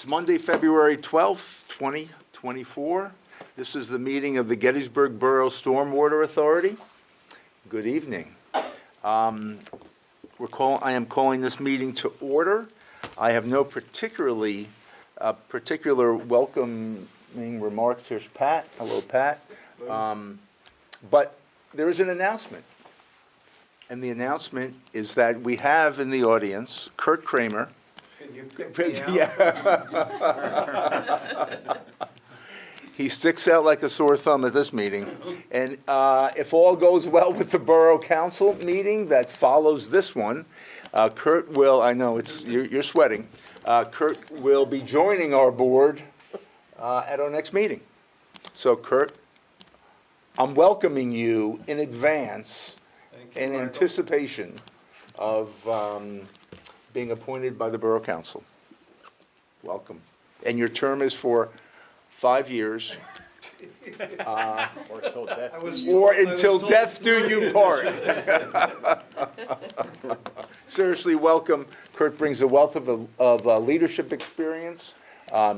It's Monday, February 12th, 2024. This is the meeting of the Gettysburg Borough Stormwater Authority. Good evening. I am calling this meeting to order. I have no particular welcoming remarks. Here's Pat. Hello, Pat. But there is an announcement. And the announcement is that we have in the audience Kurt Kramer. Can you pick me out? Yeah. He sticks out like a sore thumb at this meeting. And if all goes well with the Borough Council meeting that follows this one, Kurt will, I know you're sweating, Kurt will be joining our board at our next meeting. So Kurt, I'm welcoming you in advance in anticipation of being appointed by the Borough Council. Welcome. And your term is for 5 years. Or until death do you part. Seriously, welcome. Kurt brings a wealth of leadership experience.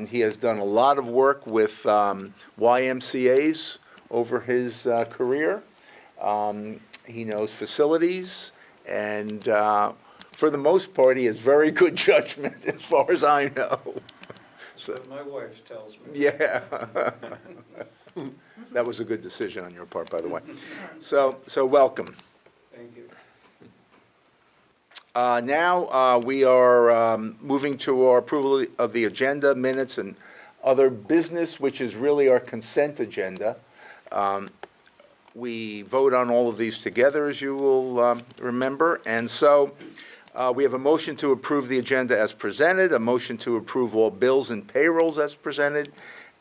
He has done a lot of work with YMCAs over his career. He knows facilities, and for the most part, he has very good judgment, as far as I know. So my wife tells me. Yeah. That was a good decision on your part, by the way. So welcome. Thank you. Now we are moving to our approval of the agenda, minutes, and other business, which is really our consent agenda. We vote on all of these together, as you will remember, and so we have a motion to approve the agenda as presented, a motion to approve all bills and payrolls as presented,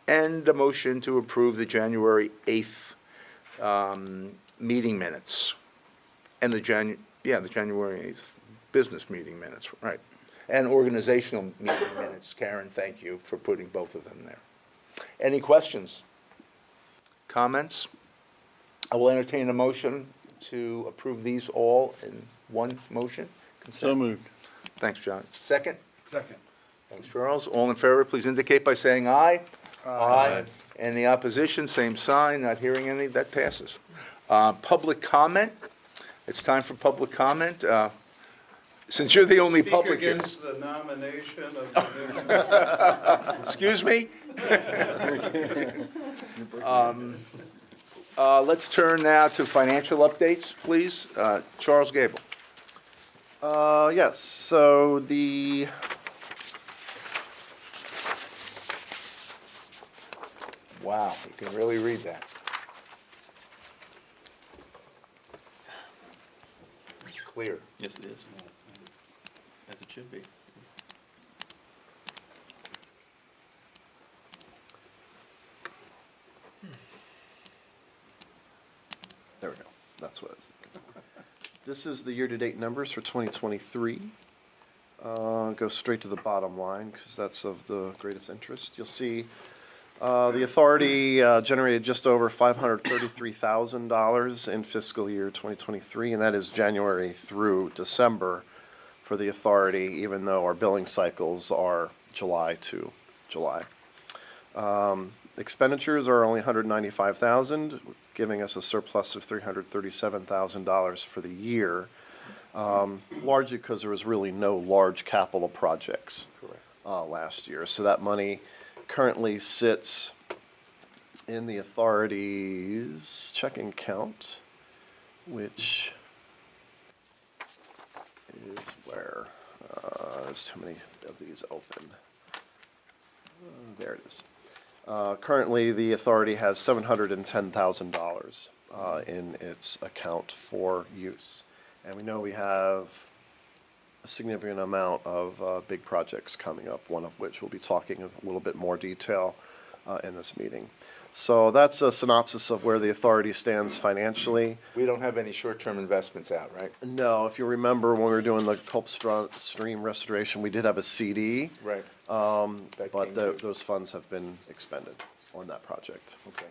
and a motion to approve the January 8th meeting minutes, and the January 8th business meeting minutes, right, and organizational meeting minutes. Karen, thank you for putting both of them there. Any questions? Comments? I will entertain a motion to approve these all in one motion. Consent. So moved. Thanks, John. Second? Second. Thanks, Charles. All in favor, please indicate by saying aye. Aye. Any opposition, same sign. Not hearing any, that passes. Public comment. It's time for public comment. Since you're the only public here. Speak against the nomination of the new. Excuse me? Let's turn now to financial updates, please. Charles Gable. Yes, so Wow, you can really read that. It's clear. Yes, it is. As it should be. there we go, that's what I was thinking. This is the year-to-date numbers for 2023. Go straight to the bottom line, because that's of the greatest interest. You'll see the authority generated just over $533,000 in fiscal year 2023, and that is January through December for the authority, even though our billing cycles are July to July. Expenditures are only $195,000, giving us a surplus of $337,000 for the year, largely because there was really no large capital projects last year. So that money currently sits in the authority's checking account, which is where there's too many of these open. There it is. Currently, the authority has $710,000 in its account for use. And we know we have a significant amount of big projects coming up, one of which we'll be talking a little bit more detail in this meeting. So that's a synopsis of where the authority stands financially. We don't have any short-term investments out, right? No, if you remember when we were doing the Culp Stream restoration, we did have a CD. Right. But those funds have been expended on that project. Okay.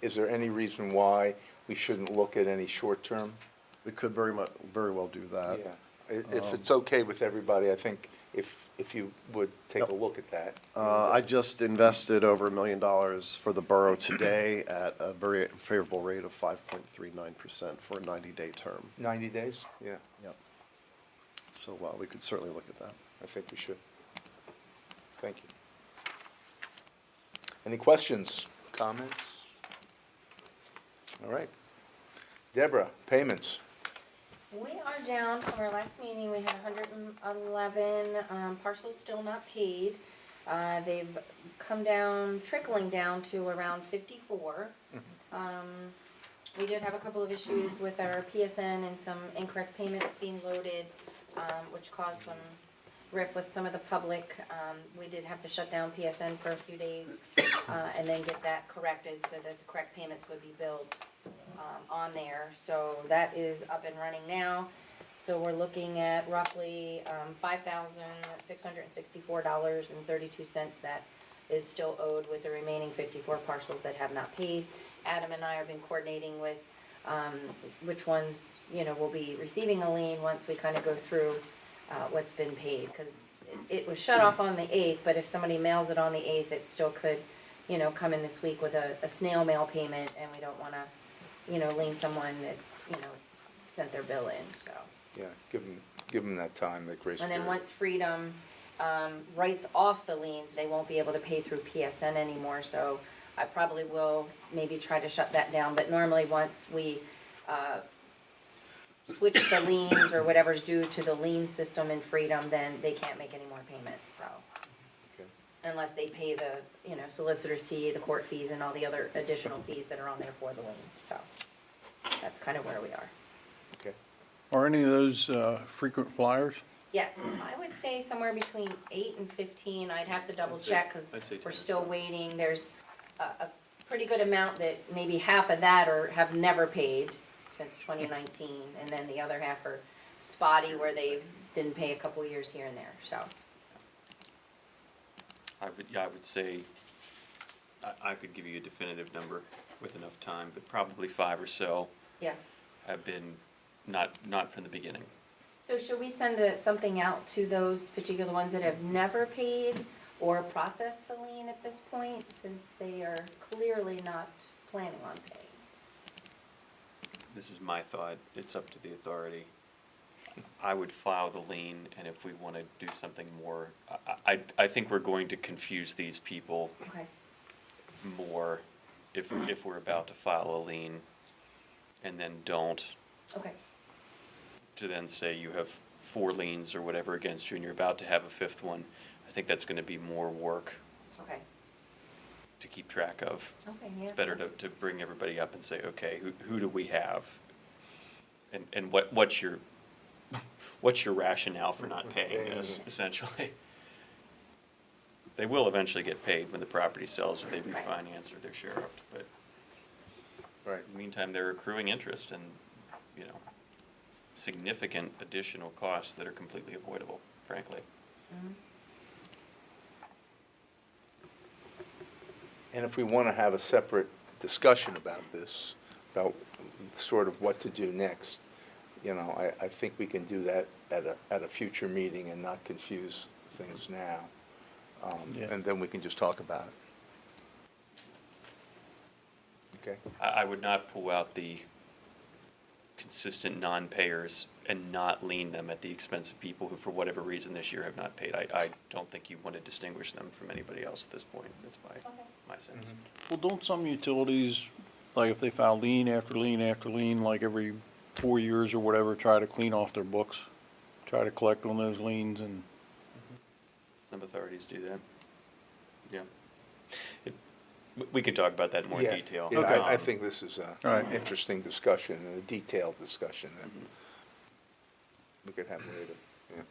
Is there any reason why we shouldn't look at any short-term? We could very well do that. Yeah. If it's okay with everybody, I think if you would take a look at that. I just invested over $1 million for the borough today at a very favorable rate of 5.39% for a 90-day term. 90 days? Yeah, Yep. So, we could certainly look at that. I think we should. Thank you. Any questions, comments? All right. Deborah, payments. We are down from our last meeting. We had 111 parcels still not paid. They've come down, trickling down to around 54. We did have a couple of issues with our PSN and some incorrect payments being loaded, which caused some riff with some of the public. We did have to shut down PSN for a few days and then get that corrected so that the correct payments would be billed on there. So that is up and running now. So we're looking at roughly $5,664.32 that is still owed, with the remaining 54 parcels that have not paid. Adam and I have been coordinating with which ones, will be receiving a lien once we kind of go through what's been paid, because it was shut off on the 8th, but if somebody mails it on the 8th, it still could, come in this week with a snail mail payment, and we don't want to, lien someone that's, sent their bill in, so. Yeah, give them that time, that grace And period. then once Freedom writes off the liens, they won't be able to pay through PSN anymore, so I probably will maybe try to shut that down, but normally once we switch the liens or whatever's due to the lien system in Freedom, then they can't make any more payments, so. Okay. Unless they pay the, solicitor's fee, the court fees, and all the other additional fees that are on there for the lien, so. That's kind of where we are. Okay. Are any of those frequent flyers? Yes, I would say somewhere between 8 and 15, I'd have to double check, because I'd say 10 we're or still so. waiting, there's a pretty good amount that maybe half of that have never paid since 2019, and then the other half are spotty where they didn't pay a couple years here and there, so. I would say, I could give you a definitive number with enough time, but probably 5 or so Yeah, have been not from the beginning. so should we send something out to those particular ones that have never paid or processed the lien at this point, since they are clearly not planning on paying? This is my thought, it's up to the authority. I would file the lien, and if we want to do something more, I think we're going to confuse these people Okay, more if we're about to file a lien and then don't, okay, to then say you have 4 liens or whatever against you and you're about to have a 5th one. I think that's going to be more work okay, to keep track of. okay, yeah. It's better to bring everybody up and say, okay, who do we have? And what's your rationale for not paying this, essentially? They will eventually get paid when the property sells, or they refinance, or they're sheriffed, but Right. in the meantime, they're accruing interest and, significant additional costs that are completely avoidable, frankly. Mhm. And if we want to have a separate discussion about this, about sort of what to do next, I think we can do that at a future meeting and not confuse things now. Yeah. And then we can just talk about it. Okay? I would not pull out the consistent non-payers and not lien them at the expense of people who, for whatever reason this year, have not paid. I don't think you want to distinguish them from anybody else at this point. That's my sense. Well, don't some utilities, like if they file lien after lien after lien, like every 4 years or whatever, try to clean off their books, try to collect on those liens and, Some authorities do that. Yeah. We can talk about that in more Yeah, detail. Yeah, I think this is All right. an interesting discussion, and a detailed discussion that we could have later, yeah.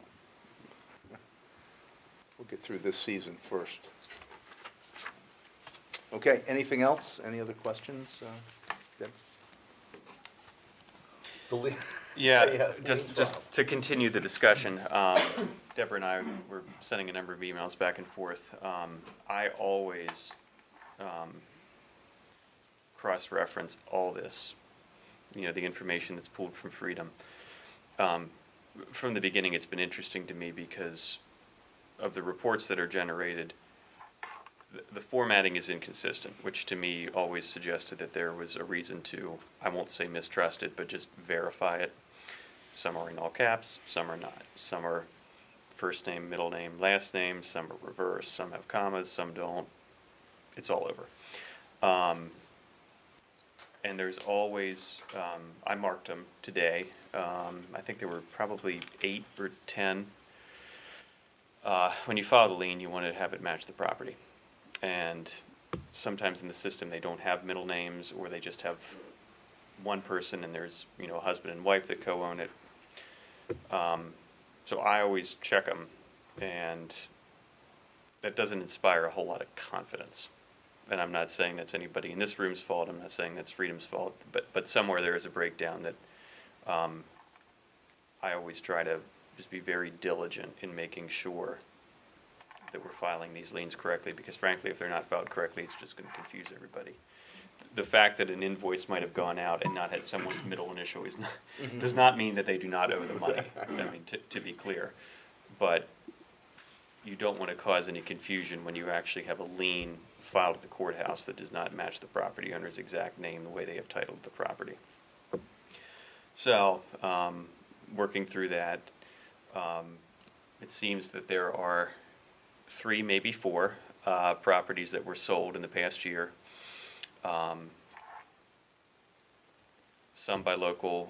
We'll get through this season first. Okay, anything else? Any other questions? Deb? Yeah, just to continue the discussion, Deborah and I were sending a number of emails back and forth. I always cross-reference all this, the information that's pulled from Freedom. From the beginning, it's been interesting to me because of the reports that are generated, the formatting is inconsistent, which to me always suggested that there was a reason to, I won't say mistrust it, but just verify it. Some are in all caps, some are not. Some are first name, middle name, last name, some are reversed, some have commas, some don't. It's all over. And there's always, I marked them today, I think there were probably 8 or 10. When you file the lien, you want to have it match the property. And sometimes in the system, they don't have middle names, or they just have one person and there's, you know, a husband and wife that co-own it. So I always check them, and that doesn't inspire a whole lot of confidence. And I'm not saying that's anybody in this room's fault, I'm not saying that's Freedom's fault, but somewhere there is a breakdown that I always try to just be very diligent in making sure that we're filing these liens correctly, because frankly, if they're not filed correctly, it's just going to confuse everybody. The fact that an invoice might have gone out and not had someone's middle initial is not, does not mean that they do not owe the money, I mean, to be clear. But you don't want to cause any confusion when you actually have a lien filed at the courthouse that does not match the property owner's exact name the way they have titled the property. So, working through that, it seems that there are 3, maybe 4 properties that were sold in the past year. Some by local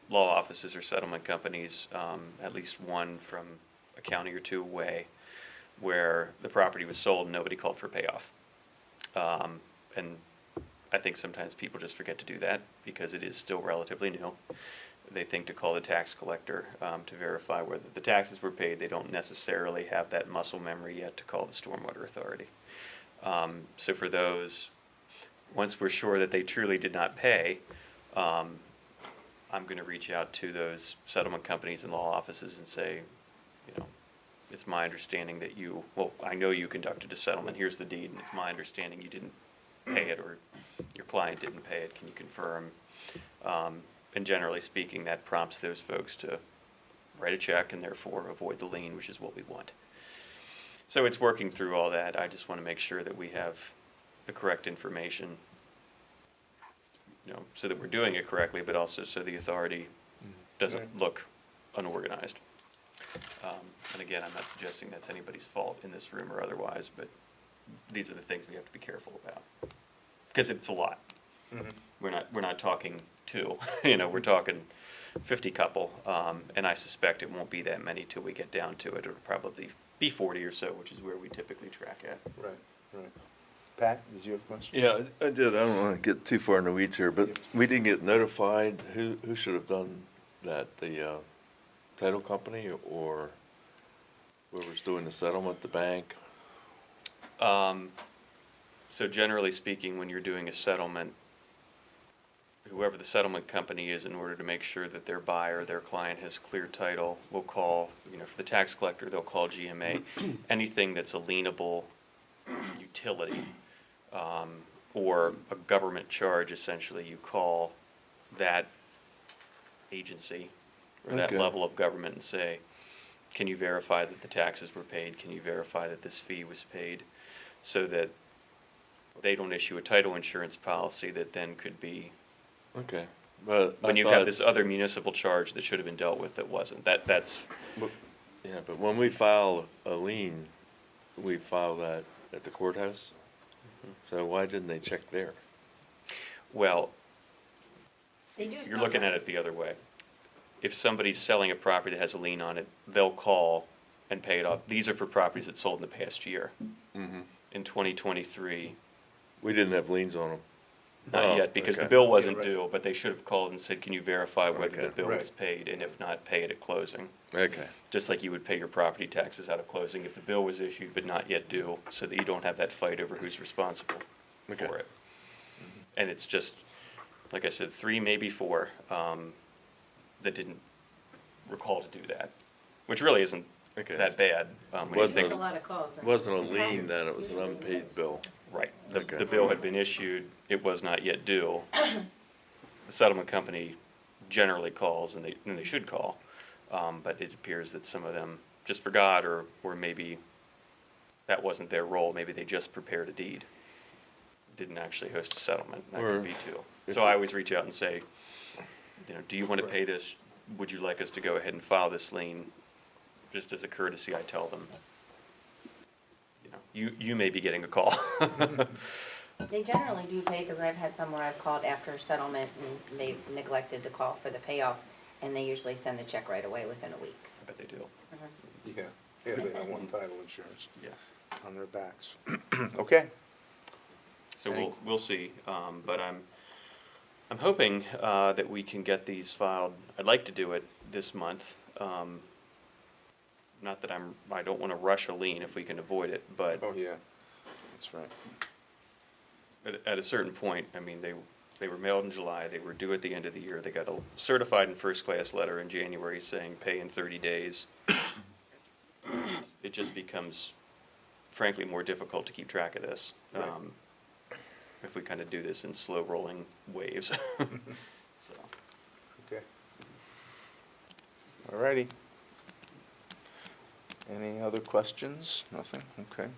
law offices or settlement companies, at least one from a county or 2 away, where the property was sold and nobody called for payoff. And I think sometimes people just forget to do that because it is still relatively new. They think to call the tax collector to verify whether the taxes were paid. They don't necessarily have that muscle memory yet to call the stormwater authority. So for those, once we're sure that they truly did not pay, I'm going to reach out to those settlement companies and law offices and say, you know, it's my understanding that you, well, I know you conducted a settlement, here's the deed, and it's my understanding you didn't pay it, or your client didn't pay it, can you confirm? And generally speaking, that prompts those folks to write a check and therefore avoid the lien, which is what we want. So it's working through all that. I just want to make sure that we have the correct information, you know, so that we're doing it correctly, but also so the authority doesn't look unorganized. And again, I'm not suggesting that's anybody's fault in this room or otherwise, but these are the things we have to be careful about, because it's a lot. We're not talking 2, you know, we're talking 50 couple, and I suspect it won't be that many till we get down to it. It'll probably be 40 or so, which is where we typically track at. Right, right. Pat, did you have a question? Yeah, I did. I don't want to get too far in the weeds here, but we didn't get notified. Who should have done that? The title company or whoever's doing the settlement, the bank? So generally speaking, when you're doing a settlement, whoever the settlement company is, in order to make sure that their buyer, their client has clear title, will call, you know, for the tax collector, they'll call GMA. Anything that's a lienable utility, or a government charge, essentially, you call that agency or that Okay. level of government and say, can you verify that the taxes were paid? Can you verify that this fee was paid? So that they don't issue a title insurance policy that then could be, Okay, but when I you have thought- this other municipal charge that should have been dealt with that wasn't. That's, Yeah, but when we file a lien, we file that at the courthouse. So why didn't they check there? well, They do you're looking at it the other way. If somebody's selling a property that has a lien on it, they'll call and pay it off. These are for properties that sold in the past year. In 2023, We didn't have liens on them. not Oh, yet, because the okay. bill wasn't right. due, but they should have called and said, can you verify whether the Okay. bill was Right. paid, and if not, pay it at closing. Okay, Just like you would pay your property taxes out of closing if the bill was issued but not yet due, so that you don't have that fight over who's responsible Okay. for it. And it's just, like I said, 3, maybe 4, that didn't recall to do that, which really isn't Okay. that bad. When you Wasn't think, Take a lot of calls. then. wasn't a lien then, it was an Usually unpaid it is. bill. right, Okay. the bill had been issued, it was not yet due. The settlement company generally calls, and they should call, but it appears that some of them just forgot, or maybe that wasn't their role, maybe they just prepared a deed, didn't actually host a settlement, that Or could be too. if So it- I always reach out and say, you know, do you want to pay this? Would you like us to go ahead and file this lien? Just as a courtesy, I tell them, you know, you may be getting a call. They generally do pay, because I've had some where I've called after a settlement and they've neglected to call for the payoff, and they usually send the check right away within a week. I bet they do, Yeah, they don't want title insurance yeah. on their backs. Okay. So Any- we'll see, but I'm hoping that we can get these filed. I'd like to do it this month. Not that I don't want to rush a lien if we can avoid it, but Oh, yeah, that's right. at a certain point, I mean, they were mailed in July, they were due at the end of the year. They got a certified and first-class letter in January saying pay in 30 days. It just becomes frankly more difficult to keep track of this. Right. If we kind of do this in slow rolling waves. So, Okay. All righty. Any other questions? Nothing? Okay.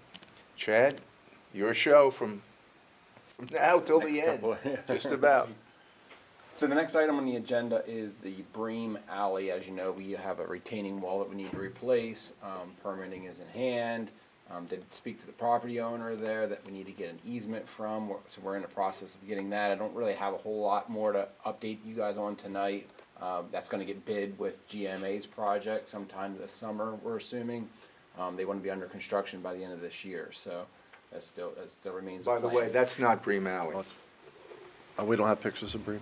Chad, your show from now till the end, just about. So the next item on the agenda is the Bream Alley. As you know, we have a retaining wall that we need to replace. Permitting is in hand. Did speak to the property owner there that we need to get an easement from, so we're in the process of getting that. I don't really have a whole lot more to update you guys on tonight. That's gonna get bid with GMA's project sometime this summer, we're assuming. They wanna be under construction by the end of this year, so that still remains a By the plan. way, that's not Bream Alley. We don't have pictures of Bream?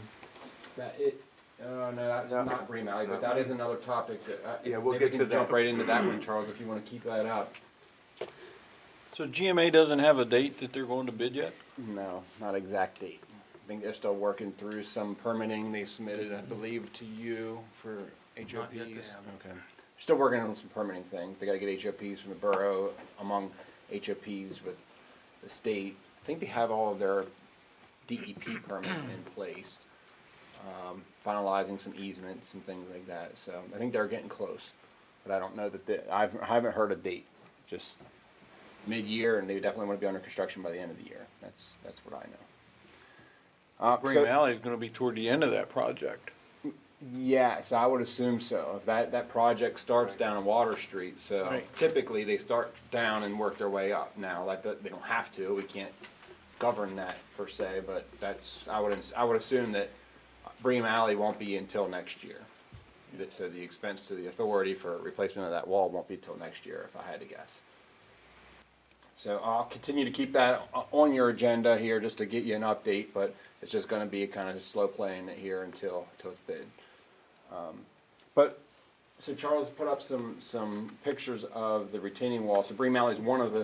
No, that's No. not Bream Alley, No. but that is another topic that, Yeah, we'll maybe get we to can jump that. right into that one, Charles, if you wanna keep that up. So GMA doesn't have a date that they're going to bid yet? No, not exact date. I think they're still working through some permitting they submitted, I believe, to you for HOPs. Not yet, they haven't. Okay. Still working on some permitting things. They gotta get HOPs from the borough, among HOPs with the state. I think they have all of their DEP permits in place. Finalizing some easements and things like that, so I think they're getting close. But I don't know that I haven't heard a date, just mid-year, and they definitely wanna be under construction by the end of the year. That's what I know. Bream Alley is gonna be toward the end of that project. Yes, I would assume so. If that project starts down on Water Street, so Right. typically they start down and work their way up. Now, they don't have to, we can't govern that per se, but I would assume that Bream Alley won't be until next year. So the expense to the authority for replacement of that wall won't be till next year, if I had to guess. So I'll continue to keep that on your agenda here, just to get you an update, but it's just gonna be kind of slow playing it here until it's bid. But, so Charles put up some pictures of the retaining wall. So Bream Alley is one of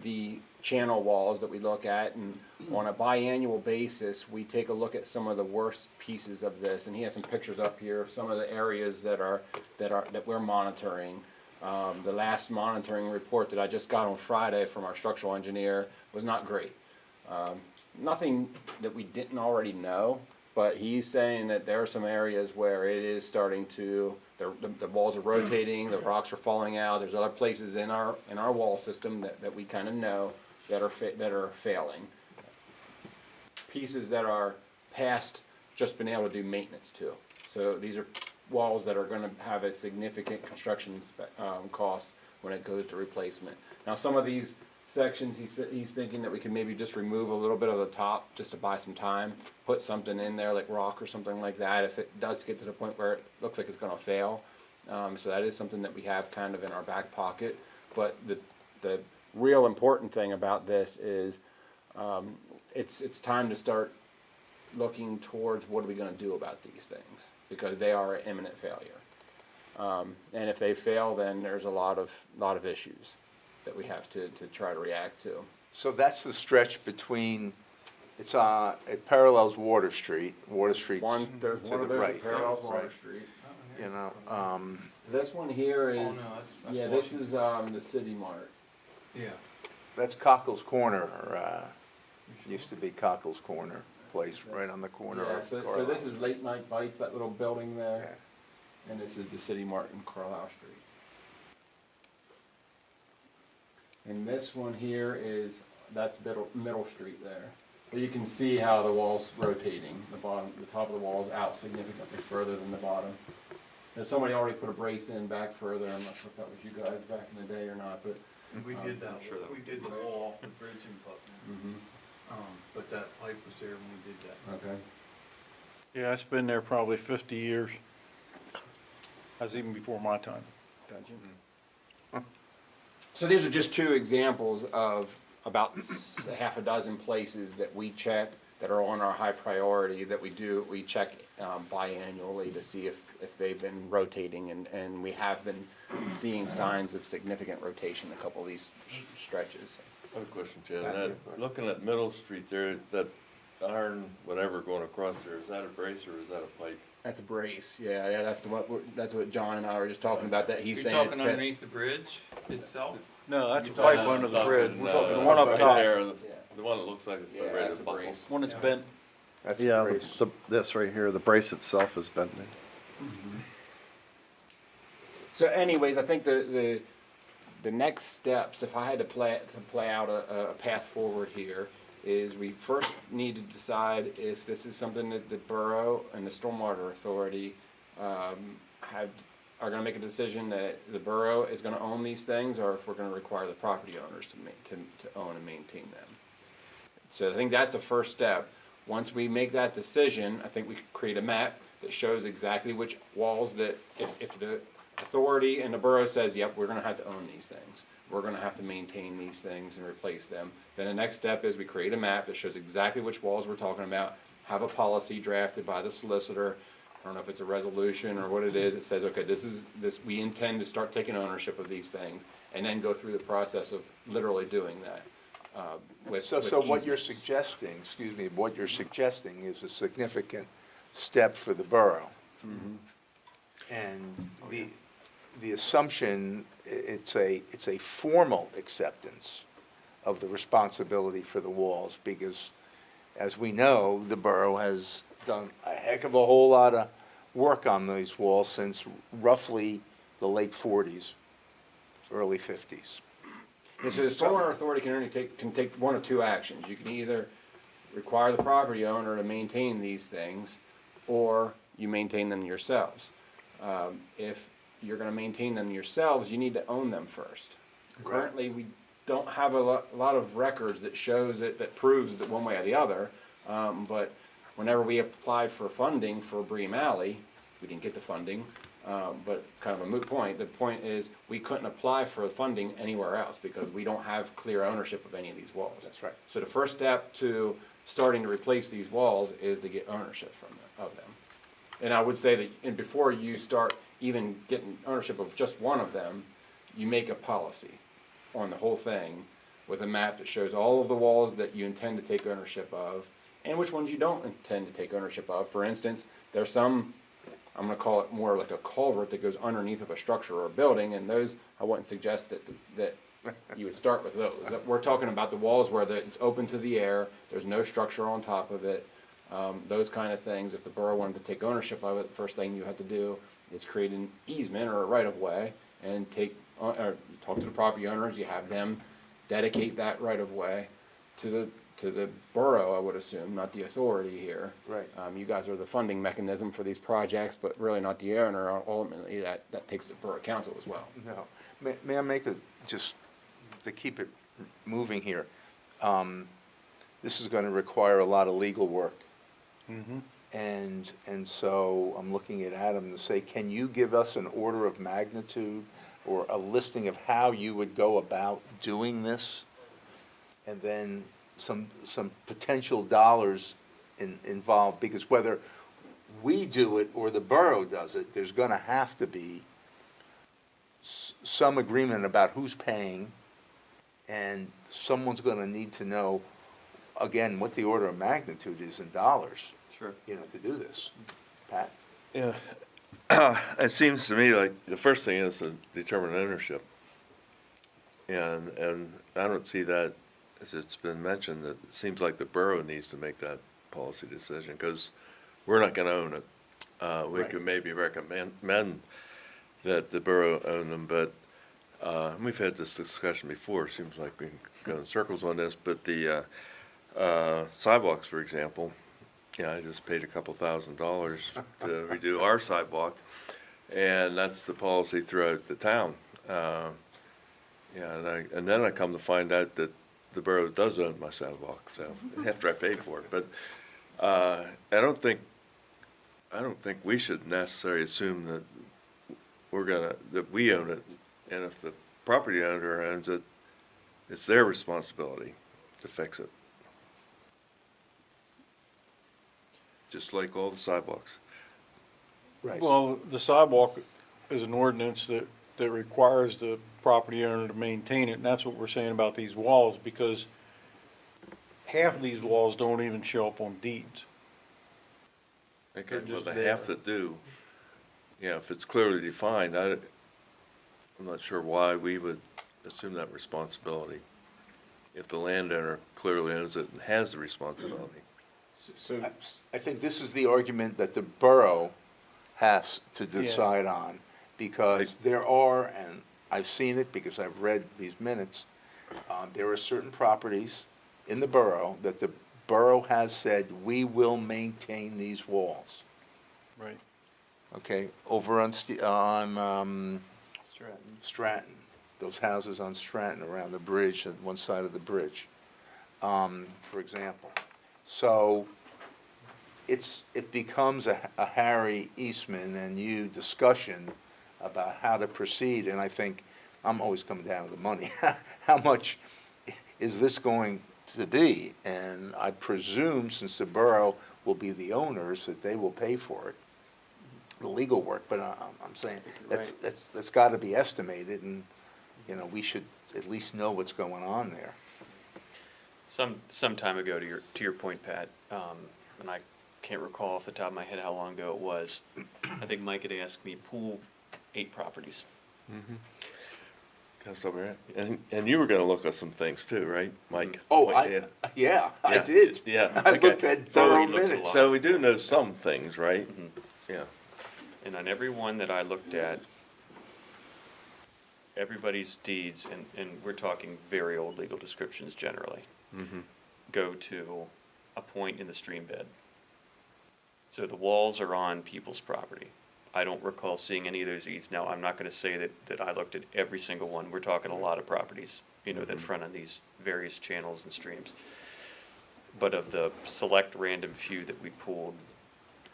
the channel walls that we look at, and on a biannual basis, we take a look at some of the worst pieces of this, and he has some pictures up here of some of the areas that we're monitoring. The last monitoring report that I just got on Friday from our structural engineer was not great. Nothing that we didn't already know, but he's saying that there are some areas where it is starting to, the walls are rotating, the rocks are falling out. There's other places in our wall system that we kind of know that are failing. Pieces that are past just being able to do maintenance to. So these are walls that are gonna have a significant construction cost when it goes to replacement. Now, some of these sections, he's thinking that we can maybe just remove a little bit of the top just to buy some time, put something in there like rock or something like that if it does get to the point where it looks like it's gonna fail. So that is something that we have kind of in our back pocket. But the real important thing about this is it's time to start looking towards what are we gonna do about these things, because they are an imminent failure. And if they fail, then there's a lot of issues that we have to try to react to. So that's the stretch between, it parallels Water Street. Water Street's There's to one the of those right. that parallels Water Right. Street. You know, This one here is, Oh, no, that's yeah, this is, the City Mart. Yeah. that's Cockle's Corner, used to be Cockle's Corner place, right on the corner Yeah, of so Carlisle. this is Late Night Bites, that little building Yeah. there, and this is the City Mart in Carlisle Street. And this one here that's Middle Street there. But you can see how the wall's rotating. The top of the wall's out significantly further than the bottom. And somebody already put a brace in back further. I'm not sure if that was you guys back in the day or not, but. We did that, we did the wall off the bridge in Putnam. But that pipe was there when we did that. Okay. Yeah, it's been there probably 50 years. That's even before my time. Gotcha. So these are just two examples of about half a dozen places that we check that are on our high priority that we check biannually to see if they've been rotating, and we have been seeing signs of significant rotation in a couple of these stretches. I have a question, Chad. Looking at Middle Street there, that iron, whatever going across there, is that a brace or is that a pipe? That's a brace, yeah, that's what John and I were just talking about, that he's saying You're it's talking best. underneath the bridge itself? No, that's a You're pipe talking- under the bridge. We're talking the uh, one up right top, there, Yeah. the one that looks like it's Yeah, ready that's to a buckle. brace. one that's bent. That's Yeah, brace. this right here, the brace itself is bending. So anyways, I think the next steps, if I had to play out a path forward here, is we first need to decide if this is something that the borough and the stormwater authority are gonna make a decision that the borough is gonna own these things, or if we're gonna require the property owners to own and maintain them. So I think that's the first step. Once we make that decision, I think we could create a map that shows exactly which walls that, if the authority and the borough says, yep, we're gonna have to own these things, we're gonna have to maintain these things and replace them, then the next step is we create a map that shows exactly which walls we're talking about, have a policy drafted by the solicitor. I don't know if it's a resolution or what it is, it says, okay, we intend to start taking ownership of these things, and then go through the process of literally doing that. With So what you're easements. suggesting, excuse me, what you're suggesting is a significant step for the borough. And the assumption, it's a formal acceptance of the responsibility for the walls, because as we know, the borough has done a heck of a whole lot of work on these walls since roughly the late 40s, early 50s. And so the stormwater authority can take one of two actions. You can either require the property owner to maintain these things, or you maintain them yourselves. If you're gonna maintain them yourselves, you need to own them first. Currently, we don't have a lot of records that shows it, that proves that one way or the other, but whenever we applied for funding for Bream Alley, we didn't get the funding, but it's kind of a moot point. The point is, we couldn't apply for funding anywhere else because we don't have clear ownership of any of these walls. That's right. So the first step to starting to replace these walls is to get ownership of them. And I would say that, and before you start even getting ownership of just one of them, you make a policy on the whole thing with a map that shows all of the walls that you intend to take ownership of and which ones you don't intend to take ownership of. For instance, there's some, I'm gonna call it more like a culvert that goes underneath of a structure or a building, and those, I wouldn't suggest that you would start with those. We're talking about the walls where it's open to the air, there's no structure on top of it, those kind of things. If the borough wanted to take ownership of it, the first thing you have to do is create an easement or a right-of-way and or talk to the property owners, you have them dedicate that right-of-way to the borough, I would assume, not the authority here. Right. You guys are the funding mechanism for these projects, but really not the owner. Ultimately, that takes the Borough Council as well. No. May I make just to keep it moving here, this is gonna require a lot of legal work. And so I'm looking at Adam to say, can you give us an order of magnitude or a listing of how you would go about doing this? And then some potential dollars involved, because whether we do it or the borough does it, there's gonna have to be some agreement about who's paying, and someone's gonna need to know, again, what the order of magnitude is in dollars. Sure. You know, to do this. Pat? Yeah, it seems to me like the first thing is to determine ownership. And I don't see that, as it's been mentioned, that it seems like the borough needs to make that policy decision, because we're not gonna own it. We Right. could maybe recommend that the borough own them, but We've had this discussion before, it seems like we can go in circles on this, but the sidewalks, for example, I just paid a couple $1,000s to redo our sidewalk, and that's the policy throughout the town. And then I come to find out that the borough does own my sidewalk, so, after I paid for it, but I don't think we should necessarily assume that that we own it, and if the property owner owns it, it's their responsibility to fix it. Just like all the sidewalks. Right. Well, the sidewalk is an ordinance that requires the property owner to maintain it, and that's what we're saying about these walls, because half of these walls don't even show up on deeds. Okay, They're well, just the there. half that do, if it's clearly defined, I'm not sure why we would assume that responsibility if the landowner clearly owns it and has the responsibility. So, I think this is the argument that the borough has to decide on, because there are, and I've seen it because I've read these minutes, there are certain properties in the borough that the borough has said, we will maintain these walls. Right. Okay, over on Stratton, those houses on Stratton around the bridge, on one side of the bridge, for example. So it becomes a Harry Eastman and you discussion about how to proceed, and I think I'm always coming down to the money. How much is this going to be? And I presume, since the borough will be the owners, that they will pay for it, the legal work, but I'm saying, that's gotta be estimated, and, we should at least know what's going on there. Some time ago, to your point, Pat, and I can't recall off the top of my head how long ago it was, I think Mike had asked me pool 8 properties. Can I stop there? And you were gonna look at some things too, right, Mike? Oh, Mike, yeah, I Yeah, did. yeah, I okay. looked at So borough we looked at a minutes. lot. So we do know some things, right? Mhm. Yeah. And on every one that I looked at, everybody's deeds, and we're talking very old legal descriptions generally, go to a point in the stream bed. So the walls are on people's property. I don't recall seeing any of those deeds. Now, I'm not gonna say that I looked at every single one. We're talking a lot of properties, that front on these various channels and streams. But of the select random few that we pulled,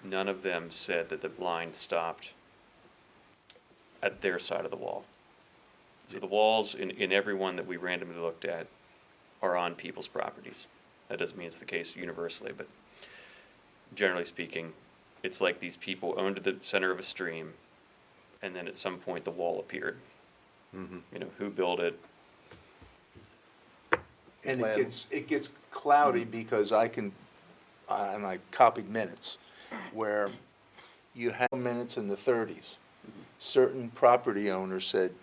none of them said that the line stopped at their side of the wall. So the walls in every one that we randomly looked at are on people's properties. That doesn't mean it's the case universally, but generally speaking, it's like these people owned the center of a stream, and then at some point the wall appeared. Who built it? And Land. it gets cloudy because I can, and I copied minutes, where you have minutes in the 30s. Certain property owners said,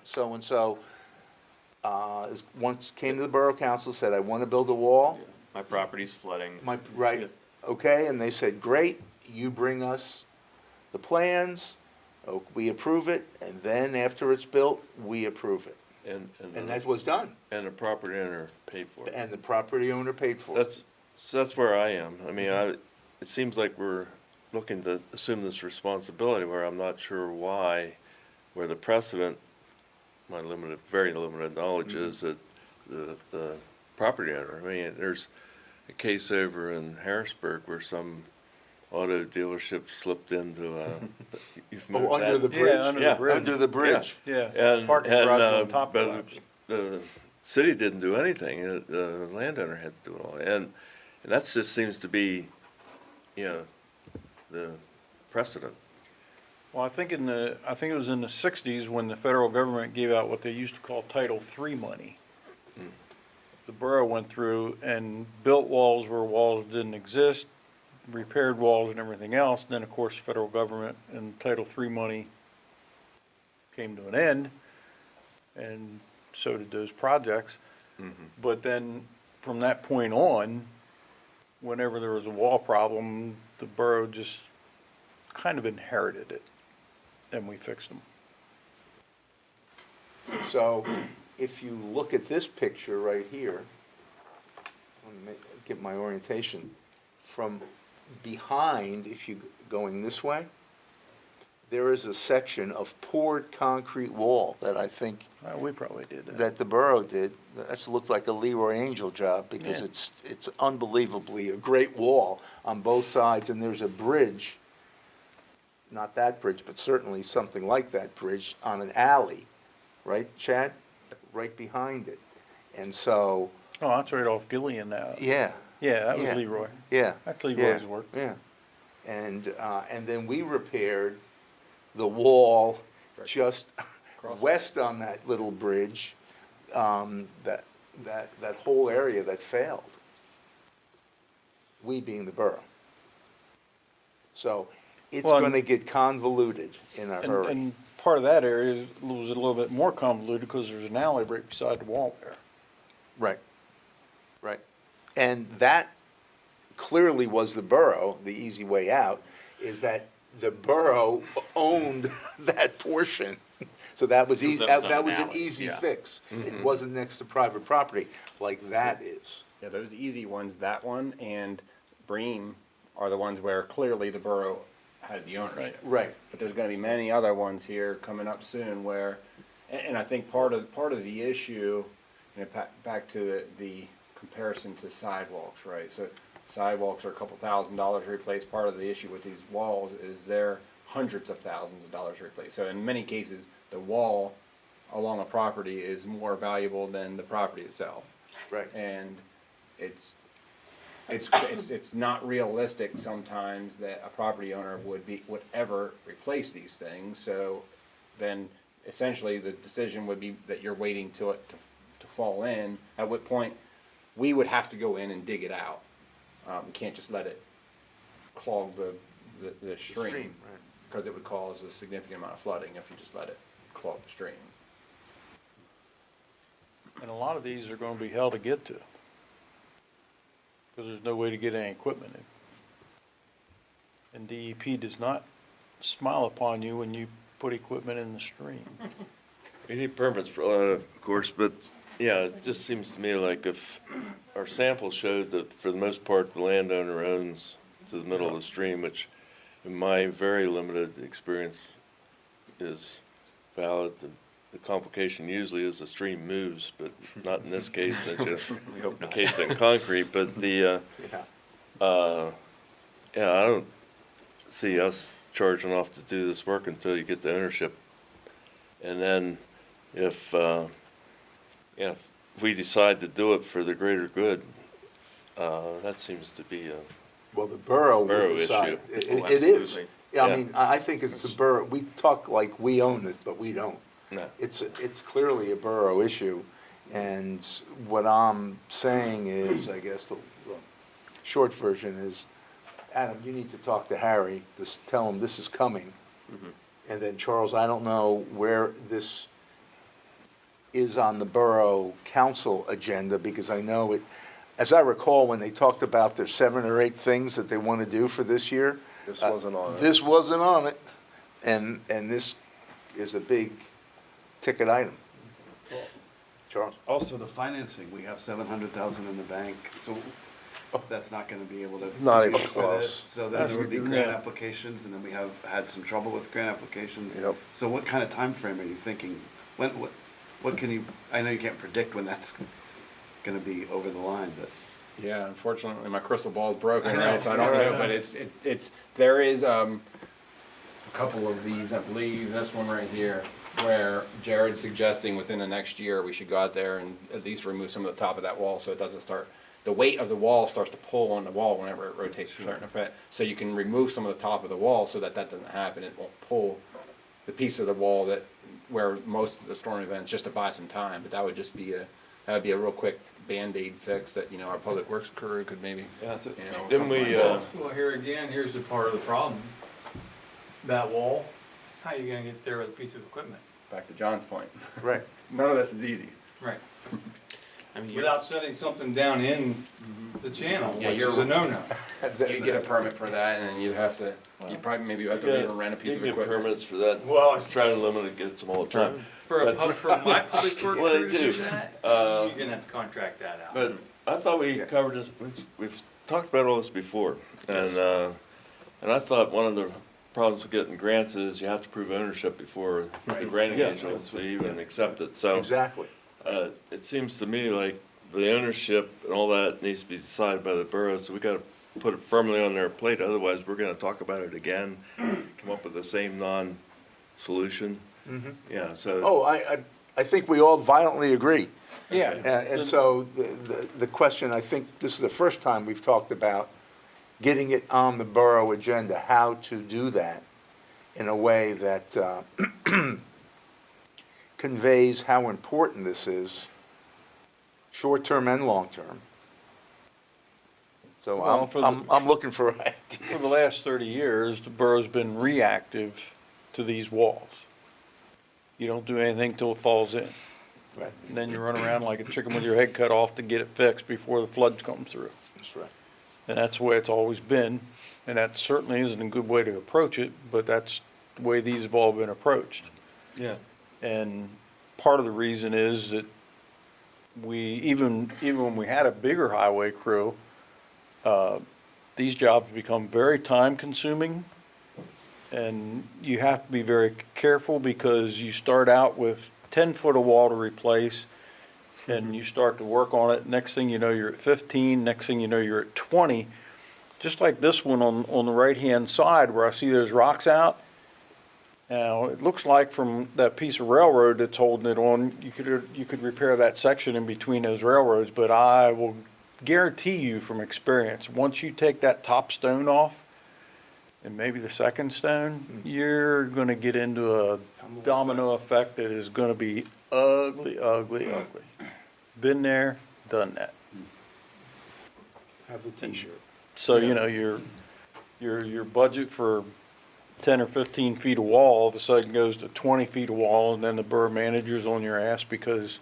so-and-so, once came to the Borough Council, said, I want to build a wall. My property's flooding. Right, okay, and they said, great, you bring us the plans, we approve it, and then after it's built, we approve it. And that was done, And the property owner paid for it. and the property owner paid for it. That's where I am. I mean, it seems like we're looking to assume this responsibility where I'm not sure why, where the precedent, my very limited knowledge is that the property owner, I mean, there's a case over in Harrisburg where some auto dealership slipped into you've moved Under that? the bridge? Yeah, under the bridge. Under the bridge. Yeah, And, parking and, garage on top but collapsed. the city didn't do anything, the landowner had to do it all, and that just seems to be, the precedent. Well, I think it was in the 60s when the federal government gave out what they used to call Title III money. The borough went through and built walls where walls didn't exist, repaired walls and everything else. Then, of course, federal government and Title III money came to an end, and so did those projects. But then, from that point on, whenever there was a wall problem, the borough just kind of inherited it, and we fixed them. So if you look at this picture right here, let me get my orientation, from behind, if you going this way, there is a section of poured concrete wall that I think We probably did that. that the borough did. That's looked like a Leroy Angel job, because Yeah. it's unbelievably a great wall on both sides, and there's a bridge, not that bridge, but certainly something like that bridge, on an alley, right, Chad? Right behind it. And so, Oh, that's right off Gillian now. yeah, Yeah, that was yeah. Leroy. yeah. That's Leroy's yeah, work. Yeah. And then we repaired the wall just west on that little bridge, that whole area that failed. We being the borough. So it's Well, gonna get convoluted in a hurry. And part of that area was a little bit more convoluted because there's an alley right beside the wall there. Right, right. And that clearly was the borough, the easy way out, is that the borough owned that portion. So that was easy, Because that was that on was an an alley, easy yeah. fix. It wasn't next to private property like that is. Yeah, those easy ones, that one and Bream are the ones where clearly the borough has the ownership. Right. But there's gonna be many other ones here coming up soon where, and I think part of the issue, you know, back to the comparison to sidewalks, right? So sidewalks are a couple $1,000s to replace. Part of the issue with these walls is they're hundreds of thousands of dollars to replace. So in many cases, the wall along a property is more valuable than the property itself. Right. And it's not realistic sometimes that a property owner would ever replace these things. So then essentially the decision would be that you're waiting till it to fall in, at what point we would have to go in and dig it out. We can't just let it clog the stream, right. because it would cause a significant amount of flooding if you just let it clog the stream. And a lot of these are gonna be hell to get to. Because there's no way to get any equipment in. And DEP does not smile upon you when you put equipment in the stream. We need permits for a lot of course, but yeah, it just seems to me like if our sample showed that for the most part, the landowner owns to the middle of the stream, which in my very limited experience is valid. The complication usually is the stream moves, but not in this case, such a We hope not. case in concrete, but the, Yeah. yeah, I don't see us charging off to do this work until you get the ownership. And then if we decide to do it for the greater good, that seems to be a, Well, the borough will Borough decide. issue. Oh, It is. absolutely. Yeah, I Yeah. mean, I think it's a borough, we talk like we own this, but we don't. no. It's clearly a borough issue, and what I'm saying is, I guess the short version is, Adam, you need to talk to Harry, just tell him this is coming. And then Charles, I don't know where this is on the Borough Council agenda, because I know it, as I recall, when they talked about their 7 or 8 things that they want to do for this year. This wasn't on it. This wasn't on it, and this is a big ticket item. Charles? Also, the financing, we have 700,000 in the bank, so that's not gonna be able to. Not even use for close. this. So then there would be grant Yeah. applications, and then we have had some trouble with grant applications. Yep. So what kind of time frame are you thinking? What can you, I know you can't predict when that's gonna be over the line, but. Yeah, unfortunately, my crystal ball is broken, I know. right, so I don't know, but there is, a couple of these, I believe, this one right here, where Jared's suggesting within the next year, we should go out there and at least remove some of the top of that wall, so it doesn't start, the weight of the wall starts to pull on the wall whenever it rotates a certain effect. So you can remove some of the top of the wall so that doesn't happen, it won't pull the piece of the wall where most of the storm events, just to buy some time, but that would be a real quick Band-Aid fix that, our public works crew could maybe, Yeah, something didn't we, like that. Well, here again, here's the part of the problem. That wall, how are you gonna get there with a piece of equipment? Back to John's point, Right. none of this is easy. Right. I mean, Without setting something down in the channel, Yeah, which you're- is a no-no. You get a permit for that, and then you'd have to, you probably, maybe you have to even rent a piece You of can get equipment. permits for that. Well- Trying to limit it, gets them all the time. For my public work Well, they crew to do do. that, you're gonna have to contract that out. But I thought we covered this, we've talked about all this before, and I thought one of the problems with getting grants is you have to prove ownership before the granting Yeah, agency even accept it, so. Exactly. It seems to me like the ownership and all that needs to be decided by the borough, so we gotta put it firmly on their plate, otherwise we're gonna talk about it again, come up with the same non-solution. Yeah, so. Oh, I think we all violently agree. Yeah. And so the question, I think this is the first time we've talked about getting it on the borough agenda, how to do that in a way that conveys how important this is, short-term and long-term. So Well, for the- I'm looking for For ideas. the last 30 years, the borough's been reactive to these walls. You don't do anything till it falls in. Right, And then you run around like a chicken with your head cut off to get it fixed before the floods come through. that's right. And that's the way it's always been. And that certainly isn't a good way to approach it, but that's the way these have all been approached. Yeah. And part of the reason is that even when we had a bigger highway crew, these jobs become very time consuming. And you have to be very careful because you start out with 10 foot of wall to replace and you start to work on it. Next thing you know, you're at 15, next thing you know, you're at 20. Just like this one on the right-hand side where I see those rocks out. Now, it looks like from that piece of railroad that's holding it on, you could repair that section in between those railroads, but I will guarantee you from experience, once you take that top stone off, and maybe the second stone, you're gonna get into a domino effect that is gonna be ugly, ugly, ugly. Been there, done that. Have the T-shirt. So, you know, your budget for 10 or 15 feet of wall, all of a sudden goes to 20 feet of wall, and then the borough manager's on your ass because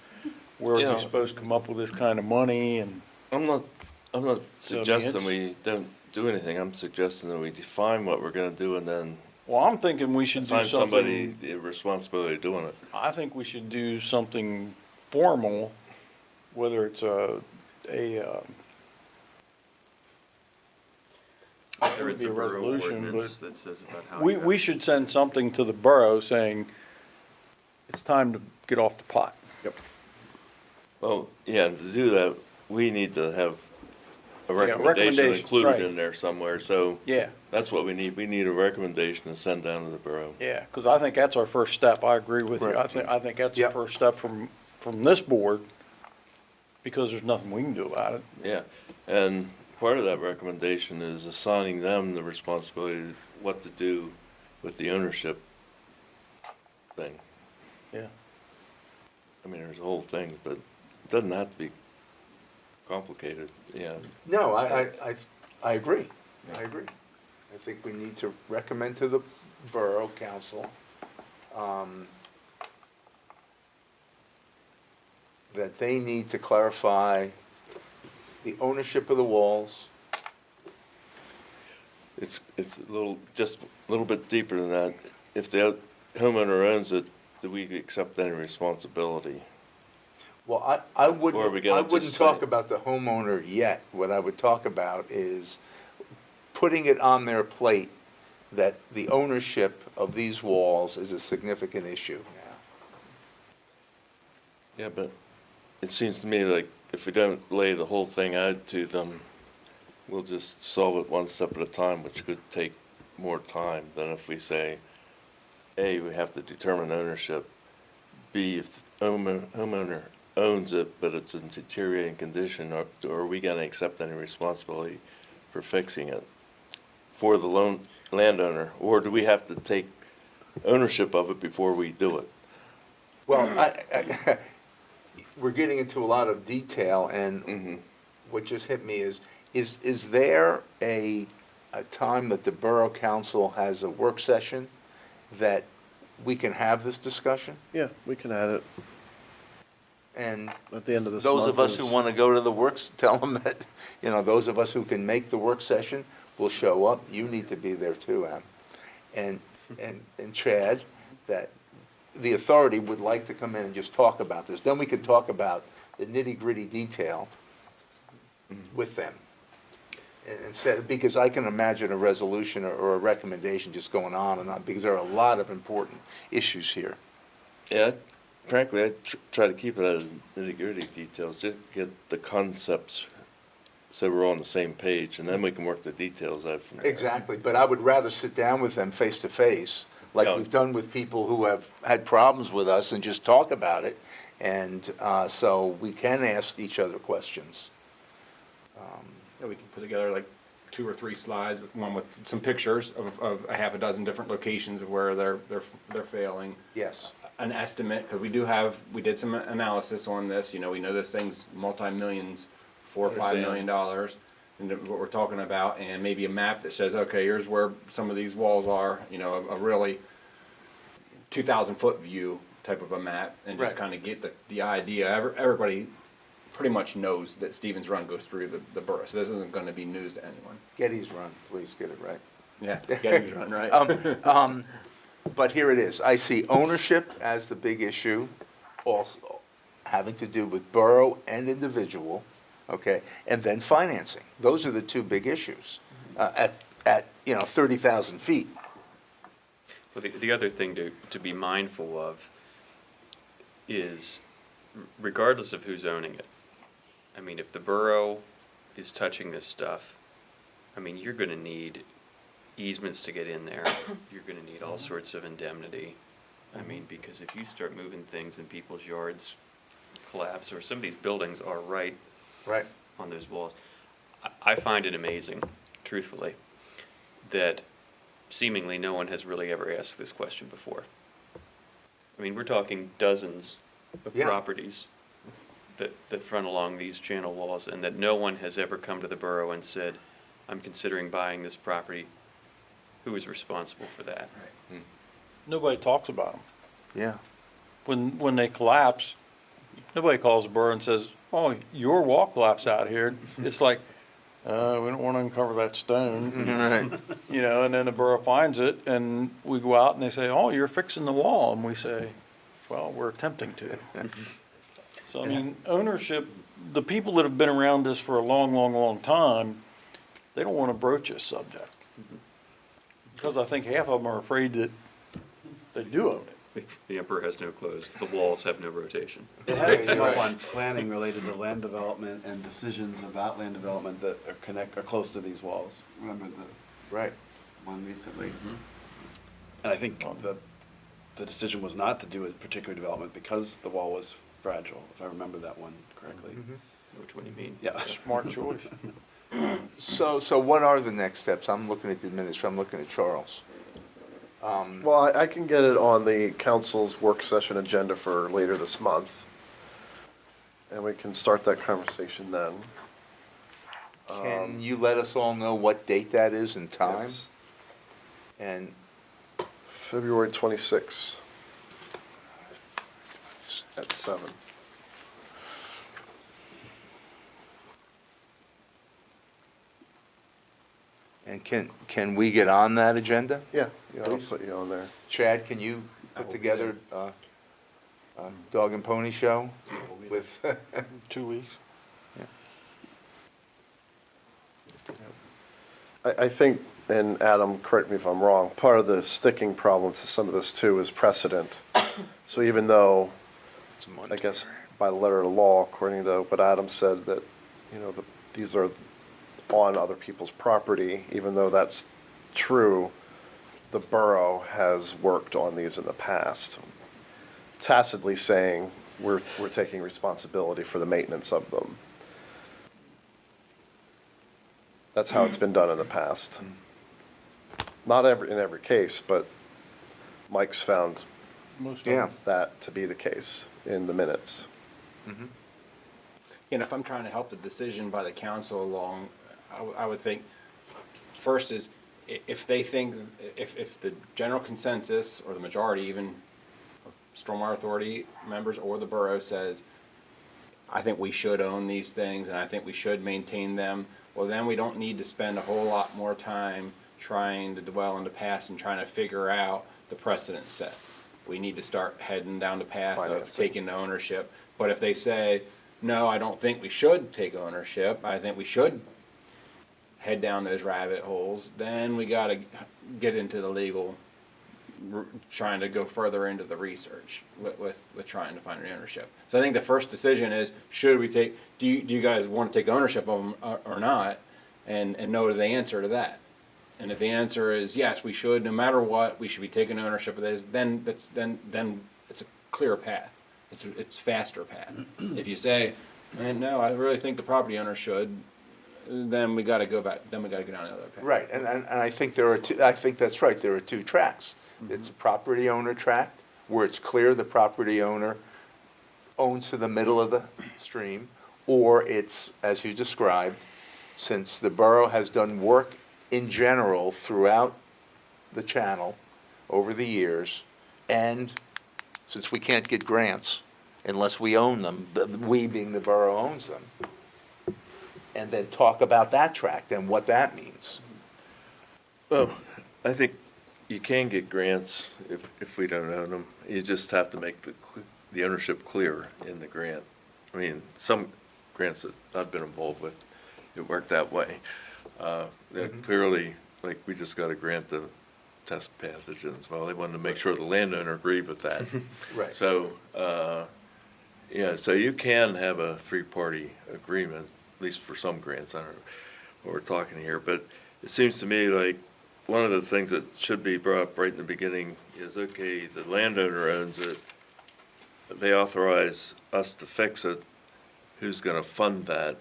where are Yeah. you supposed to come up with this kind of money and, I'm not suggesting it's- we don't do anything, I'm suggesting that we define what we're gonna do and then well, I'm thinking we should do assign somebody something, the responsibility of doing it. I think we should do something formal, whether it's Whether it's be a a borough resolution, ordinance that says about how. we should send something to the borough saying it's time to get off the pot. Well, yeah, and to do that, we need to have a recommendation recommendation, included right. in there somewhere, so Yeah, that's what we need a recommendation to send down to the borough. yeah, because I think that's our first step. I agree with you. Right. I think that's the Yep. first step from this board because there's nothing we can do about it. Yeah, and part of that recommendation is assigning them the responsibility of what to do with the ownership thing. Yeah. I mean, there's a whole thing, but it doesn't have to be complicated, yeah. No, I agree. I agree. I think we need to recommend to the Borough Council, that they need to clarify the ownership of the walls. It's a little, just a little bit deeper than that. If the homeowner owns it, do we accept any responsibility? Well, I Or are we wouldn't, gonna I wouldn't just talk say- about the homeowner yet. What I would talk about is putting it on their plate that the ownership of these walls is a significant issue now. Yeah, but it seems to me like if we don't lay the whole thing out to them, we'll just solve it one step at a time, which could take more time than if we say, A, we have to determine ownership. B, if the homeowner owns it, but it's in deteriorating condition, are we gonna accept any responsibility for fixing it for the landowner? Or do we have to take ownership of it before we do it? Well, we're getting into a lot of detail, and what just hit me is there a time that the Borough Council has a work session that we can have this discussion? Yeah, we can add it. And At the end of this those of month us who is- want to go to the works, tell them that, those of us who can make the work session will show up. You need to be there too, Em. And Chad, that the authority would like to come in and just talk about this. Then we could talk about the nitty-gritty detail with them. And said, because I can imagine a resolution or a recommendation just going on and on, because there are a lot of important issues here. Yeah, frankly, I try to keep it as nitty-gritty details, just get the concepts so we're all on the same page, and then we can work the details out from there. Exactly, but I would rather sit down with them face to face, like Yeah. we've done with people who have had problems with us, and just talk about it. And so we can ask each other questions. Yeah, we can put together like 2 or 3 slides, one with some pictures of a half a dozen different locations of where they're failing. Yes. An estimate, because we did some analysis on this, we know this thing's multi-millions, $4 or $5 million, and what we're talking about, and maybe a map that says, okay, here's where some of these walls are, a really 2,000-foot view type of a map, and just Right. kind of get the idea. Everybody pretty much knows that Stevens Run goes through the borough, so this isn't going to be news to anyone. Getty's Run, please get it right. Yeah, Gettysburg Run, right? But here it is. I see ownership as the big issue, also having to do with borough and individual, okay? And then financing. Those are the 2 big issues at 30,000 feet. Well, the other thing to be mindful of is, regardless of who's owning it, I mean, if the borough is touching this stuff, I mean, you're gonna need easements to get in there. You're gonna need all sorts of indemnity. I mean, because if you start moving things and people's yards collapse, or some of these buildings are right Right. on those walls, I find it amazing, truthfully, that seemingly no one has really ever asked this question before. I mean, we're talking dozens of Yeah. properties that front along these channel walls, and that no one has ever come to the borough and said, I'm considering buying this property. Who is responsible for that? Nobody talks about them. Yeah. When they collapse, nobody calls the borough and says, oh, your wall collapsed out here. It's like, we don't want to uncover that stone. Right. And then the borough finds it, and we go out and they say, oh, you're fixing the wall. And we say, well, we're attempting to. So, I mean, ownership, the people that have been around this for a long, long, long time, they don't want to broach this subject. Because I think half of them are afraid that they do own it. The emperor has no clothes, the walls have no rotation. It has to do on planning related to land development and decisions about land development that are close to these walls. Remember the Right. one recently? And I think the decision was not to do a particular development because the wall was fragile, if I remember that one correctly. Which one do you mean? Yeah. Smart choice. So what are the next steps? I'm looking at the administrator, I'm looking at Charles. Well, I can get it on the council's work session agenda for later this month, and we can start that conversation then. Can you let us all know what date that is and time? It's And, February 26th at 7. and can we get on that agenda? Yeah, I'll Please. put you on there. Chad, can you put together a dog and pony show with, 2 weeks. I think, and Adam, correct me if I'm wrong, part of the sticking problem to some of this too is precedent. So even though, I guess by letter of law, according to what Adam said, that, these are on other people's property, even though that's true, the borough has worked on these in the past, tacitly saying we're taking responsibility for the maintenance of them. That's how it's been done in the past. Not in every case, but Mike's found Most of yeah, them. that to be the case in the minutes. And if I'm trying to help the decision by the council along, I would think, first is, if they think, if the general consensus, or the majority even, of Stormwater Authority members or the borough says, I think we should own these things and I think we should maintain them, well, then we don't need to spend a whole lot more time trying to dwell in the past and trying to figure out the precedent set. We need to start heading down the path of Financing. taking ownership. But if they say, no, I don't think we should take ownership, I think we should head down those rabbit holes, then we gotta get into the legal, trying to go further into the research with trying to find an ownership. So I think the first decision is, should we take, do you guys want to take ownership of them or not? And know the answer to that. And if the answer is yes, we should, no matter what, we should be taking ownership of this, then it's a clear path. It's faster path. If you say, man, no, I really think the property owner should, then we gotta go back, then we gotta go down another path. Right, and I think there are two, I think that's right, there are two tracks. It's a property owner tract, where it's clear the property owner owns to the middle of the stream, or it's, as you described, since the borough has done work in general throughout the channel over the years, and since we can't get grants unless we own them, we being the borough owns them, and then talk about that tract and what that means. Well, I think you can get grants if we don't own them. You just have to make the ownership clear in the grant. I mean, some grants that I've been involved with, it worked that way. That clearly, like, we just got a grant to test pathogens. Well, they wanted to make sure the landowner agreed with that. Right. So, yeah, so you can have a three-party agreement, at least for some grants. I don't know what we're talking here, but it seems to me like one of the things that should be brought up right in the beginning is, okay, the landowner owns it, they authorize us to fix it, who's gonna fund that?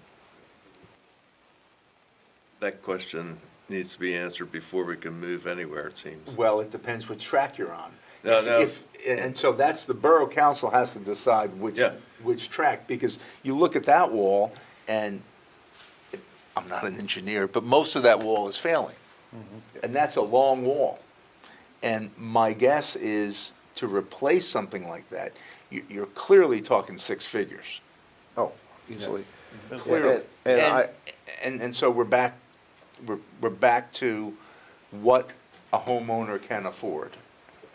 That question needs to be answered before we can move anywhere, it seems. Well, it depends which track you're on. No. And so that's, the Borough Council has to decide Yeah. which track, because you look at that wall, and I'm not an engineer, but most of that wall is failing. And that's a long wall. And my guess is, to replace something like that, you're clearly talking six figures. Oh, easily. Clearly. And so we're back to what a homeowner can afford.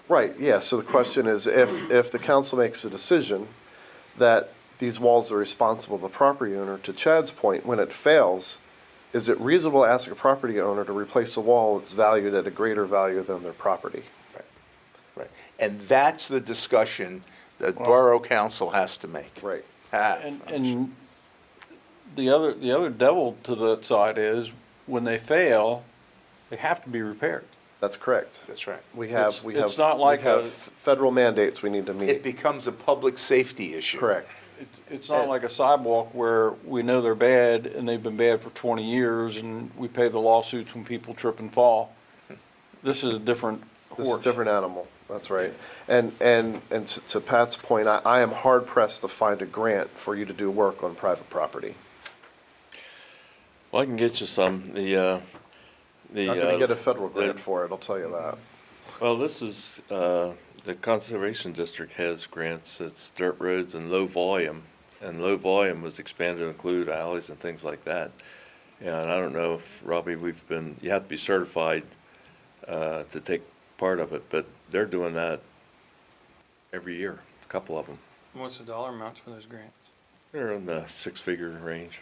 Right, yeah, so the question is, if the council makes a decision that these walls are responsible of the property owner, to Chad's point, when it fails, is it reasonable to ask a property owner to replace a wall that's valued at a greater value than their property? Right. And that's the discussion that Borough Council has to make. Right. And the other devil to that side is, when they fail, they have to be repaired. That's correct. That's right. We have It's not like we have a- federal mandates we need to It meet. becomes a public safety issue. Correct. It's not like a sidewalk where we know they're bad and they've been bad for 20 years and we pay the lawsuits when people trip and fall. This is a different This is a horse. different animal, that's right. And to Pat's point, I am hard pressed to find a grant for you to do work on private property. Well, I can get you some, Not gonna get a federal grant for it, I'll tell you that. well, this is, the Conservation District has grants, it's dirt roads and low volume. And low volume was expanded to include alleys and things like that. And I don't know if, Robbie, you have to be certified, to take part of it, but they're doing that every year, a couple of them. What's the dollar amounts for those grants? They're in the six-figure range.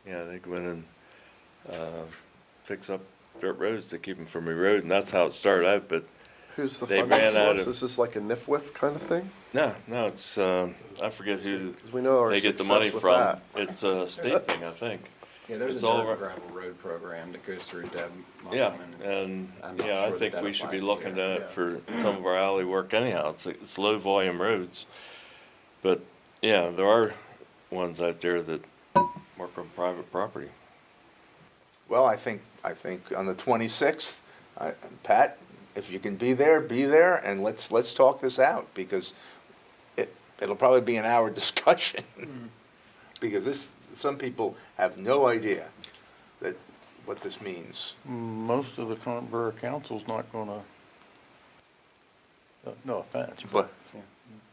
Yeah, they go in and, fix up dirt roads to keep them from eroding. That's how it started out, but Who's the They funding ran out source? of- Is this like a NIFWIF kind of thing? no, it's, I forget who Because we know our they get the money success with from. that. It's a state thing, I think. Yeah, there's It's a all dirt right. gravel road program that goes through Deb Yeah, Musselman. and, I'm not yeah, I sure think that we should be applies to looking here. at it Yeah. for some of our alley work anyhow. It's low-volume roads. But, yeah, there are ones out there that work on private property. Well, I think on the 26th, Pat, if you can be there, and let's talk this out, because it'll probably be an hour discussion. Because some people have no idea what this means. Most of the current borough council's not gonna, no offense, But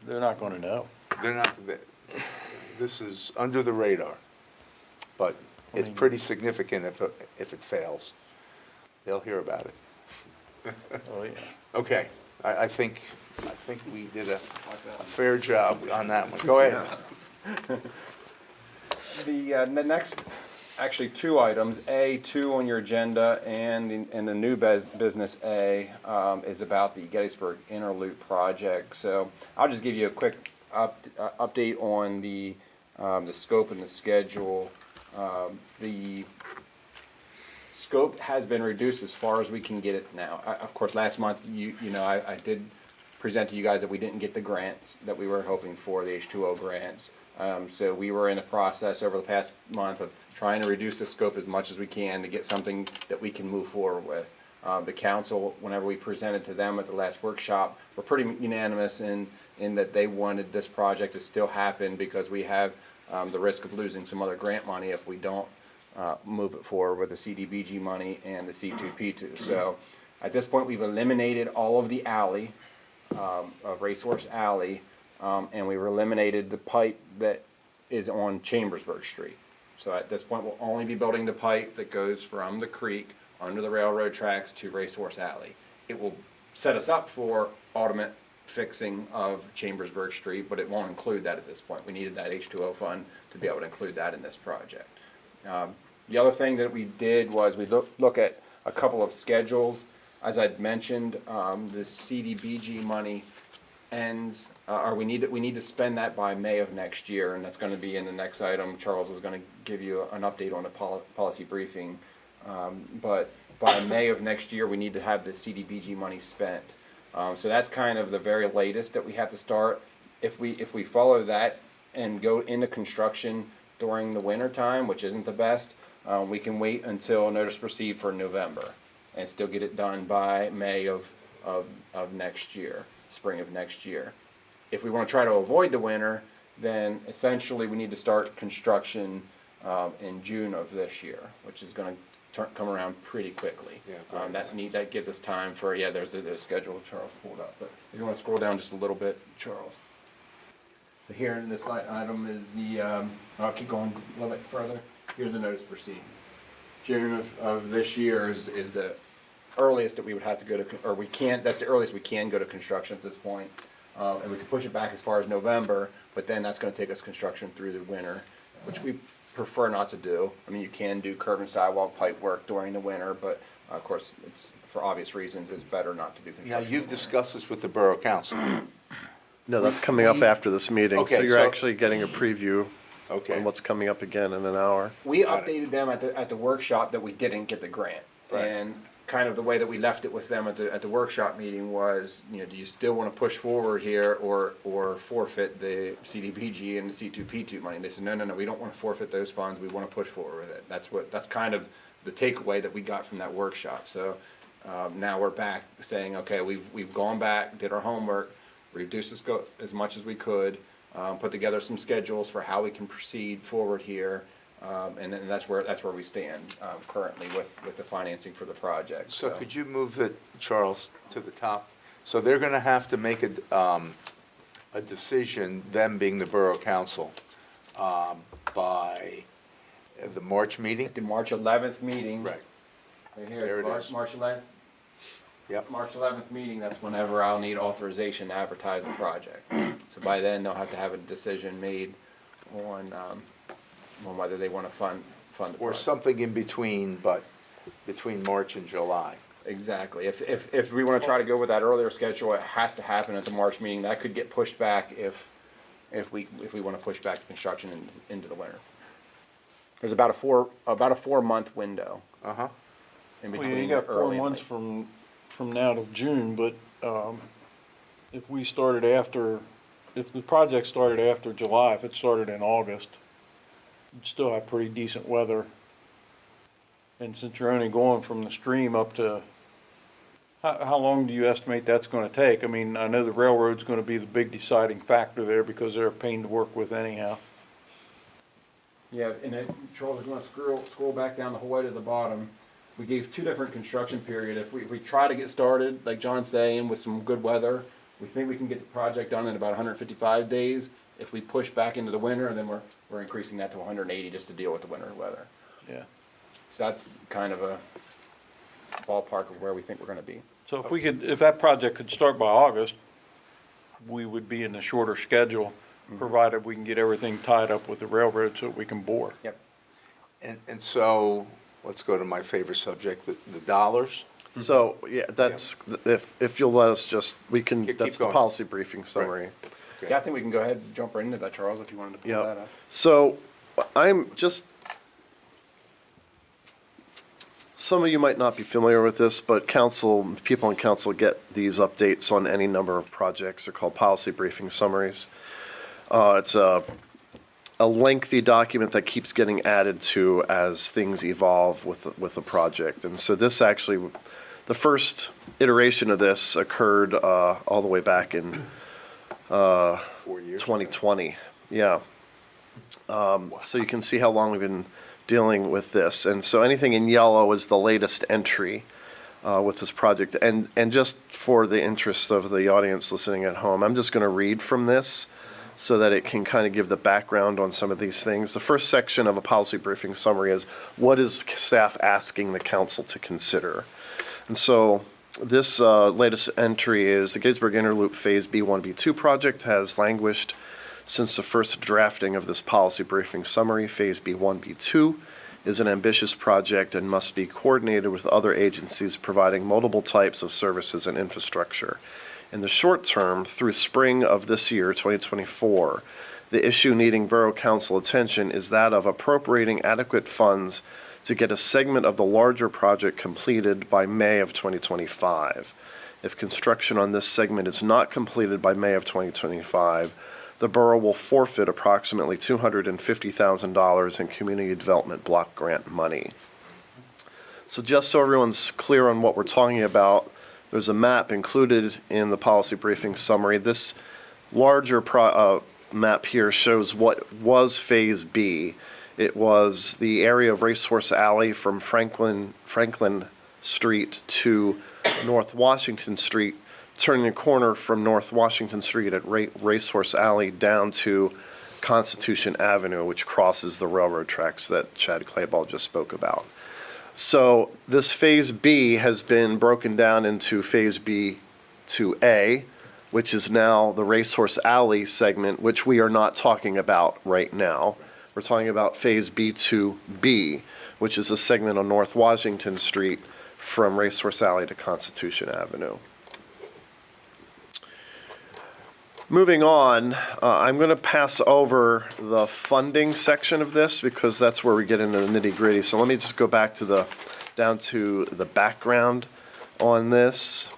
they're not gonna know. they're not, this is under the radar, but it's pretty significant if it fails. They'll hear about it. Oh, yeah. Okay, I think we did a fair job on that one. Go ahead. The next, actually two items, A2 on your agenda and the new business A is about the Gettysburg Interloop project. So I'll just give you a quick update on the scope and the schedule. The scope has been reduced as far as we can get it now. Of course, last month, I did present to you guys that we didn't get the grants that we were hoping for, the H2O grants. So we were in a process over the past month of trying to reduce the scope as much as we can to get something that we can move forward with. The council, whenever we presented to them at the last workshop, were pretty unanimous in that they wanted this project to still happen because we have the risk of losing some other grant money if we don't move it forward with the CDBG money and the C2P2. So at this point, we've eliminated all of the alley, of Racehorse Alley, and we've eliminated the pipe that is on Chambersburg Street. So at this point, we'll only be building the pipe that goes from the creek under the railroad tracks to Racehorse Alley. It will set us up for ultimate fixing of Chambersburg Street, but it won't include that at this point. We needed that H2O fund to be able to include that in this project. The other thing that we did was we look at a couple of schedules. As I'd mentioned, the CDBG money ends, or we need to spend that by May of next year, and that's going to be in the next item. Charles is going to give you an update on the policy briefing, but by May of next year, we need to have the CDBG money spent. So that's kind of the very latest that we have to start. If we follow that and go into construction during the winter time, which isn't the best, we can wait until notice to proceed for November and still get it done by May of next year, spring of next year. If we want to try to avoid the winter, then essentially we need to start construction in June of this year, which is going to come around pretty quickly. Yeah, that gives us time for, there's the schedule Charles pulled up. But if you want to scroll down just a little bit, Charles. So here in this item is I'll keep going a little bit further. Here's the notice to proceed. June of this year is the earliest that we would have to go to, or we can't, that's the earliest we can go to construction at this point. And we can push it back as far as November, but then that's going to take us construction through the winter, which we prefer not to do. I mean, you can do curb and sidewalk pipe work during the winter, but of course, it's for obvious reasons, it's better not to do construction. Now, you've discussed this with the Borough Council. No, that's coming up after this meeting, so Okay, you're so- actually getting a preview Okay. on what's coming up again in an hour. We updated them at the workshop that we didn't get the grant. Right. And kind of the way that we left it with them at the workshop meeting was, do you still want to push forward here or forfeit the CDBG and the C2P2 money? And they said, no, we don't want to forfeit those funds. We want to push forward with it. That's kind of the takeaway that we got from that workshop. So now we're back saying, okay, we've gone back, did our homework, reduced the scope as much as we could, put together some schedules for how we can proceed forward here, and then that's where we stand currently with the financing for the project. So could you move it, Charles, to the top? So they're going to have to make a decision, them being the Borough Council, by the March meeting? At the March 11th meeting. Right. Right here, There it March is. March 11th. Yep. March 11th meeting, that's whenever I'll need authorization to advertise the project. So by then, they'll have to have a decision made on whether they want to fund the project. Or something in between, but between March and July. Exactly. If we want to try to go with that earlier schedule, it has to happen at the March meeting. That could get pushed back if we want to push back the construction into the winter. There's about a 4-month window Uh-huh. in Well, between you got 4 early and months late. from now to June, but, if we started after, if the project started after July, if it started in August, you'd still have pretty decent weather. And since you're only going from the stream up to, how long do you estimate that's gonna take? I mean, I know the railroad's gonna be the big deciding factor there because they're a pain to work with anyhow. Yeah, and then Charles, if you want to scroll back down the whole way to the bottom, we gave 2 different construction period. If we try to get started, like John's saying, with some good weather, we think we can get the project done in about 155 days. If we push back into the winter, then we're increasing that to 180 just to deal with the winter weather. Yeah. So that's kind of a ballpark of where we think we're gonna be. So if that project could start by August, we would be in a shorter schedule, provided we can get everything tied up with the railroad so that we can bore. Yep. And so, let's go to my favorite subject, the dollars. So, yeah, that's, if you'll let us just, we can, Keep that's the going. policy briefing summary. Yeah, I think we can go ahead and jump right into that, Charles, if you wanted to pull that Yeah. up. So I'm just, some of you might not be familiar with this, but council, people on council get these updates on any number of projects. They're called policy briefing summaries. It's a lengthy document that keeps getting added to as things evolve with the project. And so this actually, the first iteration of this occurred all the way back in 4 years. 2020, yeah. So you can see how long we've been dealing with this. And so anything in yellow is the latest entry with this project. And just for the interest of the audience listening at home, I'm just going to read from this so that it can kind of give the background on some of these things. The first section of a policy briefing summary is, what is staff asking the council to consider? And so this latest entry is the Gettysburg Interloop Phase B1, B2 project has languished since the first drafting of this policy briefing summary. Phase B1, B2 is an ambitious project and must be coordinated with other agencies providing multiple types of services and infrastructure. In the short term, through spring of this year, 2024, the issue needing Borough Council attention is that of appropriating adequate funds to get a segment of the larger project completed by May of 2025. If construction on this segment is not completed by May of 2025, the borough will forfeit approximately $250,000 in community development block grant money. So just so everyone's clear on what we're talking about, there's a map included in the policy briefing summary. This larger map here shows what was Phase B. It was the area of Racehorse Alley from Franklin Street to North Washington Street, turning a corner from North Washington Street at Racehorse Alley down to Constitution Avenue, which crosses the railroad tracks that Chad Clayball just spoke about. So this Phase B has been broken down into Phase B2A, which is now the Racehorse Alley segment, which we are not talking about right now. We're talking about Phase B2B, which is a segment on North Washington Street from Racehorse Alley to Constitution Avenue. Moving on, I'm going to pass over the funding section of this because that's where we get into the nitty-gritty. So let me just go back to down to the background on this.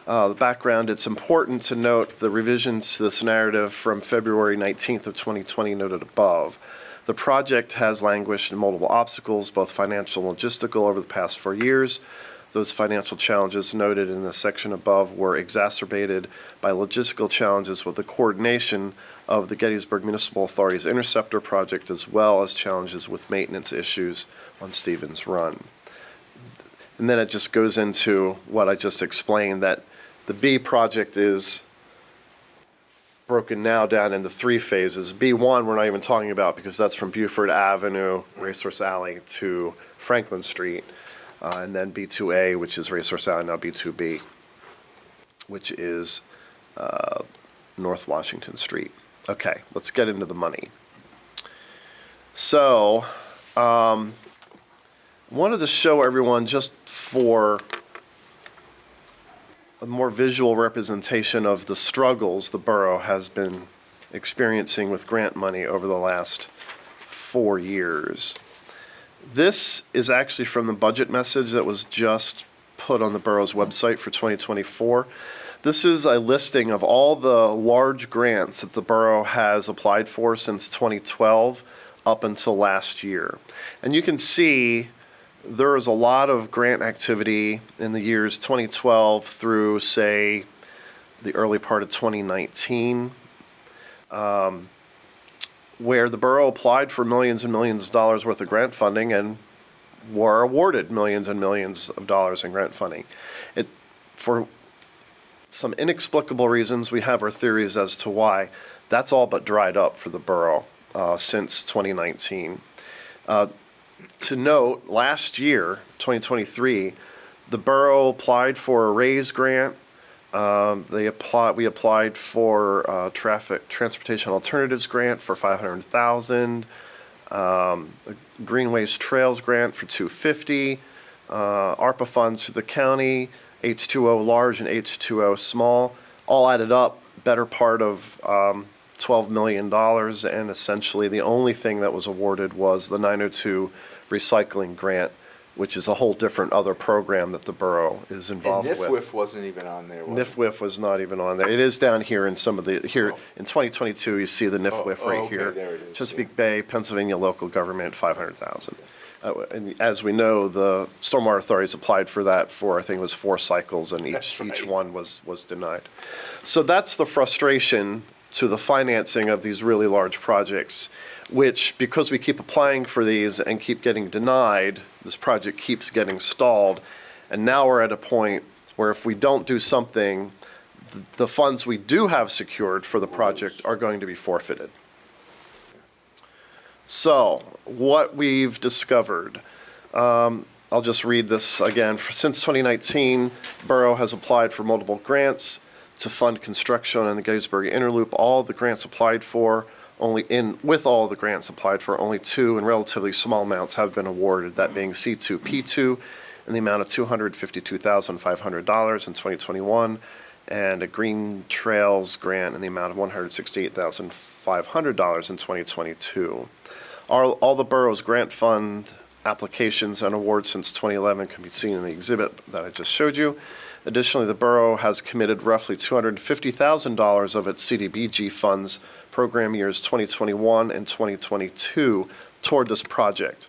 The background, it's important to note the revisions to this narrative from February 19th of 2020 noted above. The project has languished in multiple obstacles, both financial and logistical, over the past 4 years. Those financial challenges noted in the section above were exacerbated by logistical challenges with the coordination of the Gettysburg Municipal Authority's Interceptor project, as well as challenges with maintenance issues on Stevens Run. And then it just goes into what I just explained, that the B project is broken now down into 3 phases. B1 we're not even talking about because that's from Buford Avenue, Racehorse Alley to Franklin Street. And then B2A, which is Racehorse Alley, now B2B, which is North Washington Street. Okay, let's get into the money. So, wanted to show everyone, just for a more visual representation of the struggles the borough has been experiencing with grant money over the last 4 years. This is actually from the budget message that was just put on the borough's website for 2024. This is a listing of all the large grants that the borough has applied for since 2012 up until last year. And you can see there is a lot of grant activity in the years 2012 through, say, the early part of 2019. Where the borough applied for millions and millions of dollars worth of grant funding and were awarded millions and millions of dollars in grant funding. For some inexplicable reasons, we have our theories as to why. That's all but dried up for the borough since 2019. To note, last year, 2023, the borough applied for a RAISE grant. We applied for transportation alternatives grant for $500,000. A Greenways Trails grant for $250,000. ARPA funds to the county, H2O large and H2O small, all added up, better part of $12 million, and essentially the only thing that was awarded was the 902 recycling grant, which is a whole different other program that the borough is involved And with. NIFWIF wasn't even on there, was it? NIFWIF was not even on there. It is down here in some of the, here, Oh. in 2022, you see the NIFWIF right okay, here. there it is, Chesapeake yeah. Bay, Pennsylvania local government, 500,000. And as we know, the Stormwater Authority's applied for that for, I think it was 4 cycles, and That's each right. one was denied. So that's the frustration to the financing of these really large projects, which, because we keep applying for these and keep getting denied, this project keeps getting stalled. And now we're at a point where if we don't do something, the funds we do have secured for the project are going to be forfeited. So, what we've discovered, I'll just read this again. Since 2019, Borough has applied for multiple grants to fund construction on the Gettysburg Interloop. All the grants applied for, with all the grants applied for, only 2 in relatively small amounts have been awarded, that being C2P2 in the amount of $252,500 in 2021, and a Green Trails grant in the amount of $168,500 in 2022. All the borough's grant fund applications and awards since 2011 can be seen in the exhibit that I just showed you. Additionally, the borough has committed roughly $250,000 of its CDBG funds program years 2021 and 2022 toward this project.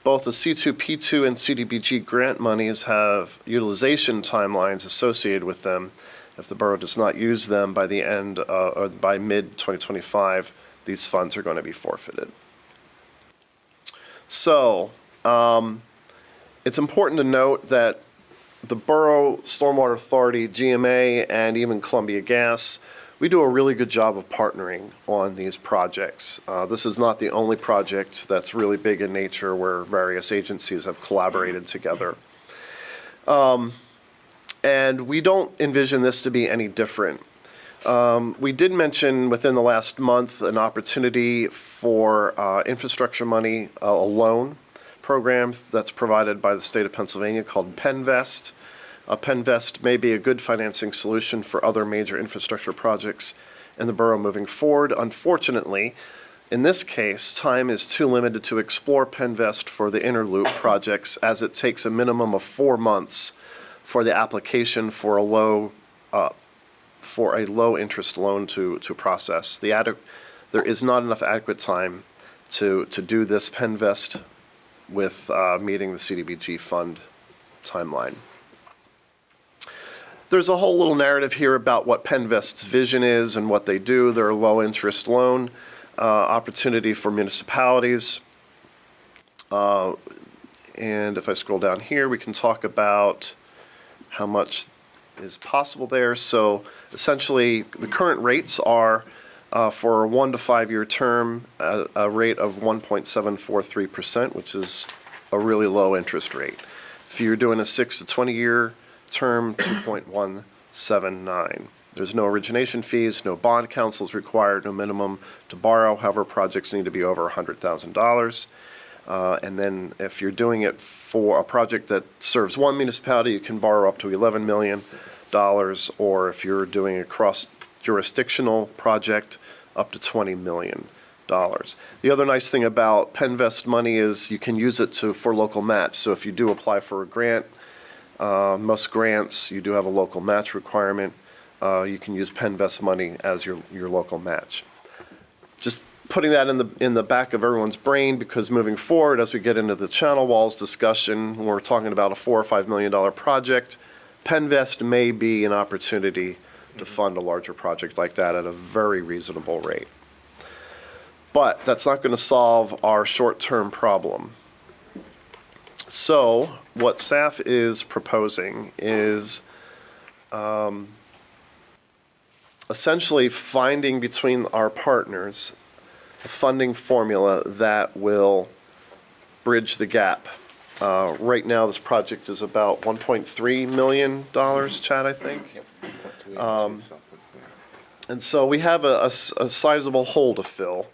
Both the C2P2 and CDBG grant monies have utilization timelines associated with them. If the borough does not use them by the end or by mid-2025, these funds are going to be forfeited. So, it's important to note that the Borough Stormwater Authority, GMA, and even Columbia Gas, we do a really good job of partnering on these projects. This is not the only project that's really big in nature where various agencies have collaborated together. And we don't envision this to be any different. We did mention within the last month an opportunity for infrastructure money, a loan program that's provided by the state of Pennsylvania called PennVest. PennVest may be a good financing solution for other major infrastructure projects in the borough moving forward. Unfortunately, in this case, time is too limited to explore PennVest for the Interloop projects, as it takes a minimum of 4 months for the application for a low interest loan to process. There is not enough adequate time to do this PennVest with meeting the CDBG fund timeline. There's a whole little narrative here about what PennVest's vision is and what they do. They're a low interest loan opportunity for municipalities. And if I scroll down here, we can talk about how much is possible there. So essentially, the current rates are for a 1 to 5 year term, a rate of 1.743%, which is a really low interest rate. If you're doing a 6 to 20 year term, 2.179. There's no origination fees, no bond counsel is required, no minimum to borrow. However, projects need to be over $100,000. And then if you're doing it for a project that serves one municipality, you can borrow up to $11 million. Or if you're doing a cross-jurisdictional project, up to $20 million. The other nice thing about PennVest money is you can use it for local match. So if you do apply for a grant, most grants, you do have a local match requirement. You can use PennVest money as your local match. Just putting that in the back of everyone's brain, because moving forward, as we get into the channel walls discussion, when we're talking about a $4 or $5 million project, PennVest may be an opportunity to fund a larger project like that at a very reasonable rate. But that's not going to solve our short-term problem. So what staff is proposing is a essentially finding between our partners a funding formula that will bridge the gap. Right now, this project is about $1.3 million, Chad, I think. And so we have a sizable hole to fill.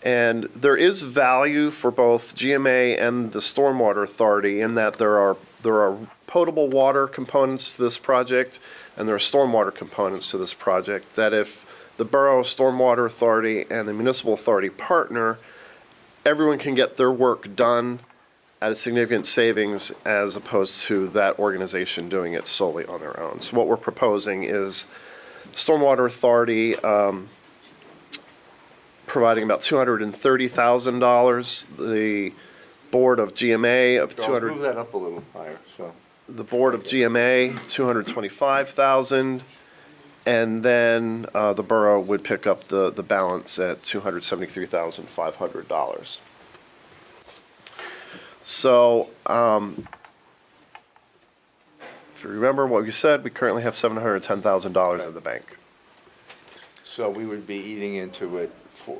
And there is value for both GMA and the Stormwater Authority in that there are potable water components to this project and there are stormwater components to this project, that if the Borough Stormwater Authority and the Municipal Authority partner, everyone can get their work done at a significant savings as opposed to that organization doing it solely on their own. So what we're proposing is Stormwater Authority providing about $230,000, the Board of GMA of Charles, move that up a little higher, so. the Board of GMA, $225,000, and then the borough would pick up the balance at $273,500. So, if you remember what we said, we currently have $710,000 in the bank, So we would be eating into it for,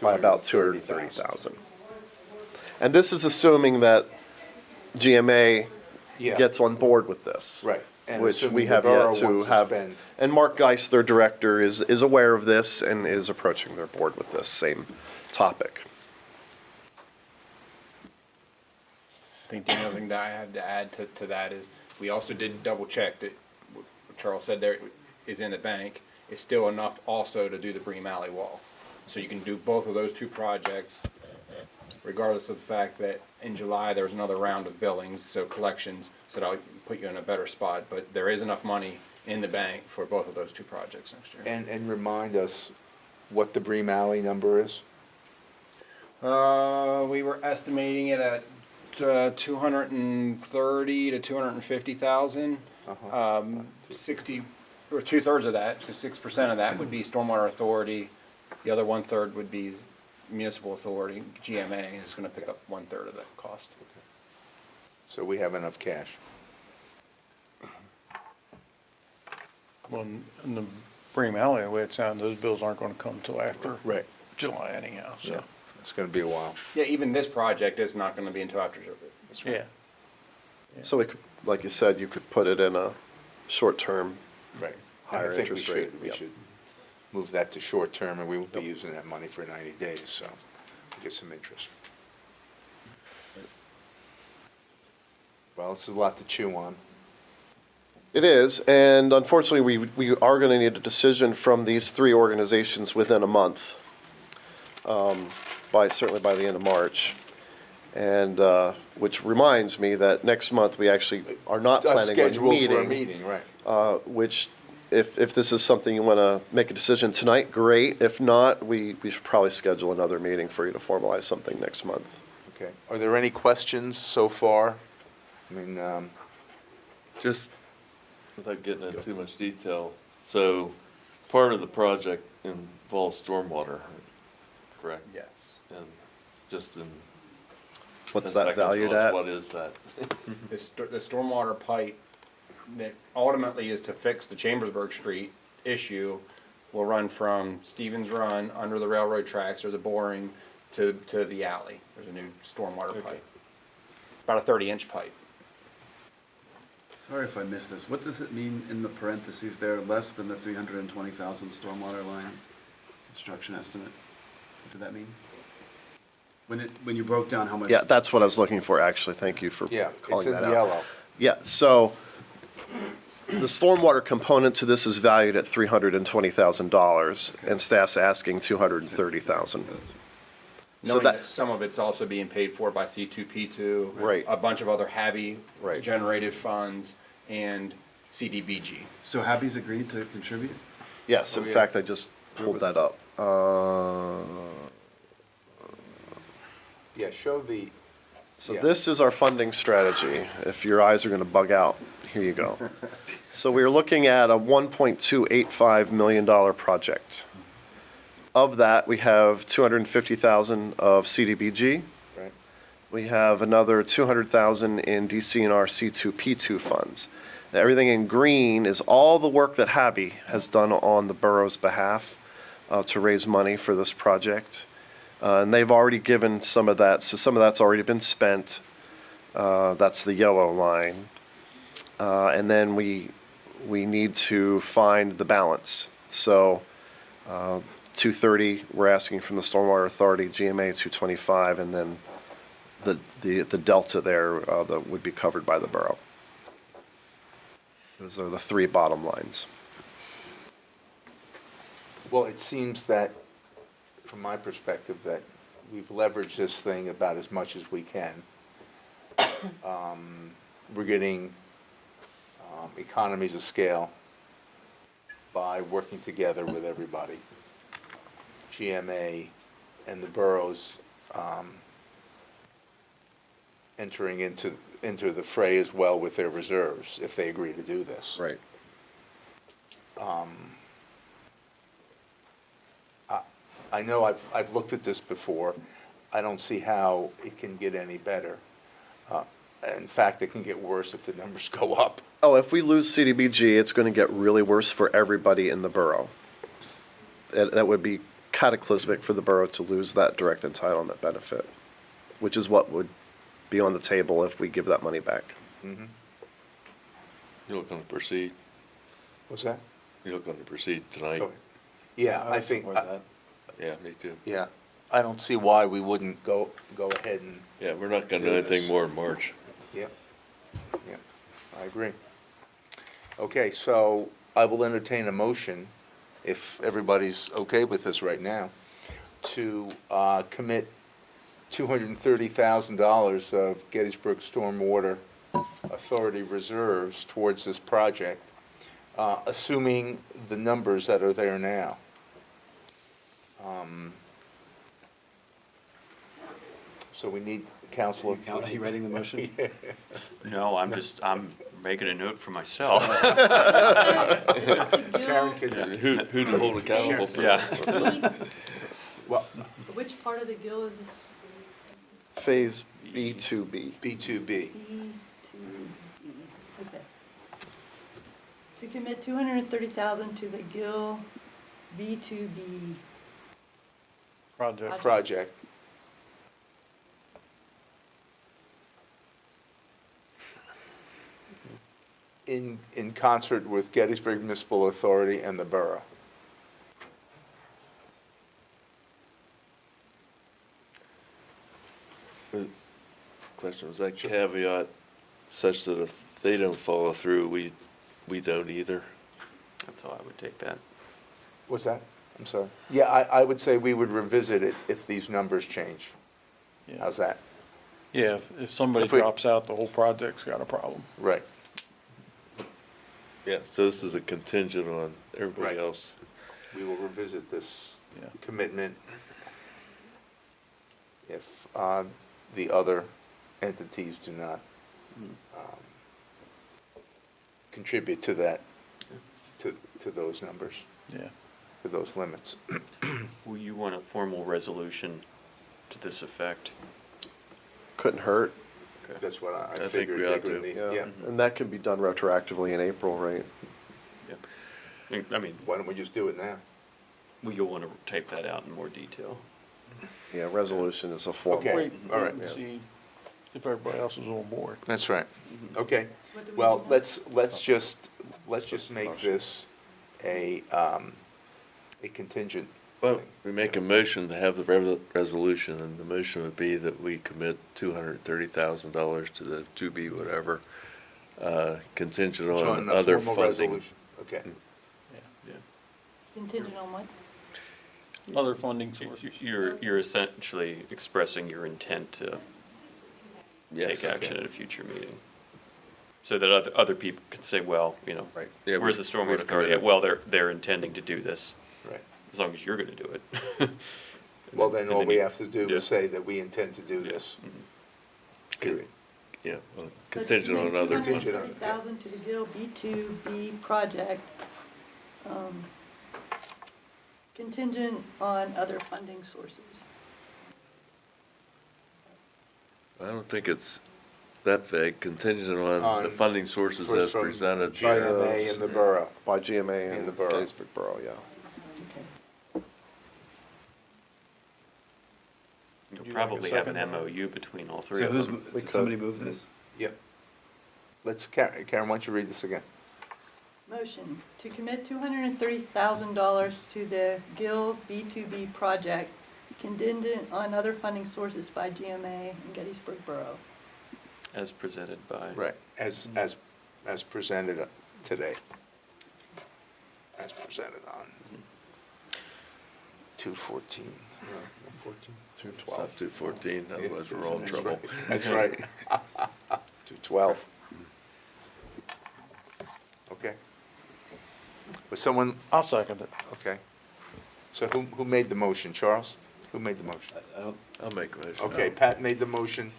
by about $230,000. And this is assuming that GMA Yeah. gets on board with this. Right. And Which assuming we the have borough yet to wants have. spend- And Mark Geis, their director, is aware of this and is approaching their board with this same topic. I think the other thing that I had to add to that is, we also did double check that what Charles said there is in the bank, is still enough also to do the Bream Alley wall. So you can do both of those two projects, regardless of the fact that in July, there's another round of billings, so collections, so that'll put you in a better spot. But there is enough money in the bank for both of those two projects next year. And remind us what the Bream Alley number is? We were estimating it at 230 to 250,000. 60 or 2/3 of that, so 6% of that would be Stormwater Authority. The other 1/3 would be Municipal Authority. GMA is going to pick up 1/3 of that cost. So we have enough cash. Well, in the Bream Alley, the way it sounds, those bills aren't gonna come till after Right. July anyhow, Yeah, so, it's gonna be a while. Yeah, even this project is not going to be until after. yeah. So we could, like you said, you could put it in a short-term, Right. Higher I think interest we rate, should, we yep. should move that to short term, and we won't be using that money for 90 days, so we'll get some interest. Well, this is a lot to chew on. It is, and unfortunately, we are going to need a decision from these three organizations within a month, certainly by the end of March. And, which reminds me that next month, we actually are not planning on Scheduled for a meeting. meeting, right. Which, if this is something you want to make a decision tonight, great. If not, we should probably schedule another meeting for you to formalize something next month. Okay. Are there any questions so far? I mean, Just without getting into too much detail, so part of the project involves stormwater, correct? Yes. And just in What's 10 that seconds, valued tell us at? what is that? The stormwater pipe that ultimately is to fix the Chambersburg Street issue will run from Stevens Run under the railroad tracks. There's a boring to the alley. There's a new stormwater pipe, about a 30-inch pipe. Sorry if I missed this. What does it mean in the parentheses there, less than the 320,000 stormwater line construction estimate? What did that mean? When you broke down how much? Yeah, that's what I was looking for, actually. Thank you for yeah, it's calling in that out. yellow. Yeah, so the stormwater component to this is valued at $320,000, and staff's asking $230,000. So Knowing that that, some of it's also being paid for by C2P2. Right. A bunch of other HABI Right. generated funds and CDBG. So Happy's agreed to contribute? yes, in Oh, yeah. fact, I just pulled that up. Yeah, show the, So Yeah. this is our funding strategy. If your eyes are going to bug out, here you go. So we're looking at a $1.285 million project. Of that, we have $250,000 of CDBG. right, We have another $200,000 in DCNR C2P2 funds. Everything in green is all the work that Habby has done on the borough's behalf to raise money for this project. And they've already given some of that, so some of that's already been spent. That's the yellow line. And then we need to find the balance. So 230, we're asking from the Stormwater Authority, GMA 225, and then the delta there that would be covered by the borough. Those are the three bottom lines. Well, it seems that, from my perspective, that we've leveraged this thing about as much as we can. We're getting economies of scale by working together with everybody. GMA and the boroughs entering into the fray as well with their reserves, if they agree to do this. Right. I know I've looked at this before. I don't see how it can get any better. In fact, it can get worse if the numbers go up. Oh, if we lose CDBG, it's going to get really worse for everybody in the borough. That would be cataclysmic for the borough to lose that direct entitlement benefit, which is what would be on the table if we give that money back. Mhm. You're looking to proceed, What's that? you're looking to proceed tonight? Oh, yeah, I think, Yeah, me too. yeah, I don't see why we wouldn't go ahead and, Yeah, we're not gonna do Do anything this. more in March. yeah, yeah, I agree. Okay, so I will entertain a motion, if everybody's okay with this right now, to commit $230,000 of Gettysburg Stormwater Authority reserves towards this project, assuming the numbers that are there now. So we need, Counselor. Are you writing the motion? No, I'm making a note for myself. Karen can, And who to hold accountable for Yeah. that? well, Which part of the GIL is this? Phase B2B. B2B. B to E, okay. To commit $230,000 to the GIL B2B Project. Project. In concert with Gettysburg Municipal Authority and the borough. Question, was that caveat such that if they don't follow through, we don't either? That's how I would take that. What's that? I'm sorry. Yeah, I would say we would revisit it if these numbers change. Yeah. How's that? Yeah, if somebody If we- drops out, the whole project's got a problem. Right. Yeah, so this is a contingent on everybody Right. else. We will revisit this Yeah. commitment if the other entities do not contribute to that, to those numbers, Yeah. to those limits. Will you want a formal resolution to this effect? Couldn't hurt. Okay. That's what I think figured. we ought they would to. need. Yeah. Yeah. And that could be done retroactively in April, right? Yeah. I mean, Why don't we just do it now? you'll want to tape that out in more detail. Yeah, resolution is a formal. Okay. Wait, all wait right. and see if everybody else is on board. That's right. Okay. What do we Well, do now? let's just make this a contingent Well, thing. we make a motion to have the resolution, and the motion would be that we commit $230,000 to the 2B whatever, contingent So on a other formal funding. resolution. Okay. Yeah. Contingent on what? Other funding sources. You're essentially expressing your intent to Yes. take action at a future meeting. So that other people can say, well, Right. Yeah, where's the we've Stormwater Authority? committed. Well, they're intending to do this, Right. as long as you're gonna do it. Well, then And all we you- have to do yeah. is say that we intend to do Yeah. this. Mhm. Period. Yeah, well, So contingent on other Contingent funding. on- $230,000 to the GIL B2B project. Contingent on other funding sources. I don't think it's that vague, contingent on the On- funding sources as from presented. By the- GMA and the borough. By GMA In and the borough. Gettysburg Borough, yeah. You'll you probably like a have an second? MOU between all three So of who's, them. We did could. somebody move this? Yep. Karen, why don't you read this again? Motion to commit $230,000 to the Gill B2B project contingent on other funding sources by GMA and Gettysburg Borough. As presented by. Right, as presented today. As presented on 2/14. 212. It's not 214, otherwise we're all in That's trouble. right. That's right. 212. Okay. Was someone, I'll second it. okay. So who made the motion? Charles? Who made the motion? I'll make a motion. Okay, Pat made the motion.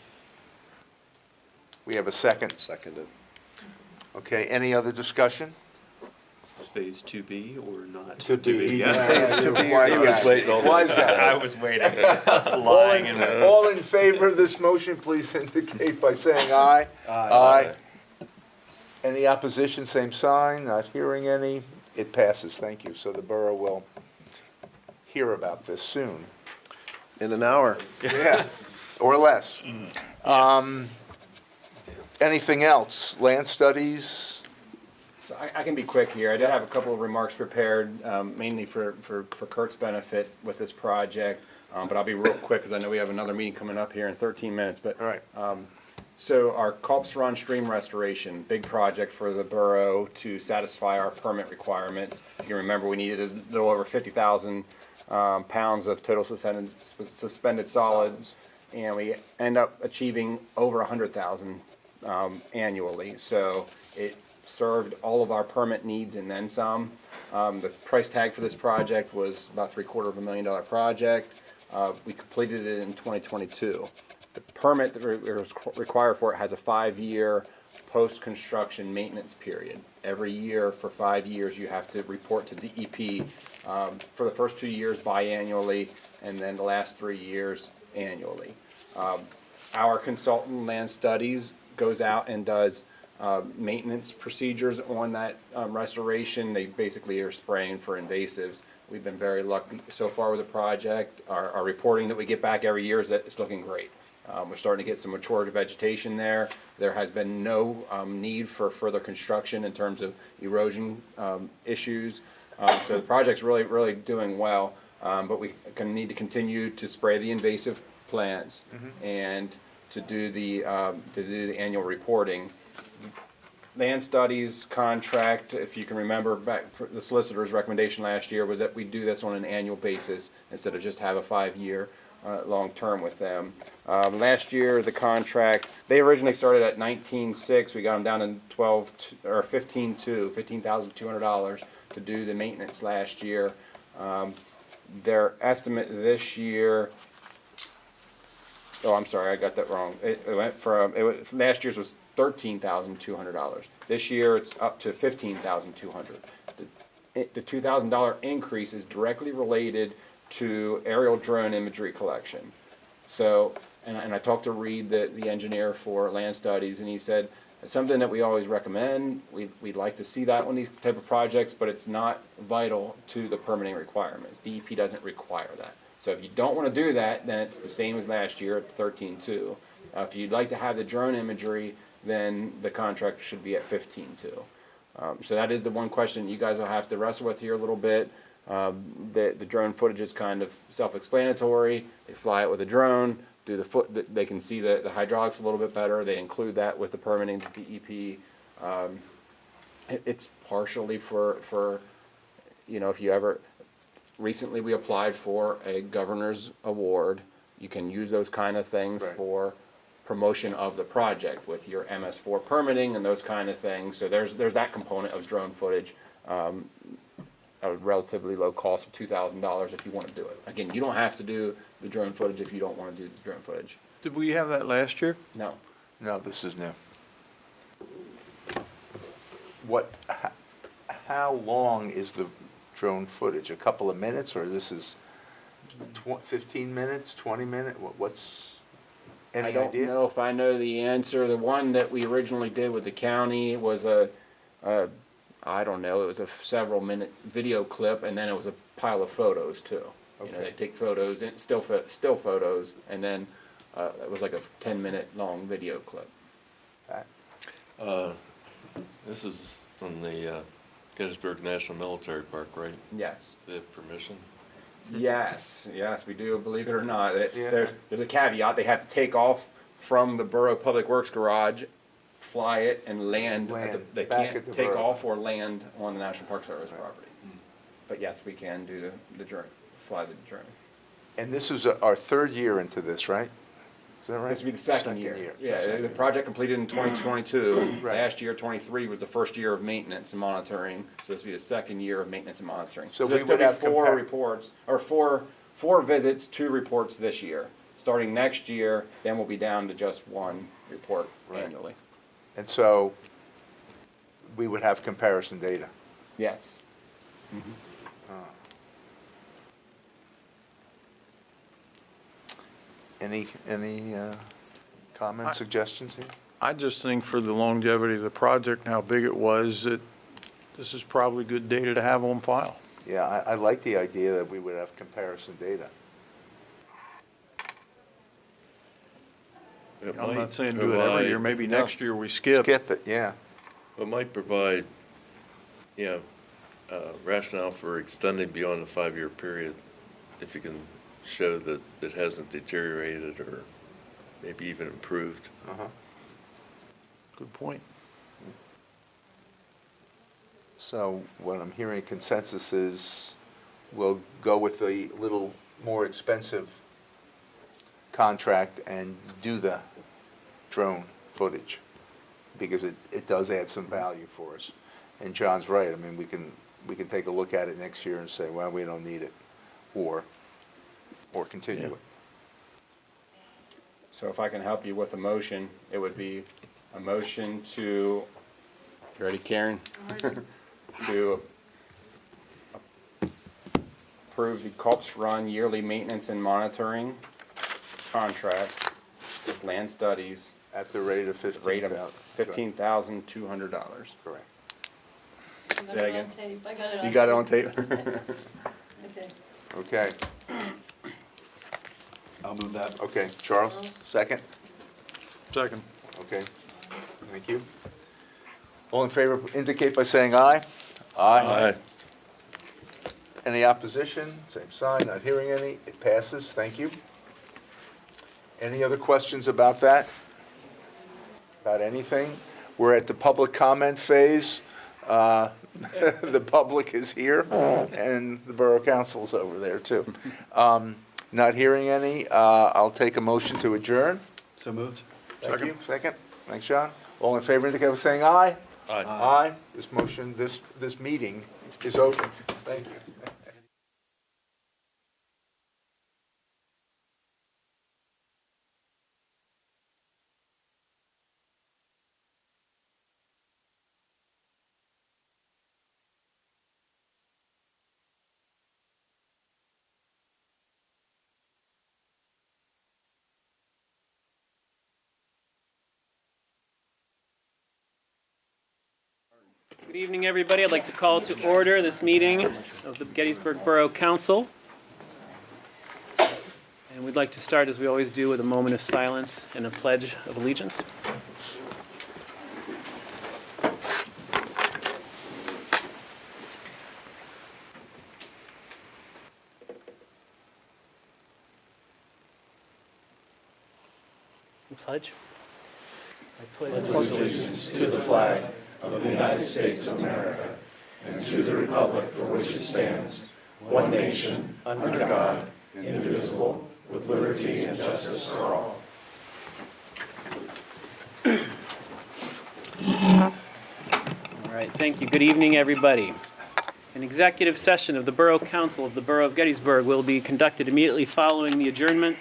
We have a second. Seconded. Okay, any other discussion? Phase 2B or not? To be. Yeah. To be. He was waiting all the Wise time. guy. I was waiting, lying in wait. All in favor of this motion, please indicate by saying aye. Aye. Any opposition, same sign, not hearing any. It passes, thank you. So the borough will hear about this soon. In an hour. Yeah, or less. Anything else? Land studies? So I can be quick here. I did have a couple of remarks prepared, mainly for Kurt's benefit with this project. But I'll be real quick because I know we have another meeting coming up here in 13 minutes. But All right. So our Culps Run stream restoration, big project for the borough to satisfy our permit requirements. If you can remember, we needed a little over 50,000 pounds of total suspended solids, and we end up achieving over 100,000 annually. So it served all of our permit needs and then some. The price tag for this project was about $750,000 project. We completed it in 2022. The permit that was required for it has a 5-year post-construction maintenance period. Every year for 5 years, you have to report to DEP for the first 2 years biannually, and then the last 3 years annually. Our consultant Land Studies goes out and does maintenance procedures on that restoration. They basically are spraying for invasives. We've been very lucky so far with the project. Our reporting that we get back every year is that it's looking great. We're starting to get some mature vegetation there. There has been no need for further construction in terms of erosion issues. So the project's really doing well, but we need to continue to spray the invasive plants and to do the annual reporting. Land Studies contract, if you can remember back, for the solicitor's recommendation last year was that we do this on an annual basis instead of just have a 5-year long-term with them. Last year, the contract, they originally started at $19,600. We got them down to $15,200 to do the maintenance last year. Their estimate this year, oh, I'm sorry, I got that wrong. It went from, last year's was $13,200. This year, it's up to $15,200. The $2,000 increase is directly related to aerial drone imagery collection. So, and I talked to Reed, the engineer for Land Studies, and he said, it's something that we always recommend. We'd like to see that on these type of projects, but it's not vital to the permitting requirements. DEP doesn't require that. So if you don't want to do that, then it's the same as last year at $13,200. If you'd like to have the drone imagery, then the contract should be at $15,200. So that is the one question you guys will have to wrestle with here a little bit. The drone footage is kind of self-explanatory. They fly it with a drone, they can see the hydraulics a little bit better. They include that with the permitting to DEP. It's partially for, you know, if you ever, recently we applied for a governor's award. You can use those kind of things for promotion of the project with your MS4 permitting and those kind of things. So there's that component of drone footage. A relatively low cost of $2,000 if you want to do it. Again, you don't have to do the drone footage if you don't want to do the drone footage. Did we have that last year? No. No, this is new. How long is the drone footage? A couple of minutes, or this is 15 minutes, 20 minutes? What's Any I don't idea? know if I know the answer. The one that we originally did with the county was I don't know, it was a several minute video clip, and then it was a pile of photos too. You know, Okay. they take photos, still photos, and then it was like a 10-minute long video clip. This is from the Gettysburg National Military Park, right? Yes. They have permission? Yes, we do, believe it or not. Yeah. There's a caveat, they have to take off from the Borough Public Works garage, fly it, and land. They back can't at the take Borough. off or land on the National Park Service property. But yes, we can do the drone, fly the drone. And this is our third year into this, right? Is that right? This will be the second year. Yeah, the project completed in 2022. Right. Last year, 23, was the first year of maintenance and monitoring, so this will be the second year of maintenance and monitoring. So we there's would still have be four compar- reports, or four visits, 2 reports this year. Starting next year, then we'll be down to just 1 report Right. annually. And so we would have comparison data. Yes. Any comments, suggestions here? I just think for the longevity of the project and how big it was, that this is probably good data to have on file. Yeah, I like the idea that we would have comparison data. I'm not saying do it every year, maybe next year we skip. Skip it, yeah. It might provide, rationale for extending beyond the 5-year period, if you can show that it hasn't deteriorated or maybe even improved. Good point. So what I'm hearing consensus is we'll go with the little more expensive contract and do the drone footage, because it does add some value for us. And John's right, I mean, we can take a look at it next year and say, well, we don't need it, or continue it. So if I can help you with a motion, it would be a motion to, you ready, Karen? To approve the Culps Run yearly maintenance and monitoring contract with Land Studies, At the rate of rate of $15,000. $15,200. Correct. I got Say it again. on tape. I got it on You got it on tape. tape? Okay. Okay, I'll move that. okay, Charles, second? Second. Okay, thank you. All in favor indicate by saying aye. Aye. Any opposition? Same sign, not hearing any. It passes, thank you. Any other questions about that? About anything? We're at the public comment phase. The public is here, and the Borough Council's over there, too. Not hearing any, I'll take a motion to adjourn. So moved. Thank you. Second. Thanks, John. All in favor indicate by saying aye. Aye. Aye. This motion, this meeting is open. Thank you. Good evening, everybody. I'd like to call to order this meeting of the Gettysburg Borough Council. And we'd like to start, as we always do, with a moment of silence and a pledge of allegiance. Pledge. I pledge allegiance to the flag of the United States of America and to the republic for which it stands, one nation, under God, indivisible, with liberty and justice for all. All right, thank you. Good evening, everybody. An executive session of the Borough Council of the Borough of Gettysburg will be conducted immediately following the adjournment